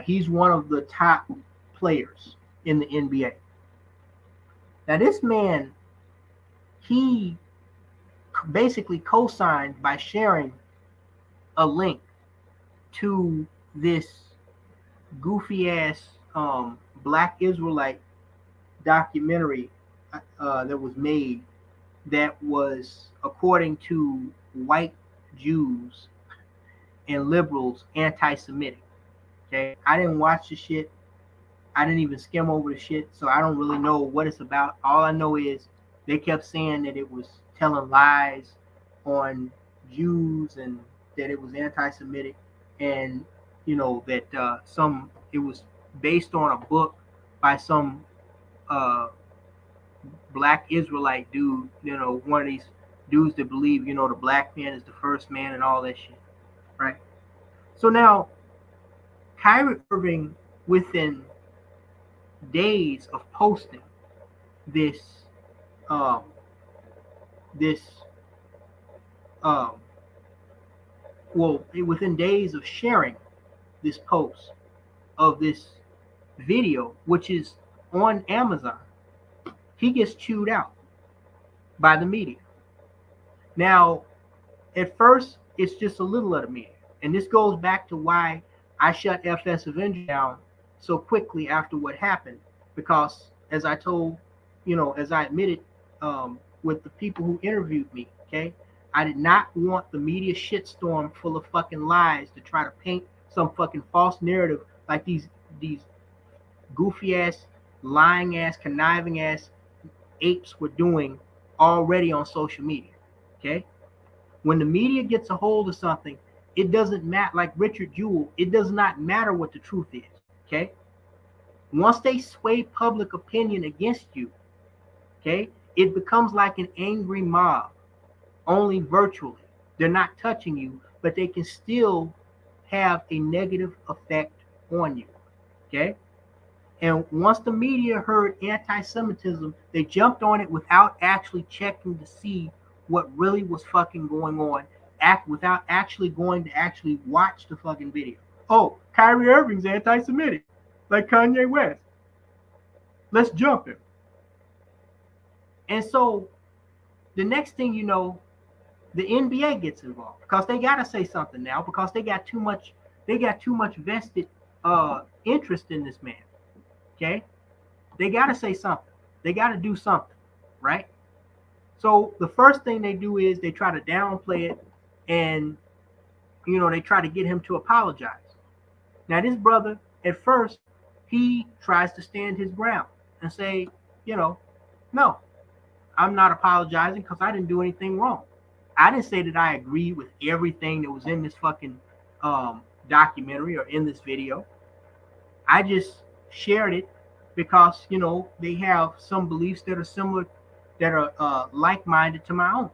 He's one of the top players in the NBA. Now, this man, he basically co-signed by sharing a link to this goofy ass Black Israelite documentary that was made that was, according to white Jews and liberals, anti-Semitic. Okay, I didn't watch the shit. I didn't even skim over the shit, so I don't really know what it's about. All I know is they kept saying that it was telling lies on Jews and that it was anti-Semitic, and you know that it was based on a book by some Black Israelite dude. You know, one of these dudes that believe, you know, the black man is the first man and all that shit, right? So now, Kyrie Irving, within days of posting this, within days of sharing this post of this video, which is on Amazon, he gets chewed out by the media. Now, at first, it's just a little of the media. And this goes back to why I shut FS Avenger down so quickly after what happened. Because as I admitted with the people who interviewed me, okay, I did not want the media shitstorm full of fucking lies to try to paint some fucking false narrative like these goofy ass, lying ass, conniving ass apes were doing already on social media. Okay? When the media gets a hold of something, it doesn't matter, like Richard Jewell, it does not matter what the truth is. Okay? Once they sway public opinion against you, okay, it becomes like an angry mob, only virtually. They're not touching you, but they can still have a negative effect on you. Okay? And once the media heard anti-Semitism, they jumped on it without actually checking to see what really was fucking going on, without actually going to actually watch the fucking video. Oh, Kyrie Irving's anti-Semitic, like Kanye West. Let's jump him. And so the next thing you know, the NBA gets involved because they got to say something now because they got too much vested interest in this man. Okay, they got to say something. They got to do something, right? So the first thing they do is they try to downplay it, and they try to get him to apologize. Now this brother, at first, he tries to stand his ground and say, no, I'm not apologizing because I didn't do anything wrong. I didn't say that I agree with everything that was in this fucking documentary or in this video. I just shared it because they have some beliefs that are similar, that are like-minded to my own.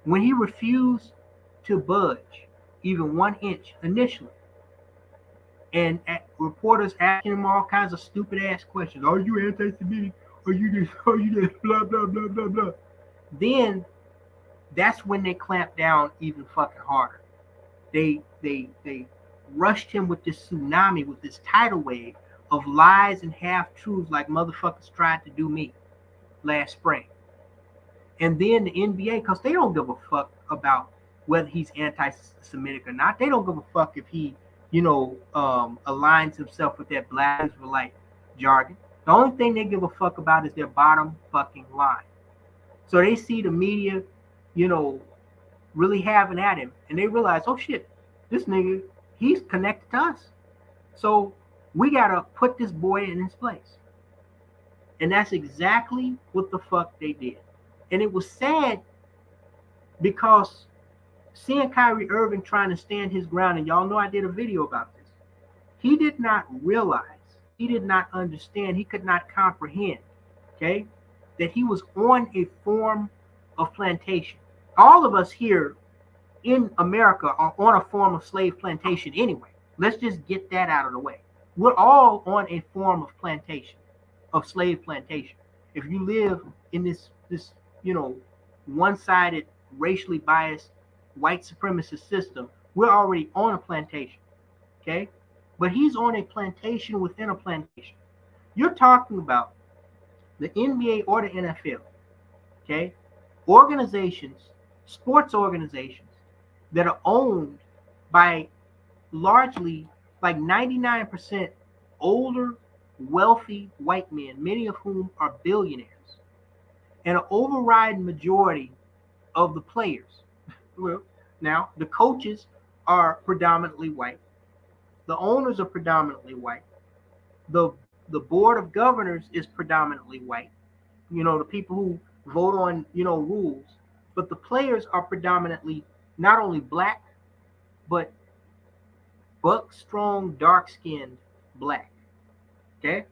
When he refused to budge even 1 inch initially, and reporters asking him all kinds of stupid ass questions, are you anti-Semitic? Are you this? Are you this? Blah blah blah blah blah. Then that's when they clamped down even fucking harder. They rushed him with this tsunami, with this tidal wave of lies and half-truths like motherfuckers tried to do me last spring. And then the NBA, because they don't give a fuck about whether he's anti-Semitic or not. They don't give a fuck if he, aligns himself with that black Israelite jargon. The only thing they give a fuck about is their bottom fucking line. So they see the media, really having at him, and they realize, oh shit, this nigga, he's connected to us. So we gotta put this boy in his place. And that's exactly what the fuck they did. And it was sad because seeing Kyrie Irving trying to stand his ground, and y'all know I did a video about this, he did not realize, he did not understand, he could not comprehend, okay, that he was on a form of plantation. All of us here in America are on a form of slave plantation anyway. Let's just get that out of the way. We're all on a form of plantation, of slave plantation. If you live in this one-sided, racially biased, white supremacist system, we're already on a plantation, okay? But he's on a plantation within a plantation. You're talking about the NBA or the NFL, okay? Organizations, sports organizations that are owned by largely like 99% older, wealthy white men, many of whom are billionaires, and an overriding majority of the players. Well, now the coaches are predominantly white. The owners are predominantly white. The board of governors is predominantly white. The people who vote on, rules. But the players are predominantly not only black, but buck strong, dark-skinned black. Okay?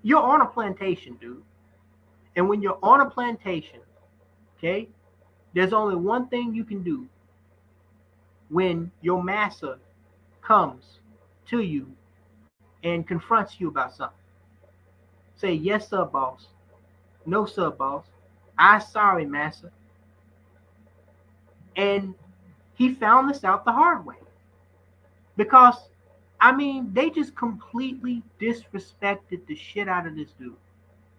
You're on a plantation, dude. And when you're on a plantation, okay, there's only one thing you can do when your master comes to you and confronts you about something. Say, yes, sir, boss. No, sir, boss. I'm sorry, master. And he found this out the hard way. Because, they just completely disrespected the shit out of this dude.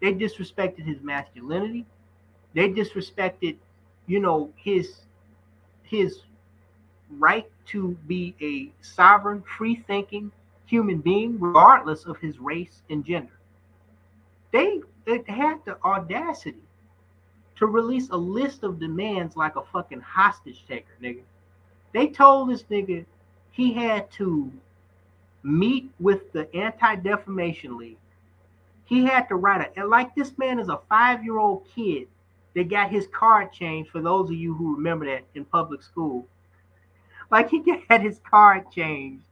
They disrespected his masculinity. They disrespected, his right to be a sovereign, free-thinking human being, regardless of his race and gender. They had the audacity to to release a list of demands like a fucking hostage taker, nigga. They told this nigga he had to meet with the Anti-Defamation League. He had to write a, and like this man is a 5-year-old kid that got his card changed, for those of you who remember that in public school. Like he had his card changed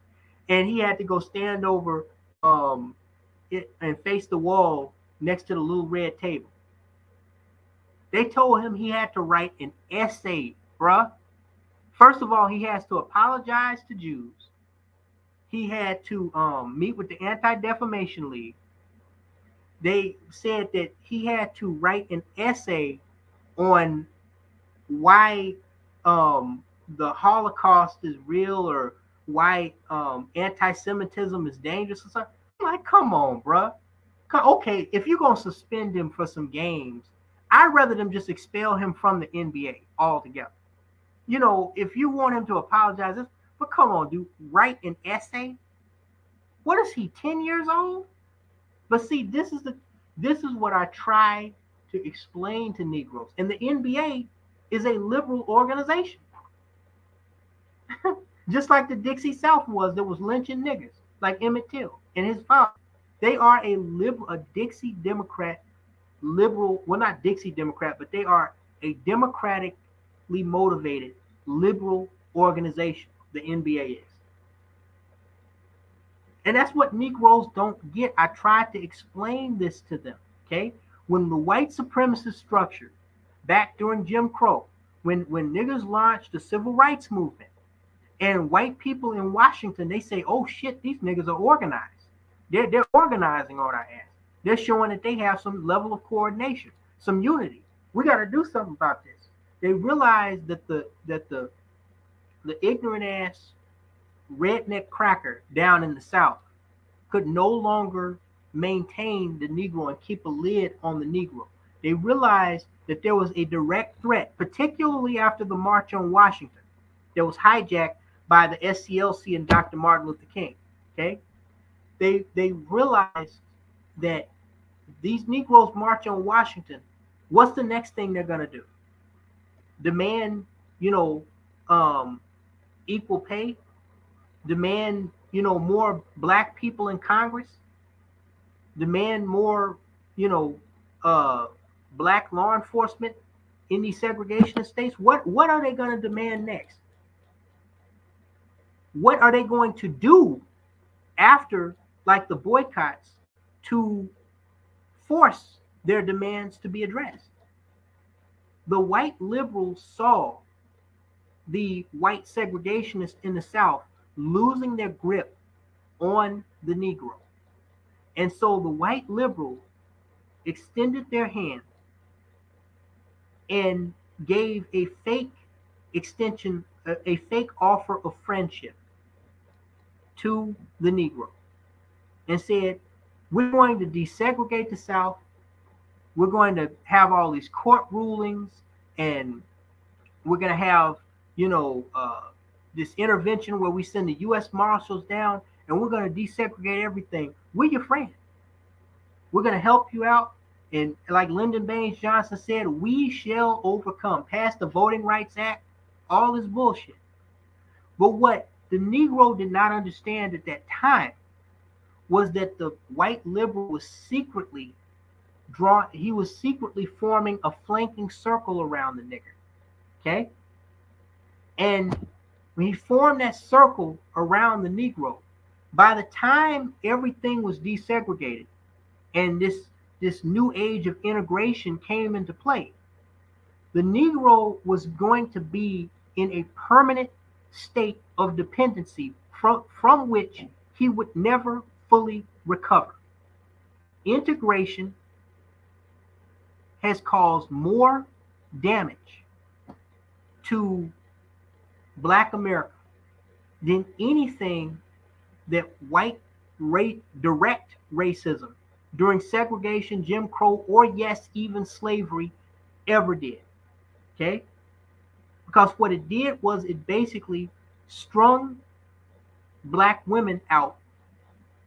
and he had to go stand over it and face the wall next to the little red table. They told him he had to write an essay, bruh. First of all, he has to apologize to Jews. He had to meet with the Anti-Defamation League. They said that he had to write an essay on why the Holocaust is real, or why anti-Semitism is dangerous or something. Like, come on, bruh. Okay, if you're going to suspend him for some games, I'd rather them just expel him from the NBA altogether. You know, if you want him to apologize, but come on, dude, write an essay? What is he, 10 years old? But see, this is what I try to explain to Negroes. And the NBA is a liberal organization. Just like the Dixie South was that was lynching niggas, like Emmett Till and his father. They are a Dixie Democrat, liberal, well, not Dixie Democrat, but they are a democratically motivated liberal organization, the NBA is. And that's what Negroes don't get. I tried to explain this to them, okay? When the white supremacist structure, back during Jim Crow, when niggas launched the civil rights movement, and white people in Washington, they say, oh shit, these niggas are organized. They're organizing on our ass. They're showing that they have some level of coordination, some unity. We got to do something about this. They realized that the ignorant ass redneck cracker down in the South could no longer maintain the Negro and keep a lid on the Negro. They realized that there was a direct threat, particularly after the March on Washington, that was hijacked by the SCLC and Dr. Martin Luther King. Okay, they realized that these Negroes march on Washington. What's the next thing they're gonna do? Demand, equal pay? Demand, more black people in Congress? Demand more, black law enforcement in these segregationist states? What are they going to demand next? What are they going to do after, like the boycotts, to force their demands to be addressed? The white liberals saw the white segregationists in the South losing their grip on the Negro. And so the white liberals extended their hand and gave a fake extension, a fake offer of friendship to the Negro, and said, we're going to desegregate the South. We're going to have all these court rulings, and we're going to have, this intervention where we send the U.S. Marshals down, and we're going to desegregate everything. We're your friend. We're going to help you out. And like Lyndon Baines Johnson said, we shall overcome. Pass the Voting Rights Act, all this bullshit. But what the Negro did not understand at that time was that the white liberal was secretly forming a flanking circle around the nigger. Okay? And when he formed that circle around the Negro, by the time everything was desegregated and this new age of integration came into play, the Negro was going to be in a permanent state of dependency from which he would never fully recover. Integration has caused more damage to Black America than anything that white direct racism during segregation, Jim Crow, or yes, even slavery ever did. Okay? Because what it did was it basically strung Black women out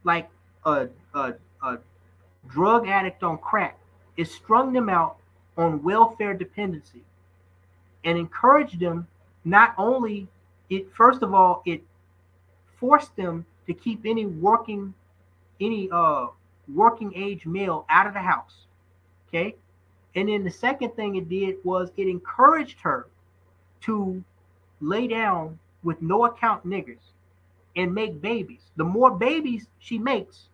like a drug addict on crack. It strung them out on welfare dependency and encouraged them. Not only it, first of all, it forced them to keep any working age male out of the house. Okay. And then the second thing it did was it encouraged her to lay down with no account niggers and make babies. The more babies she makes,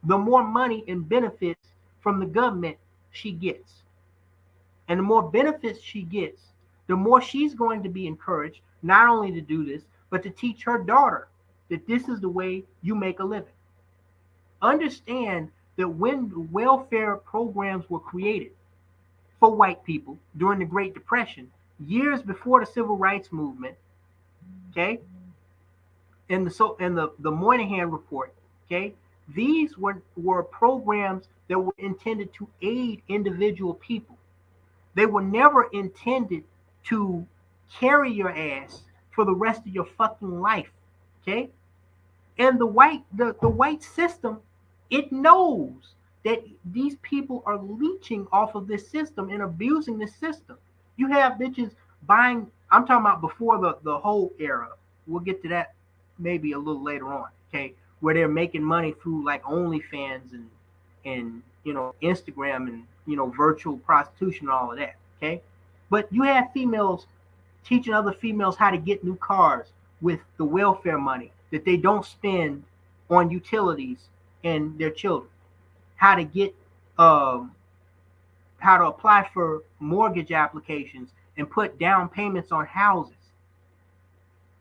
the more money and benefits from the government she gets. And the more benefits she gets, the more she's going to be encouraged not only to do this, but to teach her daughter that this is the way you make a living. Understand that when welfare programs were created for white people during the Great Depression, years before the Civil Rights Movement, okay, and the Moynihan Report, okay, these were programs that were intended to aid individual people. They were never intended to carry your ass for the rest of your fucking life, okay? And the white system, it knows that these people are leeching off of this system and abusing this system. You have bitches buying, I'm talking about before the whole era. We'll get to that maybe a little later on, okay? Where they're making money through like OnlyFans and Instagram and virtual prostitution and all of that, okay? But you have females teaching other females how to get new cars with the welfare money that they don't spend on utilities and their children. How to get how to apply for mortgage applications and put down payments on houses.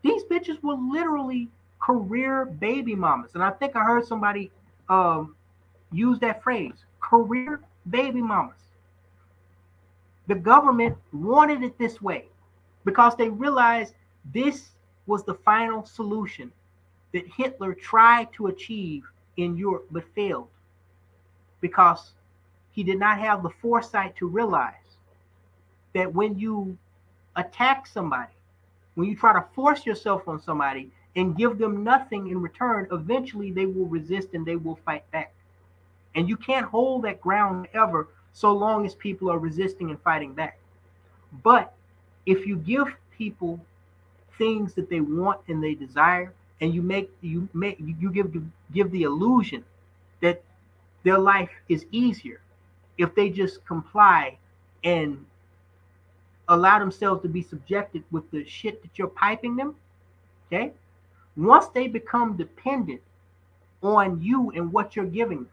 These bitches were literally career baby mamas. And I think I heard somebody use that phrase, career baby mamas. The government wanted it this way because they realized this was the final solution that Hitler tried to achieve in Europe but failed because he did not have the foresight to realize that when you attack somebody, when you try to force yourself on somebody and give them nothing in return, eventually they will resist and they will fight back. And you can't hold that ground ever so long as people are resisting and fighting back. But if you give people things that they want and they desire, and you give the illusion that their life is easier if they just comply and allow themselves to be subjected with the shit that you're piping them, okay? Once they become dependent on you and what you're giving them,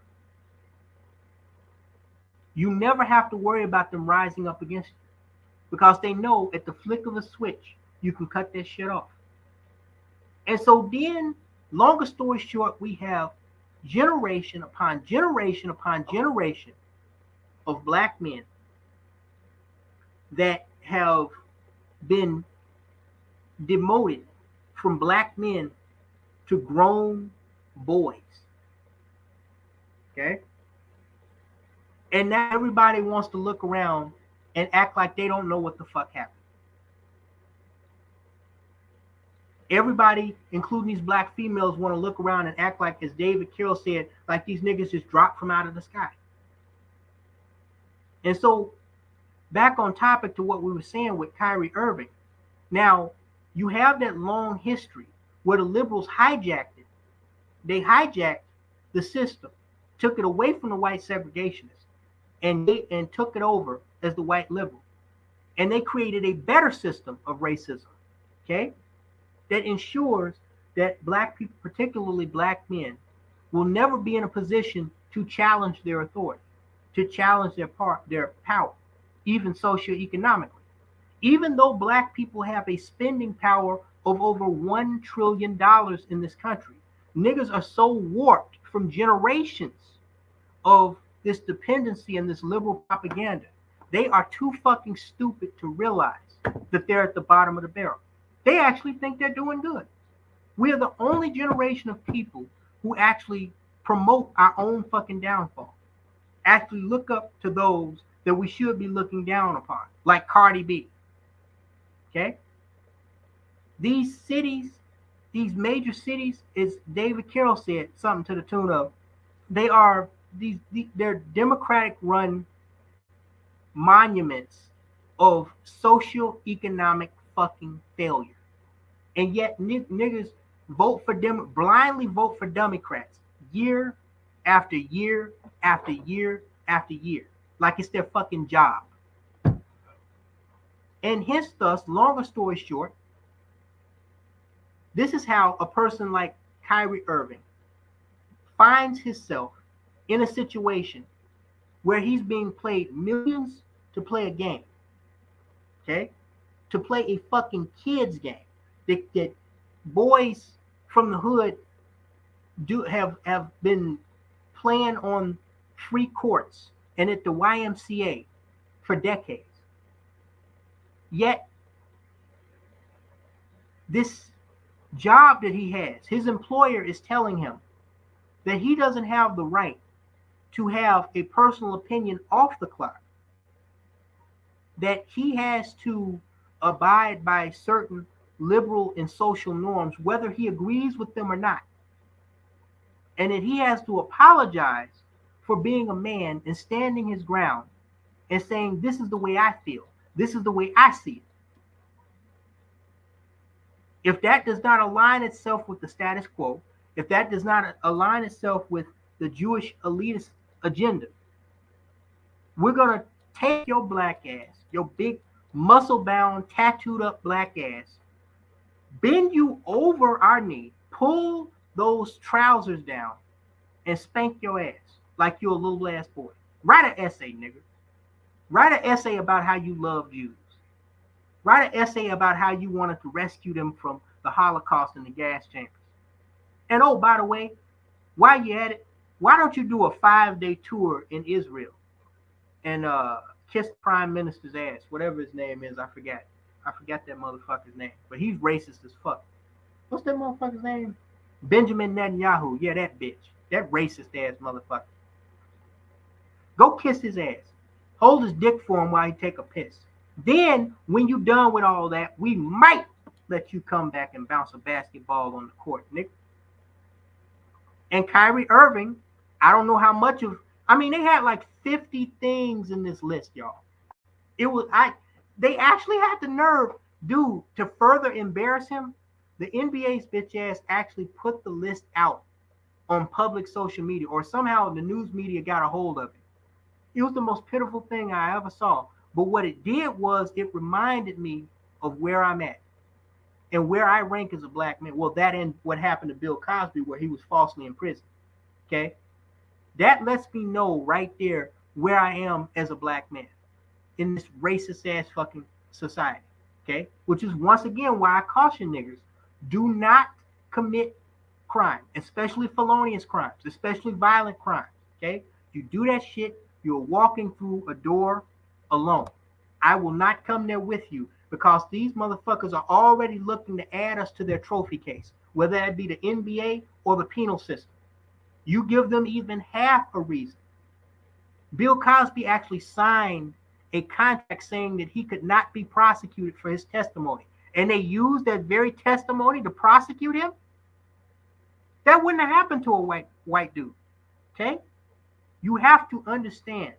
you never have to worry about them rising up against you because they know at the flick of a switch, you can cut that shit off. And so then, longer story short, we have generation upon generation upon generation of black men that have been demoted from black men to grown boys. Okay? And now everybody wants to look around and act like they don't know what the fuck happened. Everybody, including these black females, want to look around and act like, as David Carroll said, like these niggas just dropped from out of the sky. And so, back on topic to what we were saying with Kyrie Irving. Now, you have that long history where the liberals hijacked it. They hijacked the system, took it away from the white segregationists, and took it over as the white liberal. And they created a better system of racism, okay? That ensures that black people, particularly black men, will never be in a position to challenge their authority, to challenge their power, even socioeconomically. Even though black people have a spending power of over $1 trillion in this country, niggas are so warped from generations of this dependency and this liberal propaganda. They are too fucking stupid to realize that they're at the bottom of the barrel. They actually think they're doing good. We are the only generation of people who actually promote our own fucking downfall. Actually look up to those that we should be looking down upon, like Cardi B. Okay? These cities, these major cities, as David Carroll said, something to the tune of, they're Democratic run monuments of social economic fucking failure. And yet niggas blindly vote for Democrats year after year after year after year, like it's their fucking job. And hence, thus, longer story short, this is how a person like Kyrie Irving finds himself in a situation where he's being paid millions to play a game, okay? To play a fucking kids game that boys from the hood have been playing on free courts and at the YMCA for decades. Yet this job that he has, his employer is telling him that he doesn't have the right to have a personal opinion off the clock, that he has to abide by certain liberal and social norms, whether he agrees with them or not, and that he has to apologize for being a man and standing his ground and saying, this is the way I feel, this is the way I see it. If that does not align itself with the status quo, if that does not align itself with the Jewish elitist agenda, we're going to take your black ass, your big muscle-bound, tattooed-up black ass, bend you over our knee, pull those trousers down, and spank your ass like you're a little ass boy. Write an essay, nigga. Write an essay about how you love Jews. Write an essay about how you wanted to rescue them from the Holocaust in the gas chambers. And oh, by the way, while you're at it, why don't you do a 5-day tour in Israel and kiss the prime minister's ass, whatever his name is, I forgot that motherfucker's name, but he's racist as fuck. What's that motherfucker's name? Benjamin Netanyahu. Yeah, that bitch. That racist ass motherfucker. Go kiss his ass. Hold his dick for him while he take a piss. Then, when you're done with all that, we might let you come back and bounce a basketball on the court, Nick. And Kyrie Irving, I don't know how much of, they had like 50 things in this list, y'all. They actually had the nerve, dude, to further embarrass him. The NBA's bitch ass actually put the list out on public social media, or somehow the news media got a hold of it. It was the most pitiful thing I ever saw. But what it did was it reminded me of where I'm at and where I rank as a black man. Well, that and what happened to Bill Cosby, where he was falsely imprisoned. Okay? That lets me know right there where I am as a black man in this racist ass fucking society. Okay? Which is once again why I caution niggas, do not commit crime, especially felonious crimes, especially violent crimes. Okay? You do that shit, you're walking through a door alone. I will not come there with you because these motherfuckers are already looking to add us to their trophy case, whether that be the NBA or the penal system. You give them even half a reason. Bill Cosby actually signed a contract saying that he could not be prosecuted for his testimony, and they used that very testimony to prosecute him. That wouldn't have happened to a white dude. Okay? You have to understand,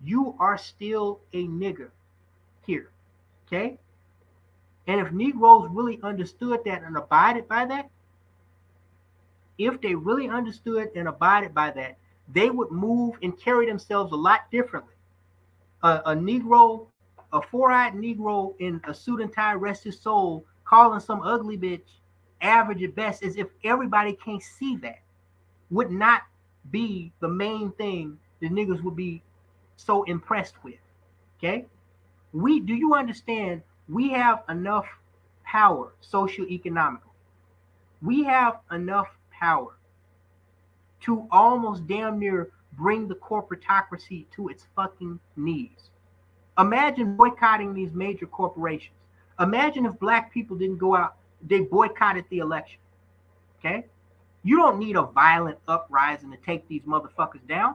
you are still a nigger here. Okay? And if Negroes really understood that and abided by that, if they really understood and abided by that, they would move and carry themselves a lot differently. A Negro, a four-eyed Negro in a suit and tie, rest his soul, calling some ugly bitch average at best, as if everybody can't see that, would not be the main thing the niggas would be so impressed with. Okay? Do you understand? We have enough power socioeconomically. We have enough power to almost damn near bring the corporatocracy to its fucking knees. Imagine boycotting these major corporations. Imagine if black people didn't go out, they boycotted the election. Okay? You don't need a violent uprising to take these motherfuckers down.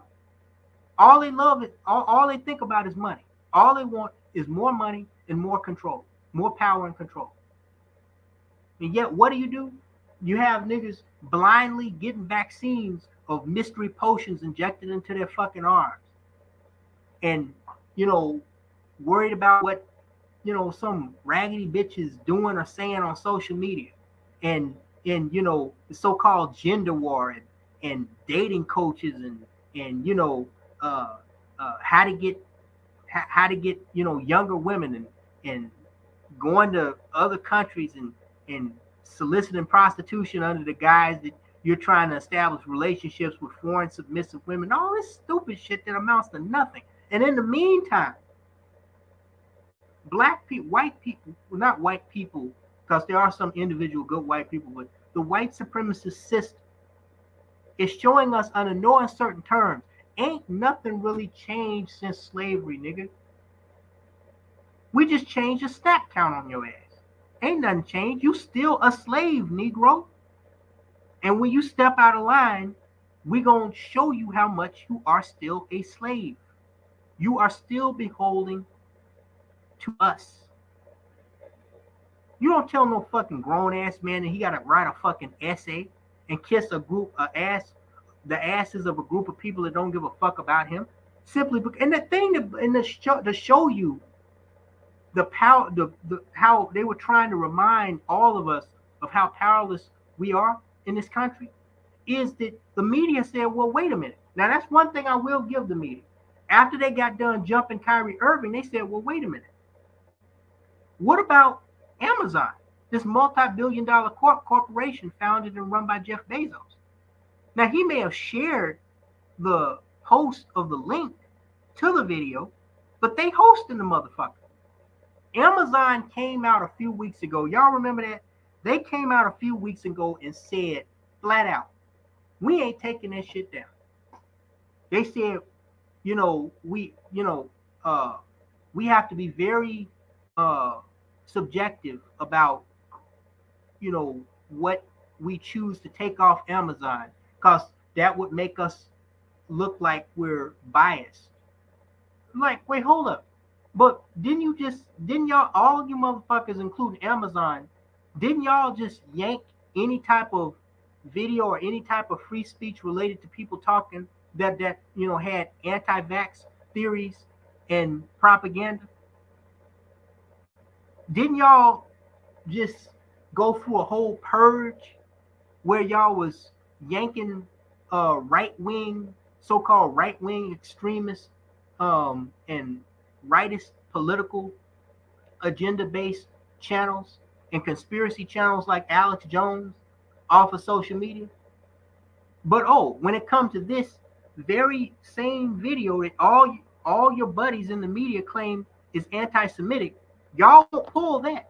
All they love is, all they think about is money. All they want is more money and more control, more power and control. And yet, what do? You have niggas blindly getting vaccines of mystery potions injected into their fucking arms and you know, worried about what, some raggedy bitches doing or saying on social media, and the so-called gender war, and dating coaches, and uh, how to get younger women, and going to other countries, and soliciting prostitution under the guise that you're trying to establish relationships with foreign submissive women, all this stupid shit that amounts to nothing. And in the meantime, black people, white people, well, not white people, because there are some individual good white people, but the white supremacist system is showing us under no uncertain terms, ain't nothing really changed since slavery, nigga. We just changed the stat count on your ass. Ain't nothing changed. You still a slave, Negro. And when you step out of line, we gonna show you how much you are still a slave. You are still beholden to us. You don't tell no fucking grown ass man that he gotta write a fucking essay and kiss the asses of a group of people that don't give a fuck about him. Simply because, and the thing that, and to show you the power, the how they were trying to remind all of us of how powerless we are in this country, is that the media said, well, wait a minute. Now that's one thing I will give the media. After they got done jumping Kyrie Irving, they said, well, wait a minute. What about Amazon, this multi-billion dollar corporation founded and run by Jeff Bezos? Now, he may have shared the post of the link to the video, but they hosting the motherfucker. Amazon came out a few weeks ago. Y'all remember that? They came out a few weeks ago and said flat out, we ain't taking that shit down. They said, we have to be very subjective about, what we choose to take off Amazon, because that would make us look like we're biased. Like, wait, hold up. But didn't y'all, all you motherfuckers, including Amazon, didn't y'all just yank any type of video or any type of free speech related to people talking that had anti-vax theories and propaganda? Didn't y'all just go through a whole purge where y'all was yanking so-called right-wing extremists, and rightist political agenda-based channels and conspiracy channels like Alex Jones off of social media? But when it comes to this very same video that all your buddies in the media claim is anti-Semitic, y'all won't pull that.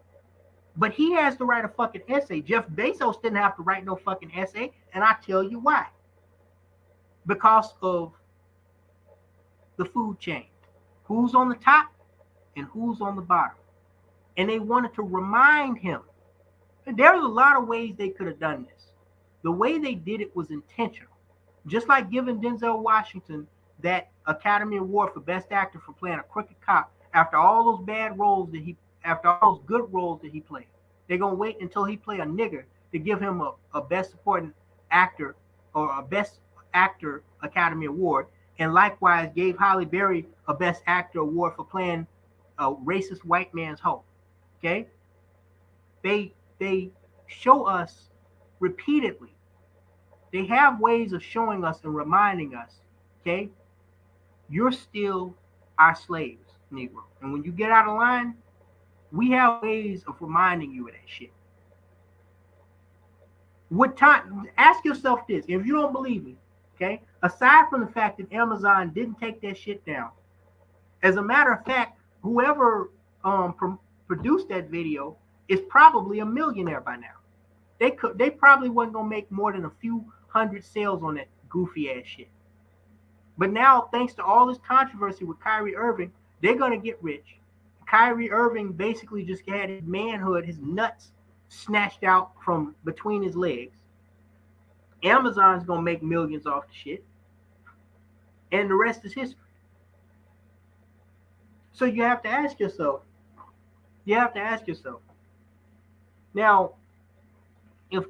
But he has to write a fucking essay. Jeff Bezos didn't have to write no fucking essay, and I tell you why. Because of the food chain. Who's on the top and who's on the bottom. And they wanted to remind him. And there's a lot of ways they could have done this. The way they did it was intentional. Just like giving Denzel Washington that Academy Award for Best Actor for playing a crooked cop after all those after all those good roles that he played. They're going to wait until he play a nigger to give him a Best Supporting Actor or a Best Actor Academy Award. And likewise gave Halle Berry a Best Actor Award for playing a racist white man's hoe. Okay? They show us repeatedly. They have ways of showing us and reminding us, okay, you're still our slaves, Negro. And when you get out of line, we have ways of reminding you of that shit. What time? Ask yourself this. If you don't believe me, okay, aside from the fact that Amazon didn't take that shit down, as a matter of fact, whoever produced that video is probably a millionaire by now. They probably wasn't gonna make more than a few hundred sales on that goofy ass shit. But now, thanks to all this controversy with Kyrie Irving, they're gonna get rich. Kyrie Irving basically just had his manhood, his nuts snatched out from between his legs. Amazon's gonna make millions off the shit, and the rest is history. So you have to ask yourself. Now, if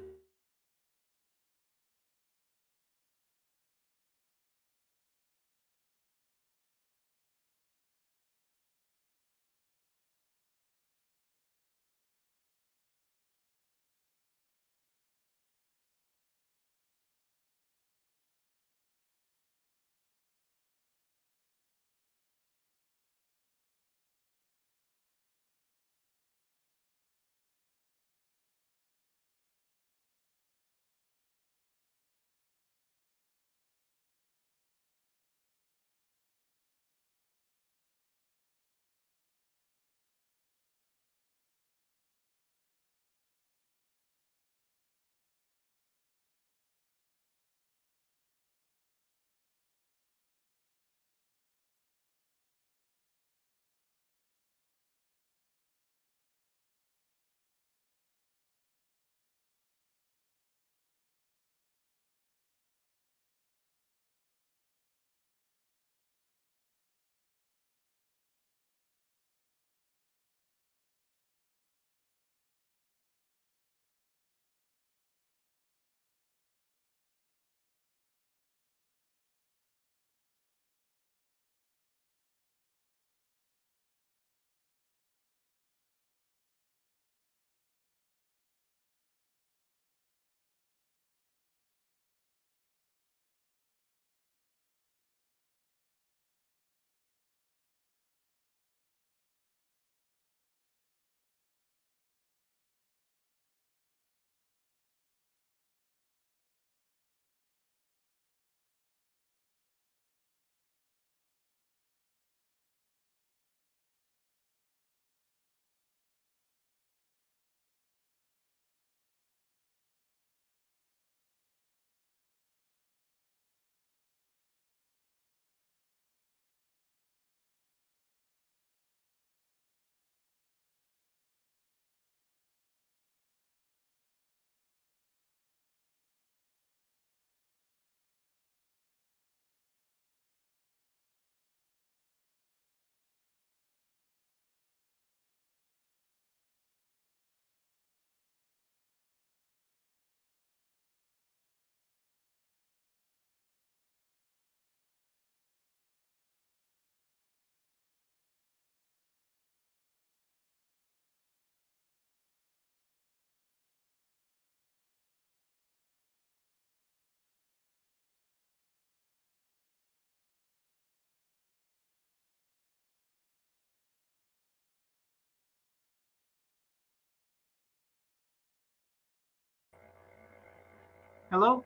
Hello,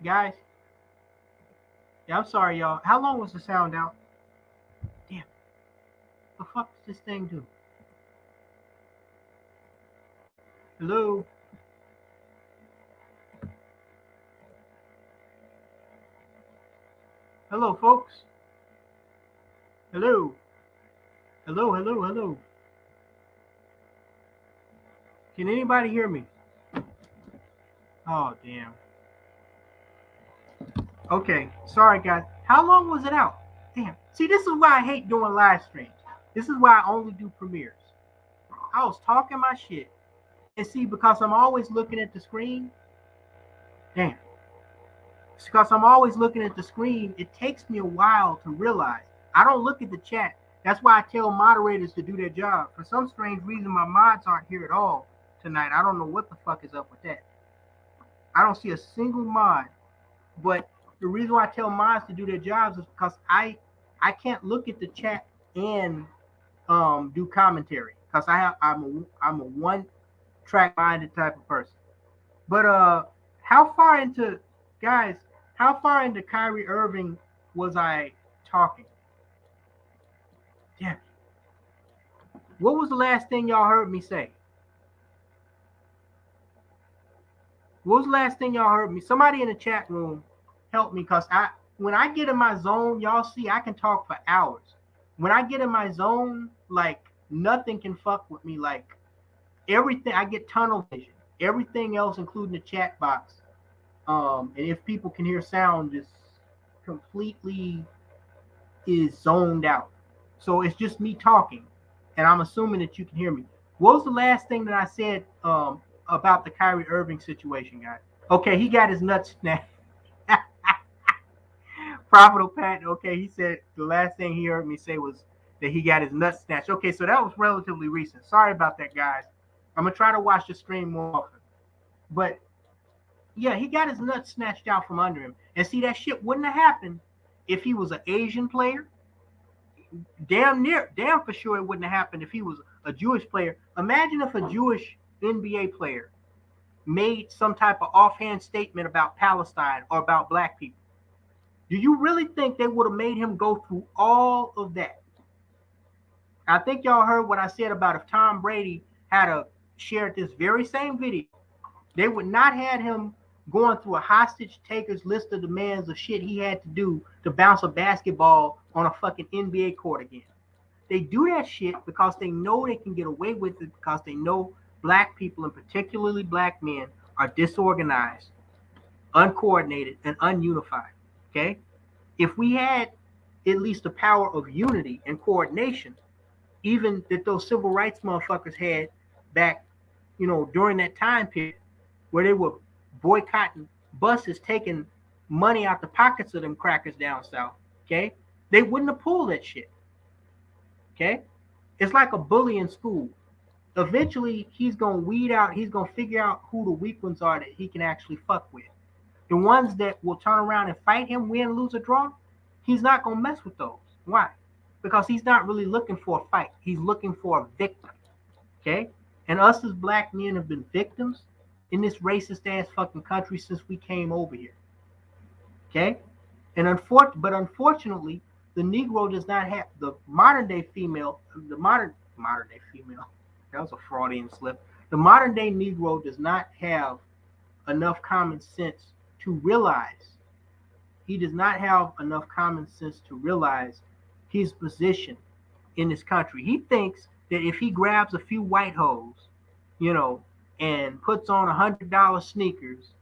guys. Yeah, I'm sorry, y'all. How long was the sound out? Damn, the fuck does this thing do? Hello, hello, folks. Hello, hello, hello, hello. Can anybody hear me? Oh, damn. Okay, sorry, guys. How long was it out? Damn. See, this is why I hate doing live streams. This is why I only do premieres. I was talking my shit. And see, because I'm always looking at the screen, damn. It's because I'm always looking at the screen, it takes me a while to realize. I don't look at the chat. That's why I tell moderators to do their job. For some strange reason, my mods aren't here at all tonight. I don't know what the fuck is up with that. I don't see a single mod. But the reason why I tell mods to do their jobs is because I can't look at the chat and do commentary because I'm a one track minded type of person. But how far into guys? How far into Kyrie Irving was I talking? Yeah. What was the last thing y'all heard me say? What was the last thing y'all heard me? Somebody in the chat room help me because when I get in my zone, y'all see I can talk for hours. When I get in my zone, like nothing can fuck with me. Like everything, I get tunnel vision. Everything else, including the chat box, and if people can hear sound, just completely is zoned out. So it's just me talking, and I'm assuming that you can hear me. What was the last thing that I said about the Kyrie Irving situation, guys? Okay, he got his nuts snatched. Profitable Pat. Okay, he said the last thing he heard me say was that he got his nuts snatched. Okay, so that was relatively recent. Sorry about that, guys. I'm gonna try to watch the stream more often. But yeah, he got his nuts snatched out from under him. And see, that shit wouldn't have happened if he was an Asian player. Damn for sure it wouldn't have happened if he was a Jewish player. Imagine if a Jewish NBA player made some type of offhand statement about Palestine or about black people. Do you really think they would have made him go through all of that? I think y'all heard what I said about if Tom Brady had shared this very same video, they would not have him going through a hostage taker's list of demands of shit he had to do to bounce a basketball on a fucking NBA court again. They do that shit because they know they can get away with it because they know black people, and particularly black men, are disorganized, uncoordinated, and ununified. Okay? If we had at least the power of unity and coordination, even that those civil rights motherfuckers had back, during that time period where they were boycotting buses, taking money out the pockets of them crackers down south, okay? They wouldn't have pulled that shit, okay? It's like a bully in school. Eventually, he's going to weed out, he's going to figure out who the weak ones are that he can actually fuck with. The ones that will turn around and fight him, win, lose, or draw, he's not going to mess with those. Why? Because he's not really looking for a fight. He's looking for a victim, okay? And us as black men have been victims in this racist ass fucking country since we came over here, okay? And unfortunately, the Negro does not have the modern day female. The modern day female. That was a Freudian slip. The modern day Negro does not have enough common sense to realize. He does not have enough common sense to realize his position in this country. He thinks that if he grabs a few white hoes, and puts on $100 sneakers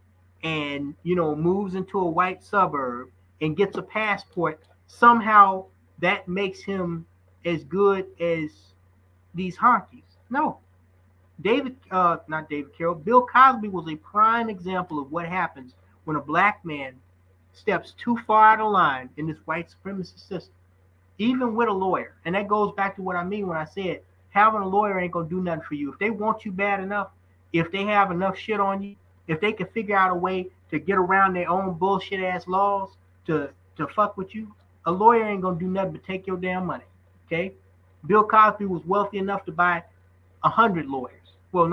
and, moves into a white suburb and gets a passport, somehow that makes him as good as these honkies. No. Not David Carroll, Bill Cosby was a prime example of what happens when a black man steps too far out of line in this white supremacist system, even with a lawyer. And that goes back to what I mean when I said having a lawyer ain't gonna do nothing for you. If they want you bad enough, if they have enough shit on you, if they can figure out a way to get around their own bullshit ass laws to fuck with you, a lawyer ain't gonna do nothing but take your damn money. Okay? Bill Cosby was wealthy enough to buy 100 lawyers. Well,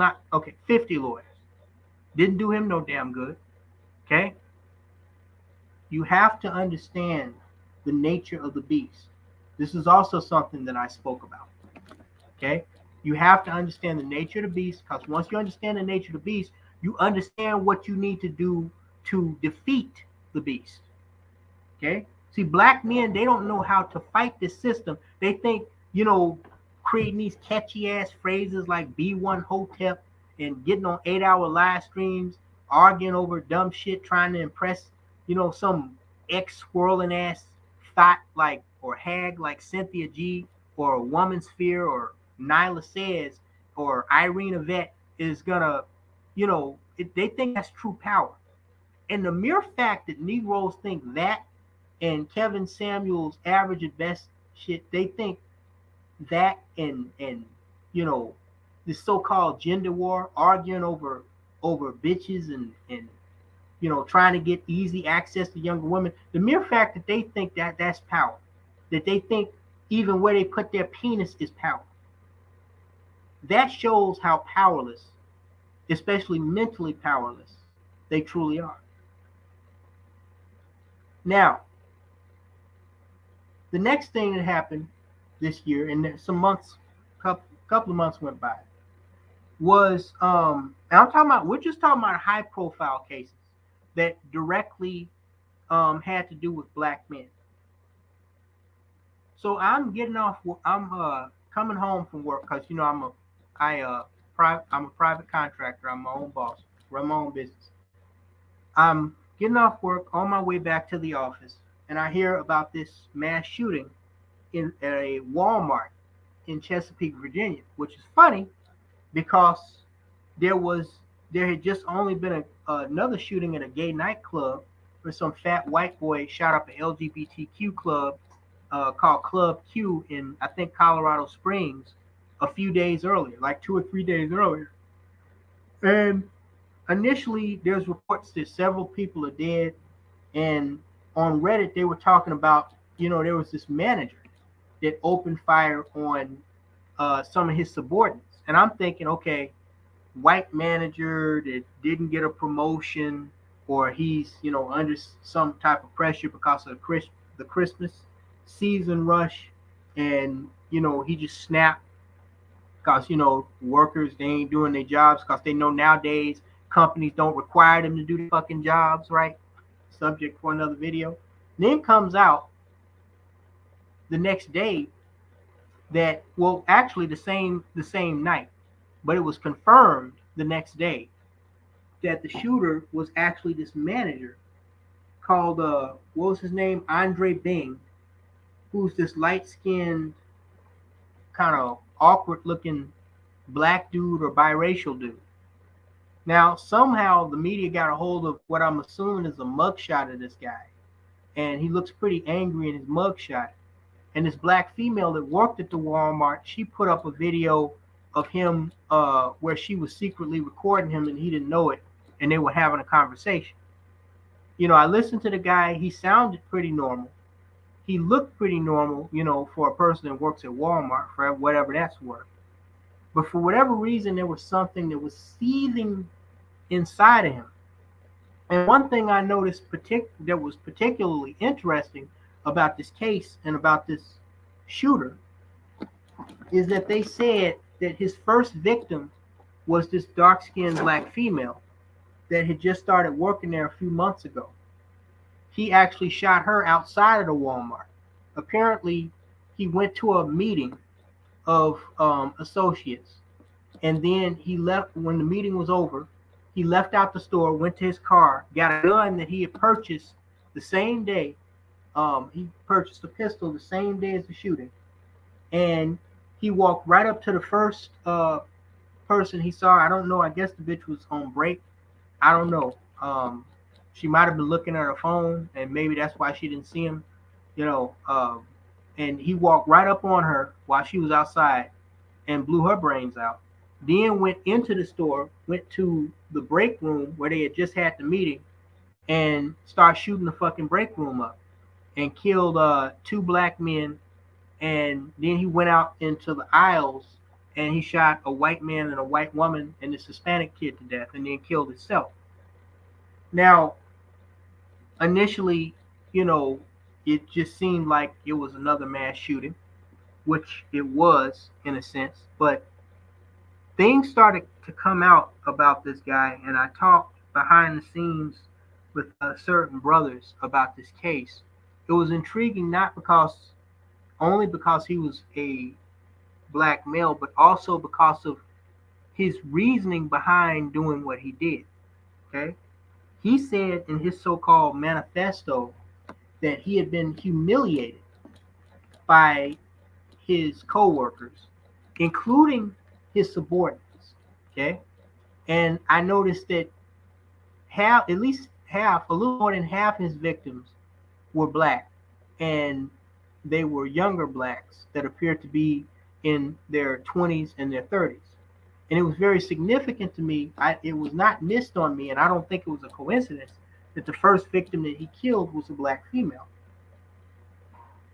50 lawyers. Didn't do him no damn good. Okay? You have to understand the nature of the beast. This is also something that I spoke about. Okay? You have to understand the nature of the beast, because once you understand the nature of the beast, you understand what you need to do to defeat the beast. Okay? See, black men, they don't know how to fight this system. They think, creating these catchy ass phrases like B1 Hotep and getting on 8-hour live streams, arguing over dumb shit, trying to impress, some ex swirling ass thought like or hag like Cynthia G or a woman sphere or Nyla Says or Irene Yvette is gonna, they think that's true power. And the mere fact that Negroes think that, and Kevin Samuels' average at best shit, they think that, and this so-called gender war, arguing over bitches and trying to get easy access to younger women. The mere fact that they think that that's power, that they think even where they put their penis is power, that shows how powerless, especially mentally powerless, they truly are. Now, the next thing that happened this year, and some months, couple of months went by, was and we're just talking about high profile cases that directly had to do with black men. So I'm coming home from work because I'm a private contractor. I'm my own boss, run my own business. I'm getting off work on my way back to the office, and I hear about this mass shooting at a Walmart in Chesapeake, Virginia, which is funny because there had just only been another shooting at a gay nightclub where some fat white boy shot up an LGBTQ club called Club Q in, I think, Colorado Springs a few days earlier, like 2 or 3 days earlier. And initially, there's reports that several people are dead. And on Reddit, they were talking about, there was this manager that opened fire on some of his subordinates. And I'm thinking, okay, white manager that didn't get a promotion, or he's, under some type of pressure because of the Christmas season rush, and, he just snapped because, workers, they ain't doing their jobs because they know nowadays companies don't require them to do the fucking jobs, right? Subject for another video. Then comes out the next day that, well, actually the same night, but it was confirmed the next day that the shooter was actually this manager called what was his name? Andre Bing, who's this light-skinned, kind of awkward-looking black dude or biracial dude. Now, somehow the media got a hold of what I'm assuming is a mugshot of this guy, and he looks pretty angry in his mugshot. And this black female that worked at the Walmart, she put up a video of him where she was secretly recording him and he didn't know it, and they were having a conversation. I listened to the guy. He sounded pretty normal. He looked pretty normal, for a person that works at Walmart, for whatever that's worth. But for whatever reason, there was something that was seething inside of him. And one thing I noticed that was particularly interesting about this case and about this shooter is that they said that his first victim was this dark-skinned black female that had just started working there a few months ago. He actually shot her outside of the Walmart. Apparently, he went to a meeting of associates, and then he left. When the meeting was over, he left out the store, went to his car, got a gun that he had purchased the same day. He purchased a pistol the same day as the shooting, and he walked right up to the first person he saw. I don't know. I guess the bitch was on break. I don't know. She might have been looking at her phone, and maybe that's why she didn't see him. And he walked right up on her while she was outside and blew her brains out. Then went into the store, went to the break room where they had just had the meeting, and started shooting the fucking break room up, and killed 2 black men. And then he went out into the aisles and he shot a white man and a white woman and this Hispanic kid to death, and then killed himself. Now, initially, you know, it just seemed like it was another mass shooting, which it was in a sense, but things started to come out about this guy, and I talked behind the scenes with certain brothers about this case. It was intriguing not because only because he was a black male, but also because of his reasoning behind doing what he did. Okay, he said in his so-called manifesto that he had been humiliated by his coworkers, including his subordinates. Okay, and I noticed that half, at least half, a little more than half his victims were black, and they were younger blacks that appeared to be in their 20s and their 30s. And it was very significant to me. It was not missed on me, and I don't think it was a coincidence that the first victim that he killed was a black female.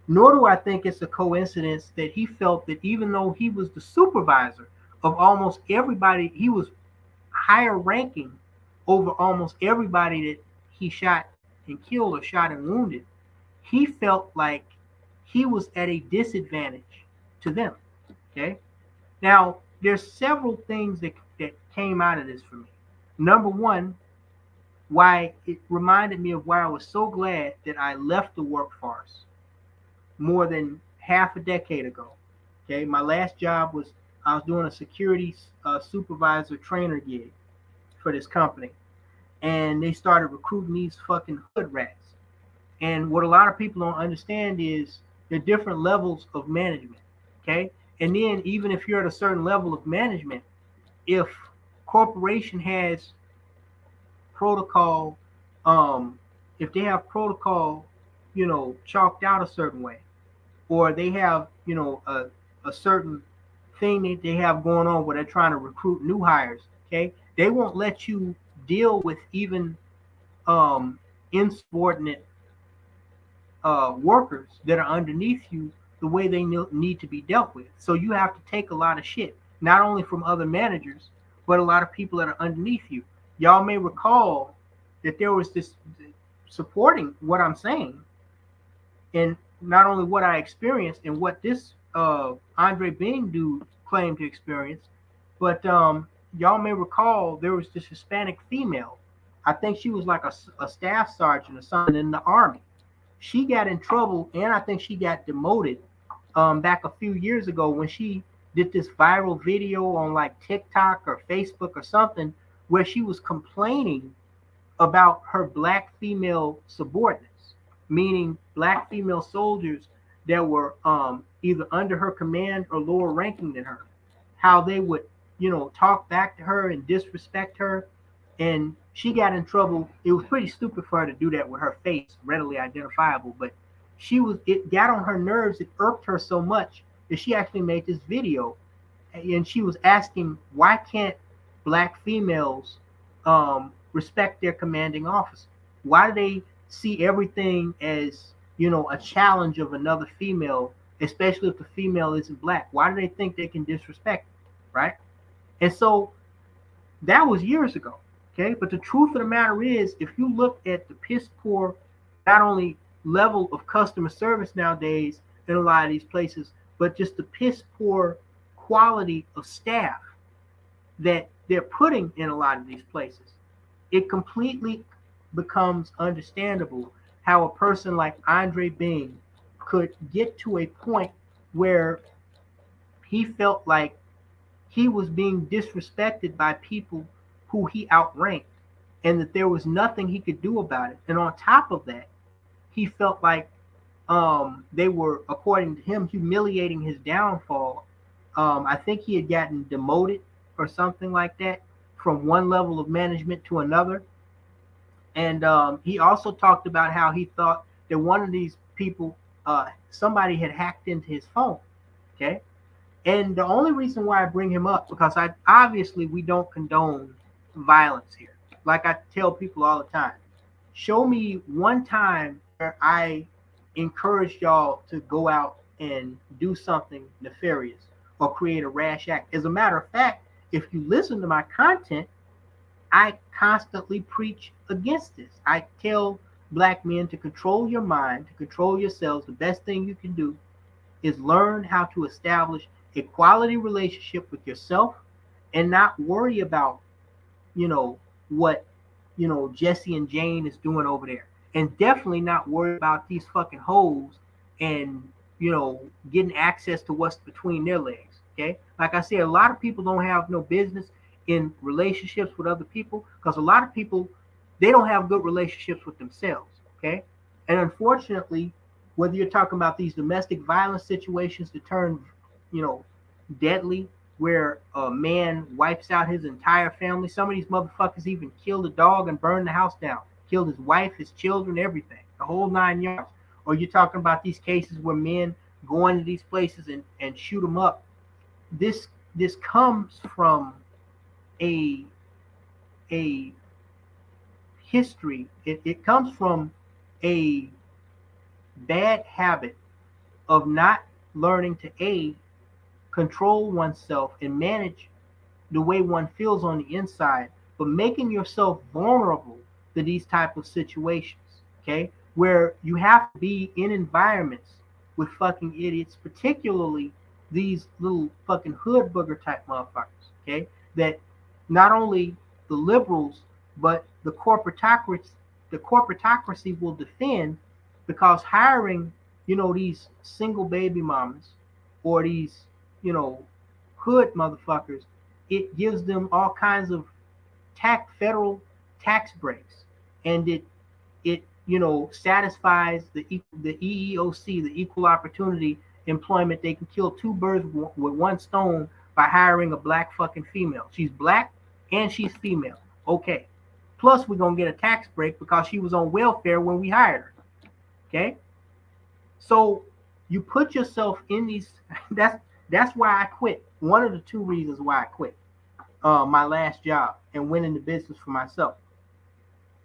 Nor do I think it's a coincidence that he felt that even though he was the supervisor of almost everybody, he was higher ranking over almost everybody that he shot and killed or shot and wounded. He felt like he was at a disadvantage to them. Okay. Now, there's several things that came out of this for me. Number one, why it reminded me of why I was so glad that I left the workforce more than half a decade ago. Okay, my last job was I was doing a security supervisor trainer gig for this company, and they started recruiting these fucking hood rats. And what a lot of people don't understand is the different levels of management. Okay, and then even if you're at a certain level of management, if corporation has protocol, if they have protocol, chalked out a certain way, or they have, a certain thing that they have going on where they're trying to recruit new hires, okay, they won't let you deal with even insubordinate workers that are underneath you the way they need to be dealt with. So you have to take a lot of shit, not only from other managers, but a lot of people that are underneath you. Y'all may recall that there was this supporting what I'm saying, and not only what I experienced and what this Andre Bing dude claimed to experience, but y'all may recall there was this Hispanic female. I think she was like a staff sergeant or something in the army. She got in trouble, and I think she got demoted back a few years ago when she did this viral video on like TikTok or Facebook or something where she was complaining about her black female subordinates, meaning black female soldiers that were either under her command or lower ranking than her, how they would, talk back to her and disrespect her. And she got in trouble. It was pretty stupid for her to do that with her face readily identifiable, but it got on her nerves. It irked her so much that she actually made this video, and she was asking, why can't black females respect their commanding officer? Why do they see everything as, a challenge of another female, especially if the female isn't black? Why do they think they can disrespect it, right? And so that was years ago, okay? But the truth of the matter is, if you look at the piss poor, not only level of customer service nowadays in a lot of these places, but just the piss poor quality of staff that they're putting in a lot of these places, it completely becomes understandable how a person like Andre Bing could get to a point where he felt like he was being disrespected by people who he outranked, and that there was nothing he could do about it. And on top of that, he felt like they were, according to him, humiliating his downfall. I think he had gotten demoted or something like that from one level of management to another. And he also talked about how he thought that one of these people, somebody had hacked into his phone. Okay. And the only reason why I bring him up, because obviously we don't condone violence here. Like I tell people all the time, show me one time where I encourage y'all to go out and do something nefarious or create a rash act. As a matter of fact, if you listen to my content, I constantly preach against this. I tell black men, to control your mind, to control yourselves, the best thing you can do is learn how to establish a quality relationship with yourself and not worry about, you know, what, Jesse and Jane is doing over there. And definitely not worry about these fucking hoes and, getting access to what's between their legs. Okay. Like I said, a lot of people don't have no business in relationships with other people because a lot of people, they don't have good relationships with themselves. Okay. And unfortunately, whether you're talking about these domestic violence situations that turn, you know, deadly, where a man wipes out his entire family. Some of these motherfuckers even killed a dog and burned the house down, killed his wife, his children, everything, the whole 9 yards. Or you're talking about these cases where men go into these places and shoot them up. This comes from a a history. It comes from a bad habit of not learning to control oneself and manage the way one feels on the inside, but making yourself vulnerable to these type of situations, okay? Where you have to be in environments with fucking idiots, particularly these little fucking hood booger type motherfuckers, okay? That not only the liberals, but the corporatocracy will defend, because hiring, these single baby mamas or these, you know, hood motherfuckers, it gives them all kinds of federal tax breaks, and it satisfies the EEOC, the equal opportunity employment. They can kill two birds with one stone by hiring a black fucking female. She's black and she's female. Okay. Plus, we're gonna get a tax break because she was on welfare when we hired her. Okay. So you put yourself in these. That's why I quit. One of the two reasons why I quit my last job and went into business for myself.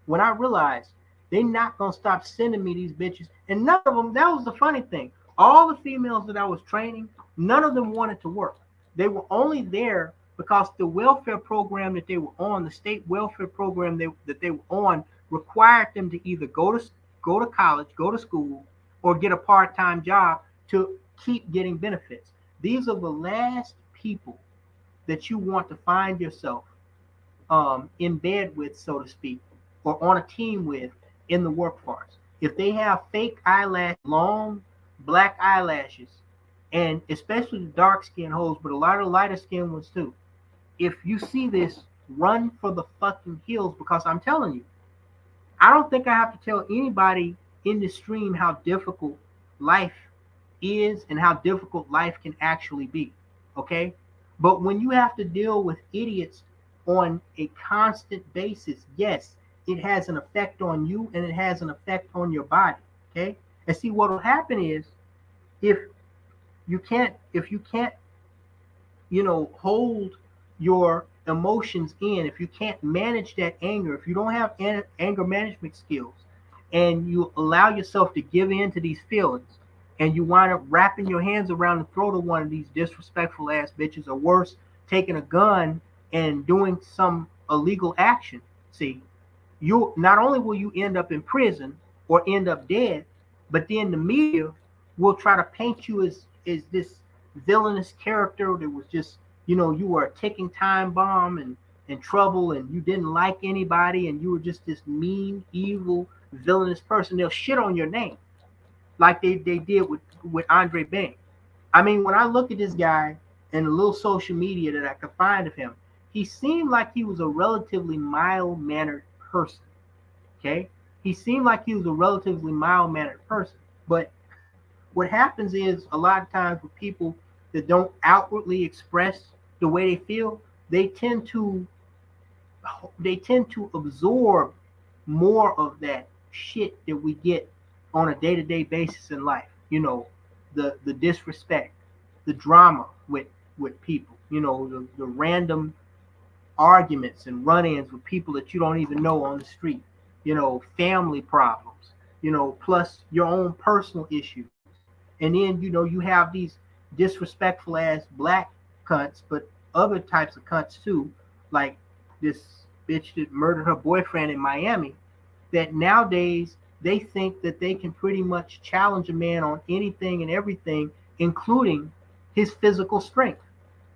When I realized they're not gonna stop sending me these bitches, and none of them. That was the funny thing. All the females that I was training, none of them wanted to work. They were only there because the welfare program that they were on, the state welfare program that they were on, required them to either go to college, go to school, or get a part-time job to keep getting benefits. These are the last people that you want to find yourself in bed with, so to speak, or on a team with in the workforce. If they have fake eyelash, long black eyelashes, and especially the dark skinned hoes, but a lot of lighter skinned ones too. If you see this, run for the fucking hills, because I'm telling you, I don't think I have to tell anybody in the stream how difficult life is and how difficult life can actually be. Okay? But when you have to deal with idiots on a constant basis, yes, it has an effect on you and it has an effect on your body. Okay? And see, what will happen is if you can't hold your emotions in, if you can't manage that anger, if you don't have anger management skills, and you allow yourself to give in to these feelings, and you wind up wrapping your hands around the throat of one of these disrespectful ass bitches, or worse, taking a gun and doing some illegal action, see, you not only will you end up in prison or end up dead, but then the media will try to paint you as this villainous character that was just, you were a ticking time bomb and in trouble, and you didn't like anybody, and you were just this mean, evil, villainous person. They'll shit on your name like they did with Andre Bing. I mean, when I look at this guy and the little social media that I could find of him, he seemed like he was a relatively mild-mannered person. Okay? He seemed like he was a relatively mild-mannered person. But what happens is, a lot of times with people that don't outwardly express the way they feel, they tend to absorb more of that shit that we get on a day-to-day basis in life. The disrespect, the drama with people, the random arguments and run-ins with people that you don't even know on the street, family problems, plus your own personal issues. And then, you have these disrespectful ass black cunts, but other types of cunts too, like this bitch that murdered her boyfriend in Miami, that nowadays they think that they can pretty much challenge a man on anything and everything, including his physical strength.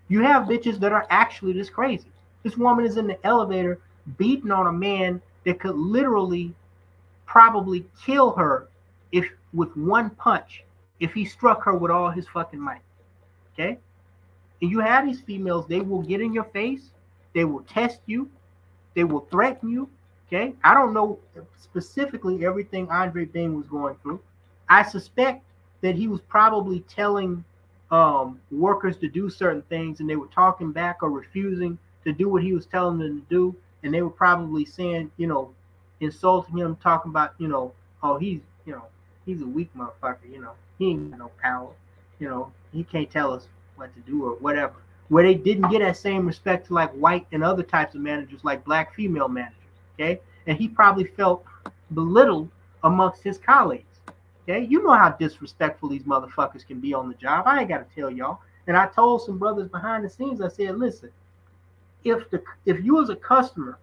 You have bitches that are actually this crazy. This woman is in the elevator beating on a man that could literally probably kill her if with one punch if he struck her with all his fucking might. Okay? And you have these females, they will get in your face, they will test you, they will threaten you. Okay? I don't know specifically everything Andre Bing was going through. I suspect that he was probably telling workers to do certain things and they were talking back or refusing to do what he was telling them to do. And they were probably saying, insulting him, talking about, oh, he's a weak motherfucker, he ain't got no power, he can't tell us what to do or whatever. Where they didn't get that same respect to like white and other types of managers, like black female managers, okay? And he probably felt belittled amongst his colleagues, okay? You know how disrespectful these motherfuckers can be on the job. I ain't got to tell y'all. And I told some brothers behind the scenes, I said, listen, if you as a customer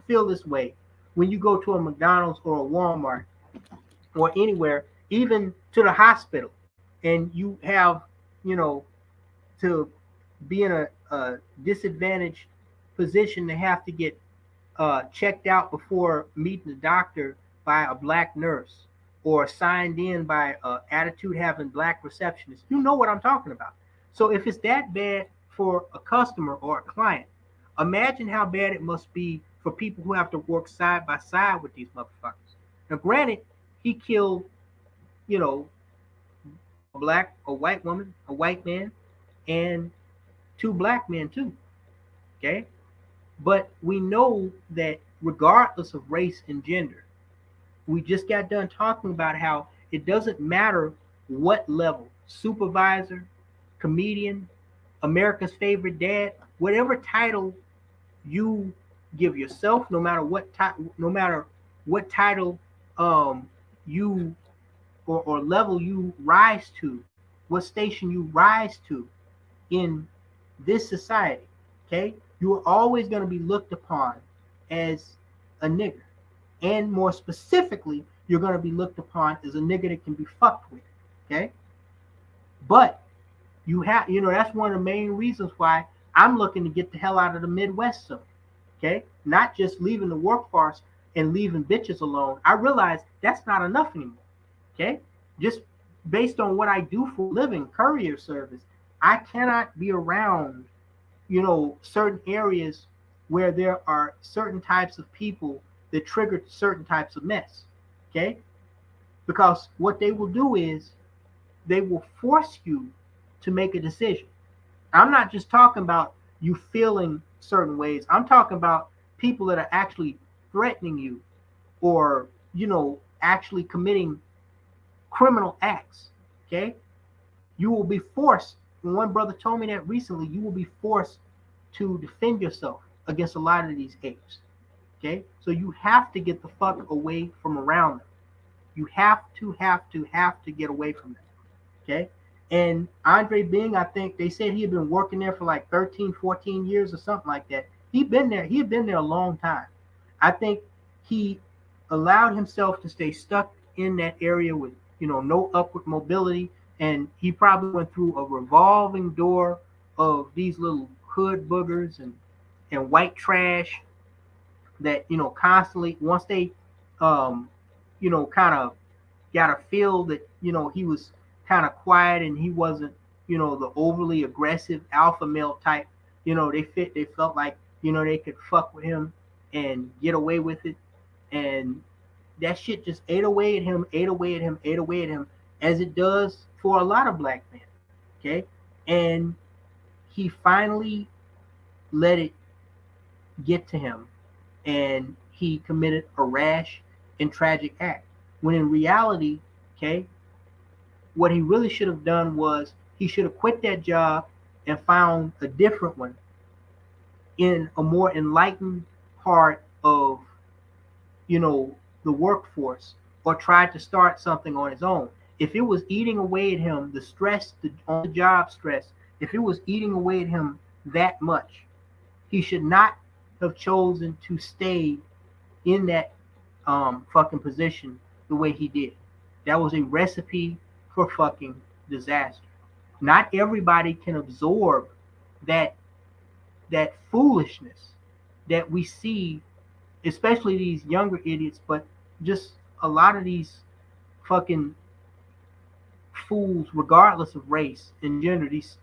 feel this way when you go to a McDonald's or a Walmart or anywhere, even to the hospital, and you have, to be in a disadvantaged position to have to get checked out before meeting the doctor by a black nurse or signed in by attitude having black receptionist, you know what I'm talking about. So if it's that bad for a customer or a client, imagine how bad it must be for people who have to work side by side with these motherfuckers. Now, granted, he killed, a white woman, a white man, and 2 black men too. Okay? But we know that regardless of race and gender, we just got done talking about how it doesn't matter what level, supervisor, comedian, America's favorite dad, whatever title you give yourself, no matter what title you or level you rise to, what station you rise to in this society, okay, you are always going to be looked upon as a nigger. And more specifically, you're going to be looked upon as a nigger that can be fucked with, okay? But you have, that's one of the main reasons why I'm looking to get the hell out of the Midwest soon, okay? Not just leaving the workforce and leaving bitches alone. I realize that's not enough anymore, okay? Just based on what I do for a living, courier service, I cannot be around, certain areas where there are certain types of people that trigger certain types of mess, okay? Because what they will do is they will force you to make a decision. I'm not just talking about you feeling certain ways. I'm talking about people that are actually threatening you or, actually committing criminal acts, okay? You will be forced. One brother told me that recently. You will be forced to defend yourself against a lot of these apes, okay? So you have to get the fuck away from around them. You have to get away from them, okay? And Andre Bing, I think they said he had been working there for like 13, 14 years or something like that. He had been there a long time. I think he allowed himself to stay stuck in that area with, no upward mobility. And he probably went through a revolving door of these little hood boogers and white trash that, constantly, once they, kind of got a feel that, he was kind of quiet and he wasn't, the overly aggressive alpha male type, they felt like, they could fuck with him and get away with it. And that shit just ate away at him, as it does for a lot of black men, okay? And he finally let it get to him, and he committed a rash and tragic act. When in reality, okay, what he really should have done was he should have quit that job and found a different one in a more enlightened part of, the workforce, or tried to start something on his own. If it was eating away at him, the stress, the on-the-job stress, if it was eating away at him that much, he should not have chosen to stay in that fucking position the way he did. That was a recipe for fucking disaster. Not everybody can absorb that that foolishness that we see, especially these younger idiots, but just a lot of these fucking fools, regardless of race and gender, these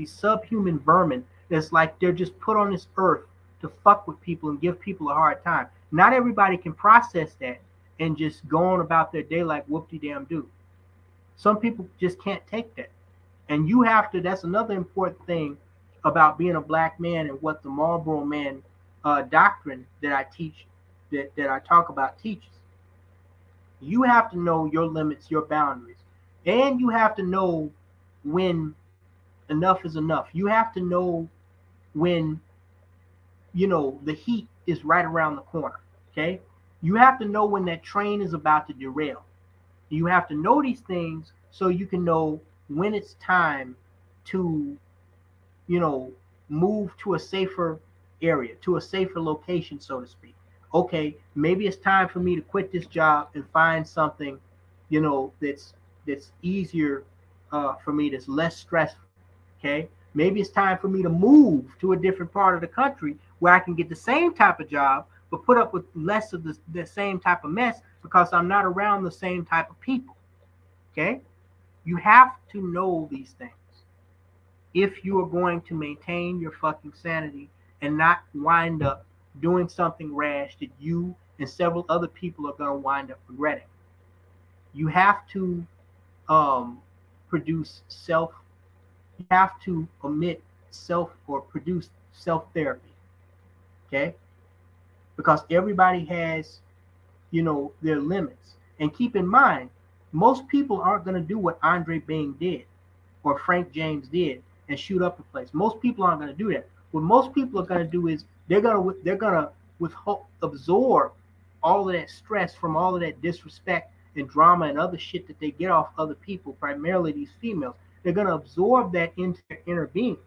subhuman vermin that's like they're just put on this earth to fuck with people and give people a hard time. Not everybody can process that and just go on about their day like whoop-de-damn-do. Some people just can't take that. And you have to, that's another important thing about being a black man and what the Marlboro Man doctrine that I teach, that I talk about teaches. You have to know your limits, your boundaries. And you have to know when enough is enough. You have to know when, the heat is right around the corner. Okay? You have to know when that train is about to derail. You have to know these things so you can know when it's time to, move to a safer area, to a safer location, so to speak. Okay, maybe it's time for me to quit this job and find something, that's easier for me, that's less stressful. Okay, maybe it's time for me to move to a different part of the country where I can get the same type of job, but put up with less of the same type of mess because I'm not around the same type of people. Okay, you have to know these things if you are going to maintain your fucking sanity and not wind up doing something rash that you and several other people are going to wind up regretting. You have to produce self, you have to omit self or produce self therapy. Okay? Because everybody has, their limits. And keep in mind, most people aren't going to do what Andre Bing did or Frank James did and shoot up a place. Most people aren't going to do that. What most people are going to do is they're going to absorb all of that stress from all of that disrespect and drama and other shit that they get off other people, primarily these females. They're going to absorb that into their inner being.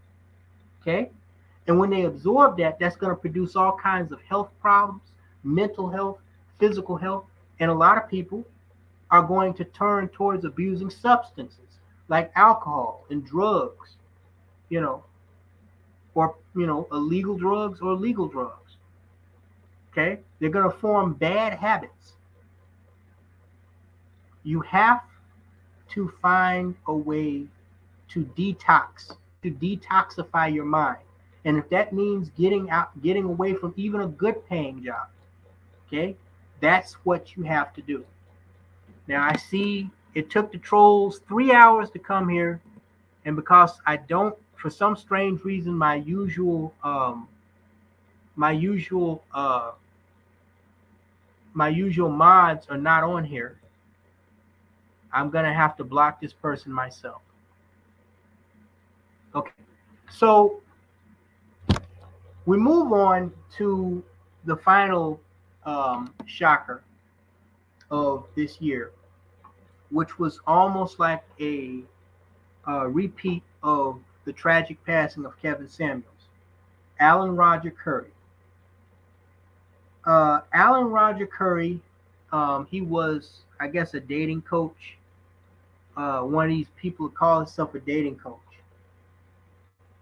Okay? And when they absorb that, that's going to produce all kinds of health problems, mental health, physical health, and a lot of people are going to turn towards abusing substances like alcohol and drugs, or illegal drugs or legal drugs. Okay? They're going to form bad habits. You have to find a way to detoxify your mind. And if that means getting away from even a good paying job, okay, that's what you have to do. Now I see it took the trolls 3 hours to come here, and because I don't, for some strange reason, my usual mods are not on here. I'm gonna have to block this person myself. Okay, so we move on to the final shocker of this year, which was almost like a repeat of the tragic passing of Kevin Samuels. Alan Roger Curry. Alan Roger Curry, he was, I guess, a dating coach. One of these people who call himself a dating coach.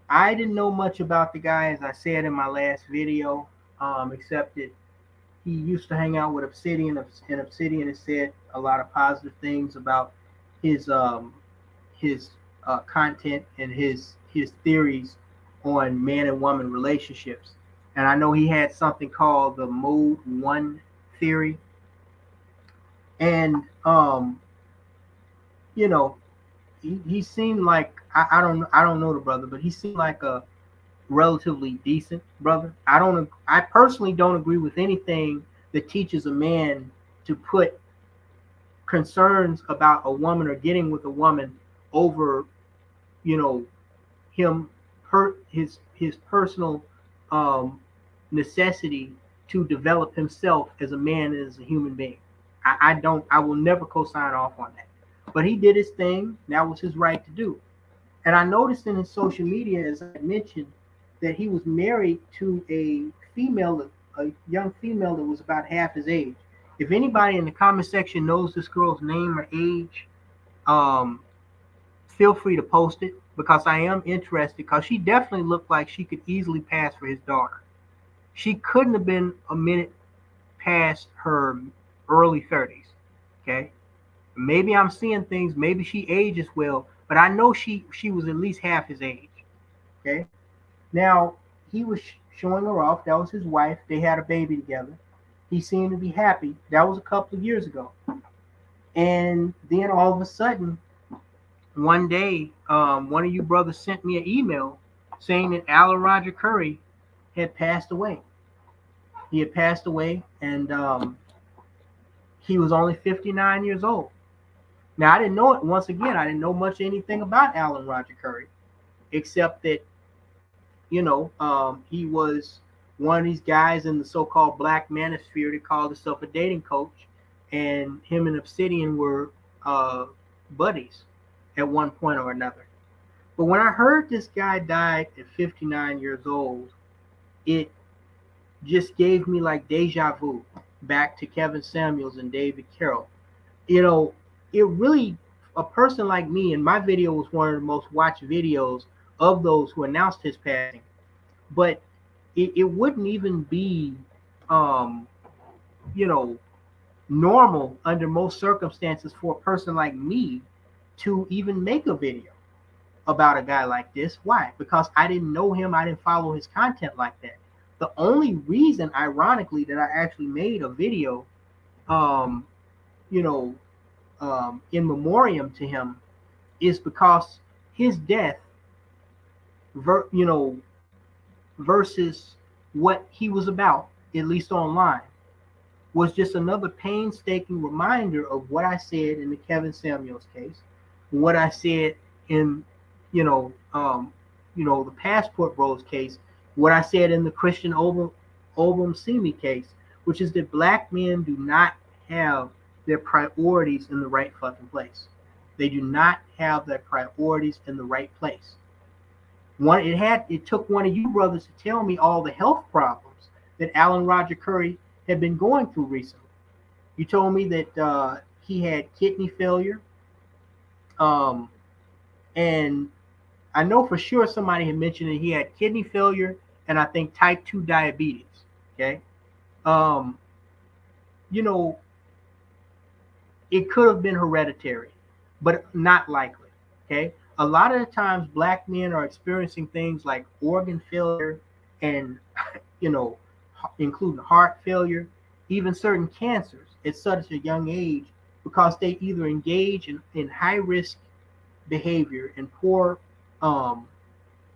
I didn't know much about the guy, as I said in my last video, except that he used to hang out with Obsidian, and Obsidian has said a lot of positive things about his content and his theories on man and woman relationships. And I know he had something called the Mode 1 theory. And he seemed like, I don't know the brother, but he seemed like a relatively decent brother. I personally don't agree with anything that teaches a man to put concerns about a woman or getting with a woman over, his personal necessity to develop himself as a man and as a human being. I will never co-sign off on that. But he did his thing. That was his right to do. And I noticed in his social media, as I mentioned, that he was married to a young female that was about half his age. If anybody in the comment section knows this girl's name or age, um, feel free to post it because I am interested because she definitely looked like she could easily pass for his daughter. She couldn't have been a minute past her early 30s. Okay. Maybe I'm seeing things, maybe she ages well, but I know she was at least half his age. Okay. Now he was showing her off. That was his wife. They had a baby together. He seemed to be happy. That was a couple of years ago. And then all of a sudden, one day, one of you brothers sent me an email saying that Alan Roger Curry had passed away. He had passed away, and he was only 59 years old. Now, I didn't know it. Once again, I didn't know much anything about Alan Roger Curry, except that, he was one of these guys in the so-called black manosphere that called himself a dating coach, and him and Obsidian were buddies at one point or another. But when I heard this guy died at 59 years old, it just gave me like deja vu back to Kevin Samuels and David Carroll. It really, a person like me, and my video was one of the most watched videos of those who announced his passing, but it wouldn't even be, um, normal under most circumstances for a person like me to even make a video about a guy like this. Why? Because I didn't know him. I didn't follow his content like that. The only reason, ironically, that I actually made a video, um, in memoriam to him is because his death, versus what he was about, at least online, was just another painstaking reminder of what I said in the Kevin Samuels case, what I said in, the Passport Bros case, what I said in the Christian Obum Simi case, which is that black men do not have their priorities in the right fucking place. They do not have their priorities in the right place. It took one of you brothers to tell me all the health problems that Alan Roger Curry had been going through recently. You told me that he had kidney failure, and I know for sure somebody had mentioned that he had kidney failure and I think type 2 diabetes. Okay, it could have been hereditary, but not likely. Okay, a lot of the times black men are experiencing things like organ failure and including heart failure, even certain cancers at such a young age because they either engage in high risk behavior and poor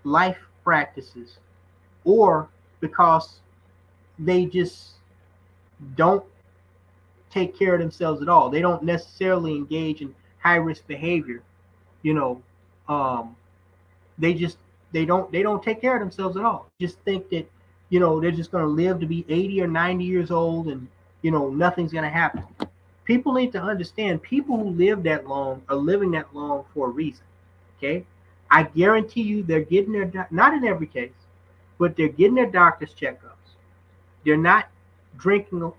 life practices, or because they just don't take care of themselves at all. They don't necessarily engage in high risk behavior. They don't take care of themselves at all. Just think that they're just going to live to be 80 or 90 years old and nothing's going to happen. People need to understand people who live that long are living that long for a reason. Okay, I guarantee you they're getting their, not in every case, but they're getting their doctor's checkups. They're not drinking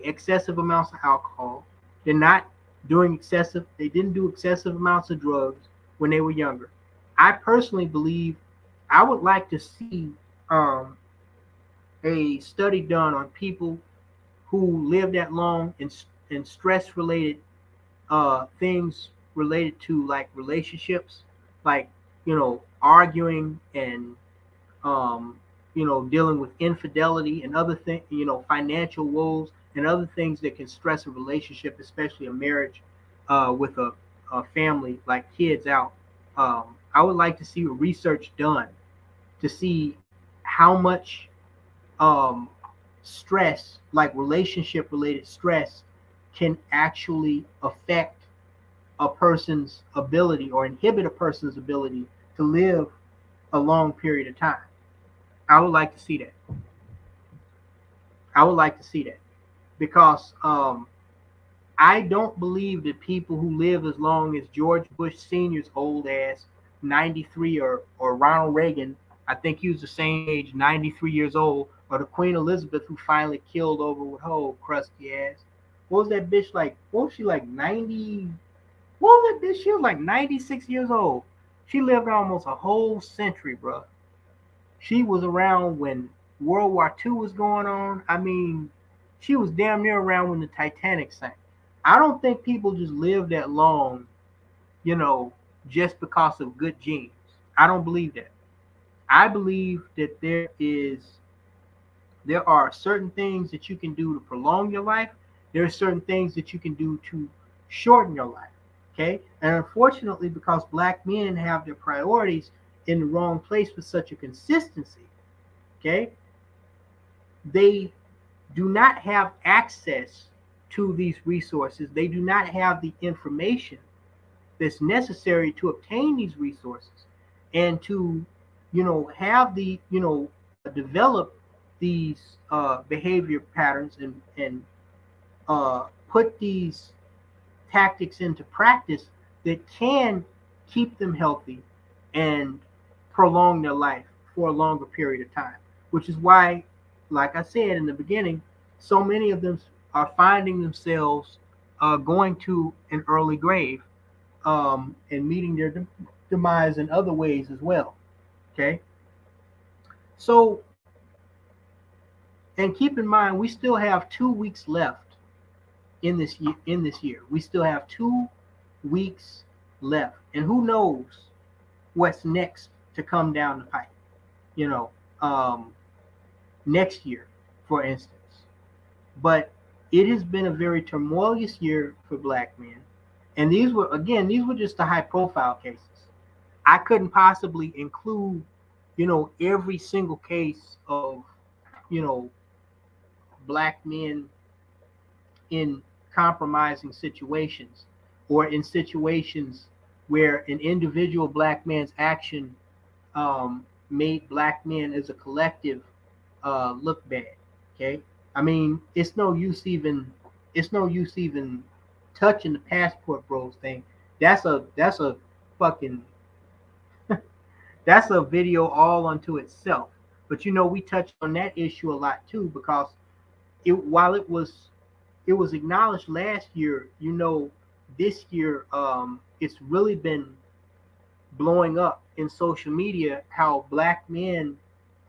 excessive amounts of alcohol. They're not they didn't do excessive amounts of drugs when they were younger. I personally believe I would like to see a study done on people who live that long in stress related things related to like relationships, like arguing and dealing with infidelity and other things, financial woes and other things that can stress a relationship, especially a marriage with a family, like kids out. I would like to see research done to see how much stress, like relationship related stress, can actually affect a person's ability or inhibit a person's ability to live a long period of time. I would like to see that. I would like to see that because I don't believe that people who live as long as George Bush Sr.'s old ass, 93, or Ronald Reagan, I think he was the same age, 93 years old, or the Queen Elizabeth who finally killed over with her old crusty ass. What was that bitch like? What was she like 90? What was that bitch? She was like 96 years old. She lived almost a whole century, bro. She was around when World War II was going on. I mean, she was damn near around when the Titanic sank. I don't think people just live that long, you know, just because of good genes. I don't believe that. I believe that there are certain things that you can do to prolong your life. There are certain things that you can do to shorten your life. Okay? And unfortunately, because black men have their priorities in the wrong place with such a consistency, okay, they do not have access to these resources. They do not have the information that's necessary to obtain these resources and to, have the, develop these behavior patterns and put these tactics into practice that can keep them healthy and prolong their life for a longer period of time. Which is why, like I said in the beginning, so many of them are finding themselves going to an early grave and meeting their demise in other ways as well. Okay, so and keep in mind we still have 2 weeks left in this year. We still have 2 weeks left, and who knows what's next to come down the pipe. You know, next year, for instance. But it has been a very tumultuous year for black men, and these were just the high-profile cases. I couldn't possibly include, every single case of, you know, black men in compromising situations or in situations where an individual black man's action made black men as a collective look bad. Okay, I mean it's no use even touching the passport bros thing. That's a fucking that's a video all unto itself. But we touched on that issue a lot too because while it was acknowledged last year, this year it's really been blowing up in social media how black men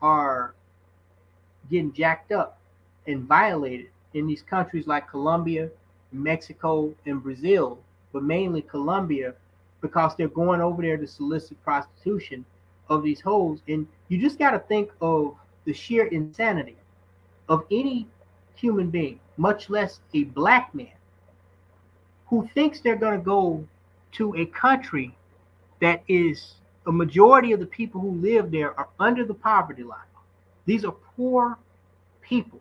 are getting jacked up and violated in these countries like Colombia, Mexico, and Brazil, but mainly Colombia because they're going over there to solicit prostitution of these hoes. And you just got to think of the sheer insanity of any human being, much less a black man, who thinks they're going to go to a country that is a majority of the people who live there are under the poverty line. These are poor people,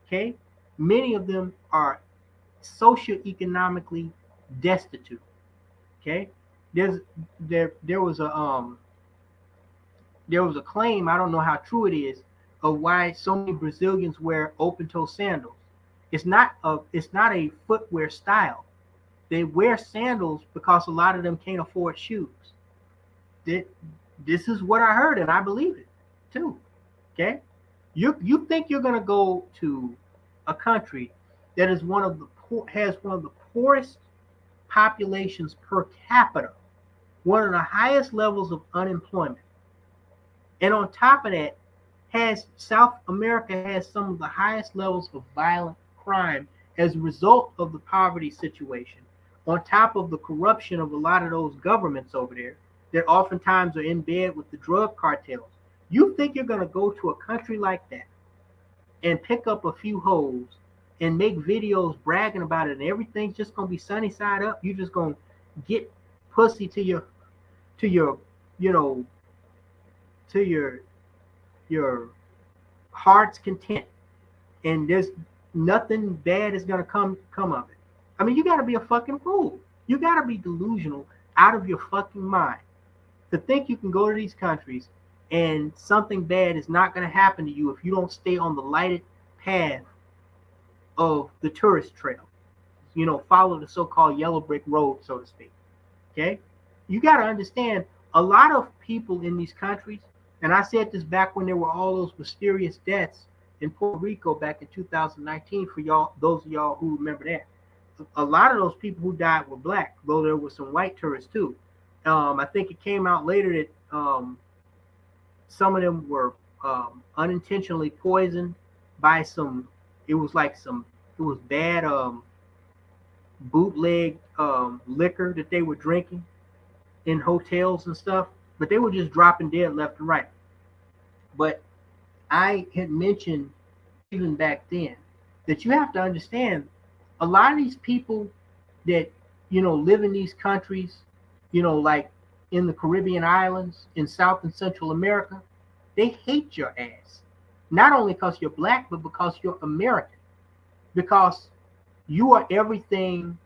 okay? Many of them are socioeconomically destitute, okay? There was a claim, I don't know how true it is, of why so many Brazilians wear open-toe sandals. It's not a footwear style. They wear sandals because a lot of them can't afford shoes. This is what I heard, and I believe it too. Okay, you think you're gonna go to a country that is has one of the poorest populations per capita, one of the highest levels of unemployment, and on top of that, South America has some of the highest levels of violent crime as a result of the poverty situation, on top of the corruption of a lot of those governments over there that oftentimes are in bed with the drug cartels. You think you're going to go to a country like that and pick up a few hoes and make videos bragging about it and everything's just going to be sunny side up? You're just going to get pussy to your heart's content, and there's nothing bad is going to come of it. I mean, you got to be a fucking fool. You got to be delusional out of your fucking mind to think you can go to these countries and something bad is not going to happen to you if you don't stay on the lighted path of the tourist trail. Follow the so-called yellow brick road, so to speak. Okay? You got to understand, a lot of people in these countries And I said this back when there were all those mysterious deaths in Puerto Rico back in 2019 for y'all, those of y'all who remember that. A lot of those people who died were black, though there were some white tourists too. I think it came out later that some of them were unintentionally poisoned by some. It was like some. It was bad bootleg liquor that they were drinking in hotels and stuff. But they were just dropping dead left and right. But I had mentioned even back then that you have to understand a lot of these people that live in these countries, like in the Caribbean islands, in South and Central America, they hate your ass. Not only because you're black, but because you're American. Because you are everything,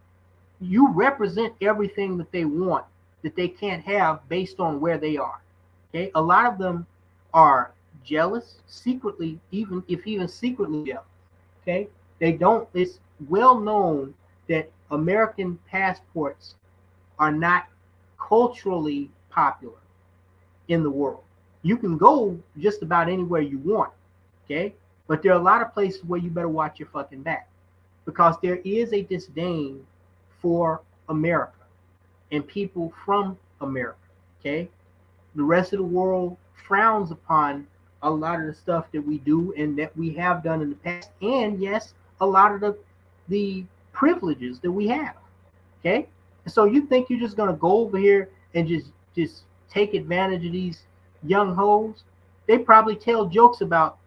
you represent everything that they want, that they can't have based on where they are. Okay, a lot of them are jealous, secretly, even secretly jealous. Okay, they don't. It's well known that American passports are not culturally popular in the world. You can go just about anywhere you want, okay? But there are a lot of places where you better watch your fucking back because there is a disdain for America and people from America, okay? The rest of the world frowns upon a lot of the stuff that we do and that we have done in the past, and yes, a lot of the privileges that we have, okay? So you think you're just gonna go over here and just take advantage of these young hoes? They probably tell jokes about,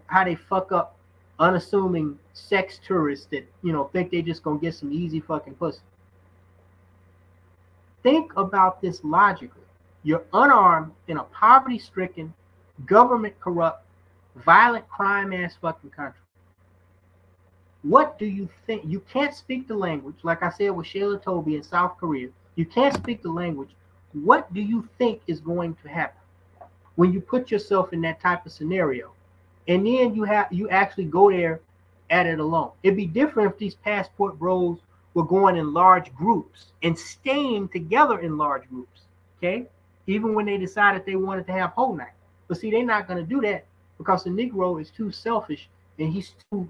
how they fuck up unassuming sex tourists that, think they just gonna get some easy fucking pussy. Think about this logically. You're unarmed in a poverty-stricken, government corrupt, violent crime ass fucking country. What do you think? You can't speak the language, like I said with Shayla Toby in South Korea. You can't speak the language. What do you think is going to happen when you put yourself in that type of scenario? And then you actually go there at it alone. It'd be different if these passport bros were going in large groups and staying together in large groups. Okay? Even when they decided they wanted to have whole night. But see, they're not going to do that because the Negro is too selfish and he's too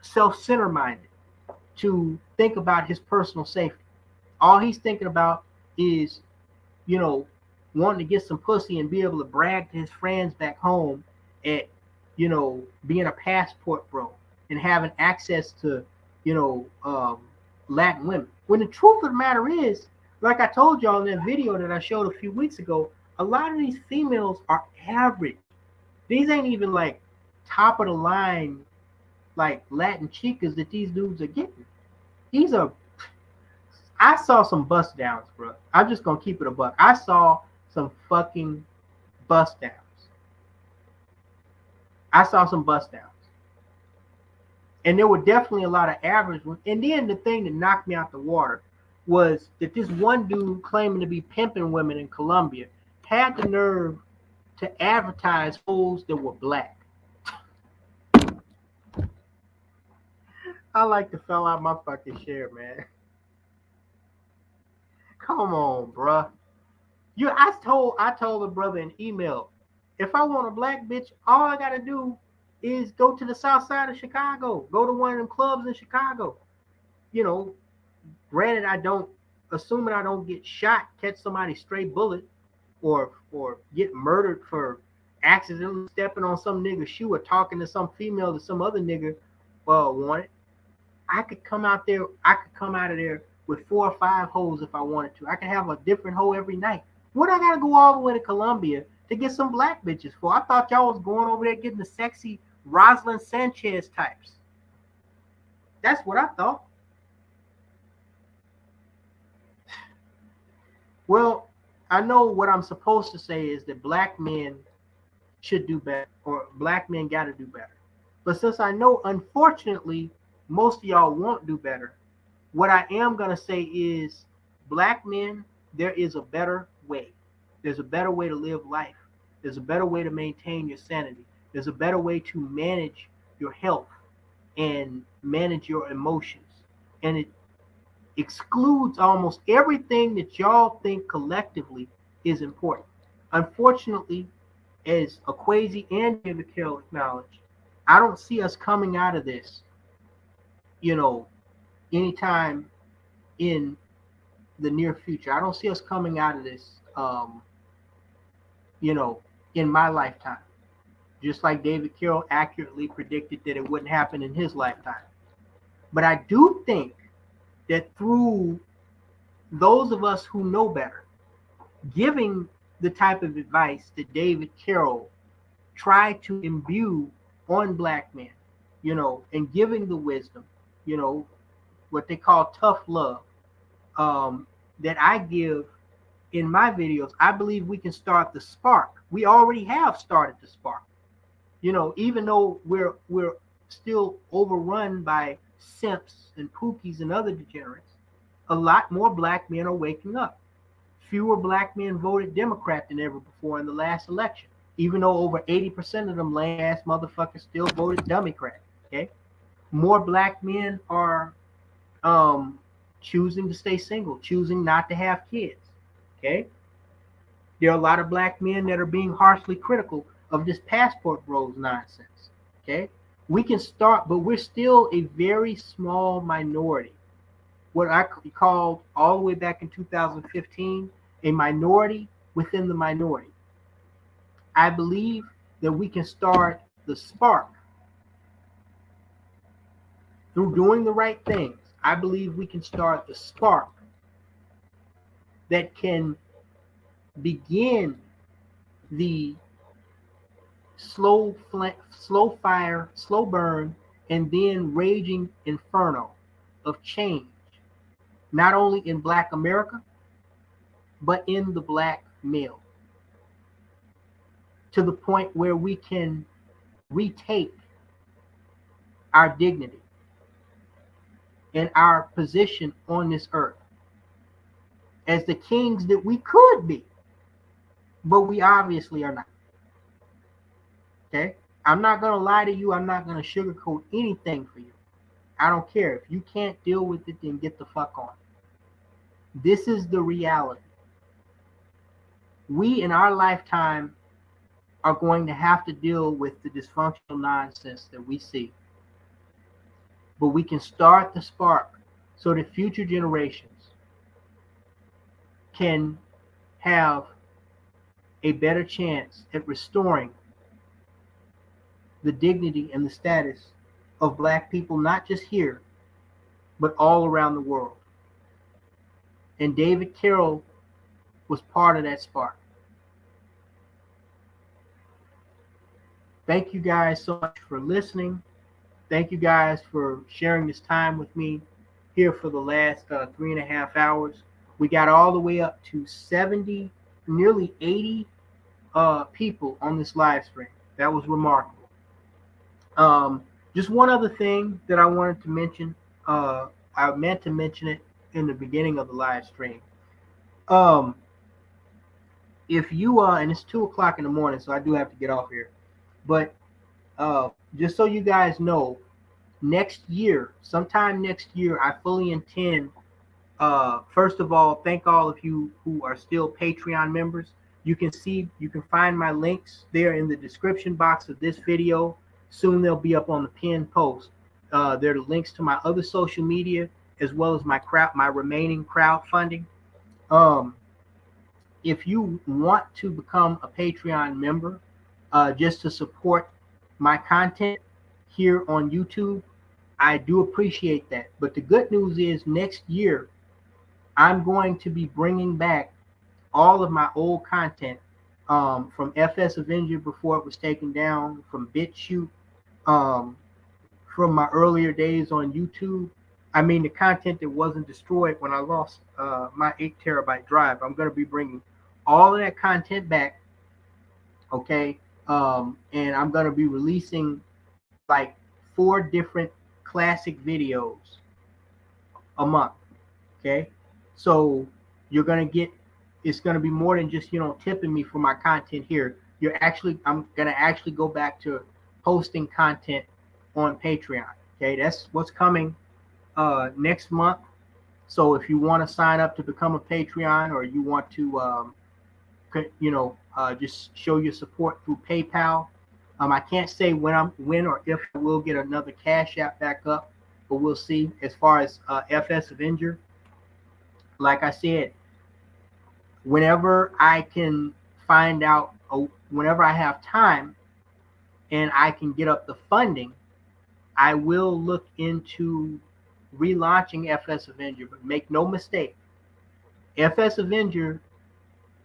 self-centered minded to think about his personal safety. All he's thinking about is, wanting to get some pussy and be able to brag to his friends back home at, being a passport bro and having access to, Latin women. When the truth of the matter is, like I told y'all in that video that I showed a few weeks ago, a lot of these females are average. These ain't even like top of the line, like Latin chicas that these dudes are getting. I saw some bust downs, bro. I'm just gonna keep it a buck. I saw some fucking bust downs. And there were definitely a lot of average ones. And then the thing that knocked me out the water was that this one dude claiming to be pimping women in Colombia had the nerve to advertise hoes that were black. I like to fell out my fucking share, man. Come on, bruh. I told the brother in email, if I want a black bitch, all I gotta do is go to the south side of Chicago. Go to one of them clubs in Chicago. Granted, assuming I don't get shot, catch somebody's stray bullet, or get murdered for accidentally stepping on some nigga's shoe or talking to some female that some other nigga wanted. I could come out of there with 4 or 5 hoes if I wanted to. I could have a different hoe every night. What I gotta go all the way to Colombia to get some black bitches for? I thought y'all was going over there getting the sexy Rosalind Sanchez types. That's what I thought. Well, I know what I'm supposed to say is that black men should do better, or black men got to do better. But since I know, unfortunately, most of y'all won't do better, what I am going to say is, black men, there is a better way. There's a better way to live life. There's a better way to maintain your sanity. There's a better way to manage your health and manage your emotions. And excludes almost everything that y'all think collectively is important. Unfortunately, as Akwasi and David Carroll acknowledged, I don't see us coming out of this, you know, anytime in the near future. I don't see us coming out of this, you know, in my lifetime. Just like David Carroll accurately predicted that it wouldn't happen in his lifetime. But I do think that through those of us who know better, giving the type of advice that David Carroll tried to imbue on black men, you know, and giving the wisdom, you know, what they call tough love, that I give in my videos, I believe we can start the spark. We already have started the spark. You know, even though we're still overrun by simps and pookies and other degenerates, a lot more black men are waking up. Fewer black men voted Democrat than ever before in the last election, even though over 80% of them lame ass motherfuckers still voted Democrat. Okay, more black men are choosing to stay single, choosing not to have kids. Okay, there are a lot of black men that are being harshly critical of this passport bros nonsense. Okay, we can start, but we're still a very small minority. What I called all the way back in 2015 a minority within the minority. I believe that we can start the spark through doing the right things. I believe we can start the spark that can begin the slow fire, slow burn, and then raging inferno of change, not only in Black America, but in the black male, to the point where we can retake our dignity and our position on this earth as the kings that we could be, but we obviously are not. Okay? I'm not going to lie to you. I'm not going to sugarcoat anything for you. I don't care. If you can't deal with it, then get the fuck on. This is the reality. We, in our lifetime, are going to have to deal with the dysfunctional nonsense that we see. But we can start the spark so that future generations can have a better chance at restoring the dignity and the status of black people, not just here, but all around the world. And David Carroll was part of that spark. Thank you guys so much for listening. Thank you guys for sharing this time with me here for the last 3.5 hours. We got all the way up to 70, nearly 80 people on this live stream. That was remarkable. Just one other thing that I wanted to mention. I meant to mention it in the beginning of the live stream. If you and it's 2:00 in the morning, so I do have to get off here. But just so you guys know, next year, sometime next year, I fully intend, first of all, thank all of you who are still Patreon members. You can find my links there in the description box of this video. Soon they'll be up on the pinned post. There are links to my other social media as well as my remaining crowdfunding. If you want to become a Patreon member, just to support my content here on YouTube, I do appreciate that. But the good news is next year, I'm going to be bringing back all of my old content from FS Avenger before it was taken down, from BitChute, from my earlier days on YouTube. I mean, the content that wasn't destroyed when I lost my 8 terabyte drive. I'm going to be bringing all of that content back, okay? And I'm going to be releasing like 4 different classic videos a month, okay? So you're going to get, it's going to be more than just, tipping me for my content here. I'm going to actually go back to posting content on Patreon, okay? That's what's coming next month. So if you want to sign up to become a Patreon, or you want to, just show your support through PayPal. I can't say when or if I will get another Cash App back up, but we'll see. As far as FS Avenger, like I said, whenever I can find out, whenever I have time and I can get up the funding, I will look into relaunching FS Avenger. But make no mistake, FS Avenger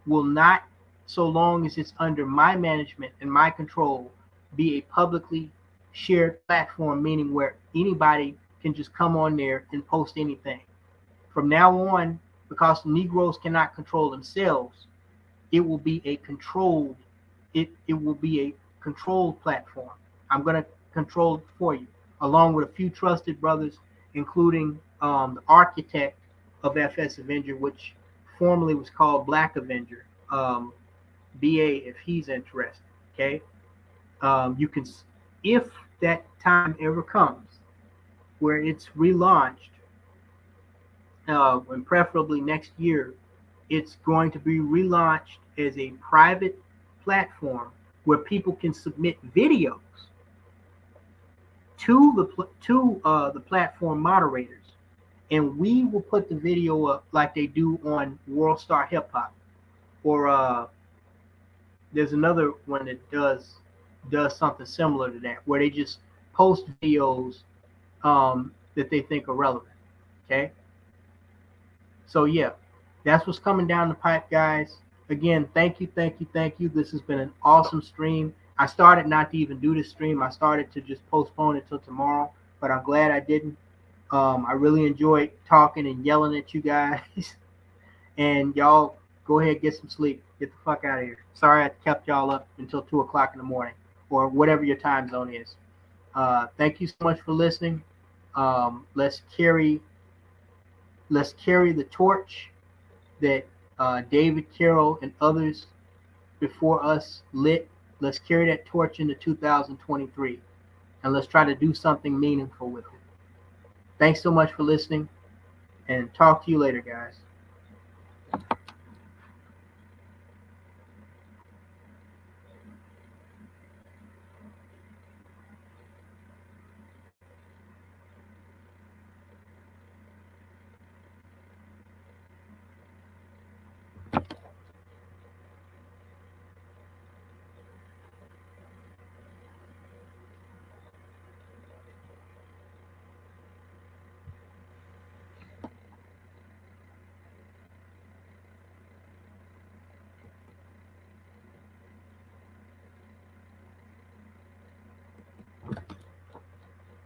will not, so long as it's under my management and my control, be a publicly shared platform, meaning where anybody can just come on there and post anything. From now on, because Negroes cannot control themselves, it will be a controlled platform. I'm going to control it for you, along with a few trusted brothers, including the architect of FS Avenger, which formerly was called Black Avenger, BA, if he's interested. Okay, you can, if that time ever comes where it's relaunched, and preferably next year, it's going to be relaunched as a private platform where people can submit videos to the platform moderators, and we will put the video up like they do on World Star Hip Hop, or there's another one that does something similar to that, where they just post videos that they think are relevant. Okay, so yeah, that's what's coming down the pipe, guys. Again, thank you. This has been an awesome stream. I started not to even do this stream. I started to just postpone it till tomorrow, but I'm glad I didn't. I really enjoyed talking and yelling at you guys. And y'all go ahead, get some sleep. Get the fuck out of here. Sorry I kept y'all up until 2 o'clock in the morning, or whatever your time zone is. Thank you so much for listening. Let's carry the torch that David Carroll and others before us lit. Let's carry that torch into 2023, and let's try to do something meaningful with it. Thanks so much for listening, and talk to you later, guys.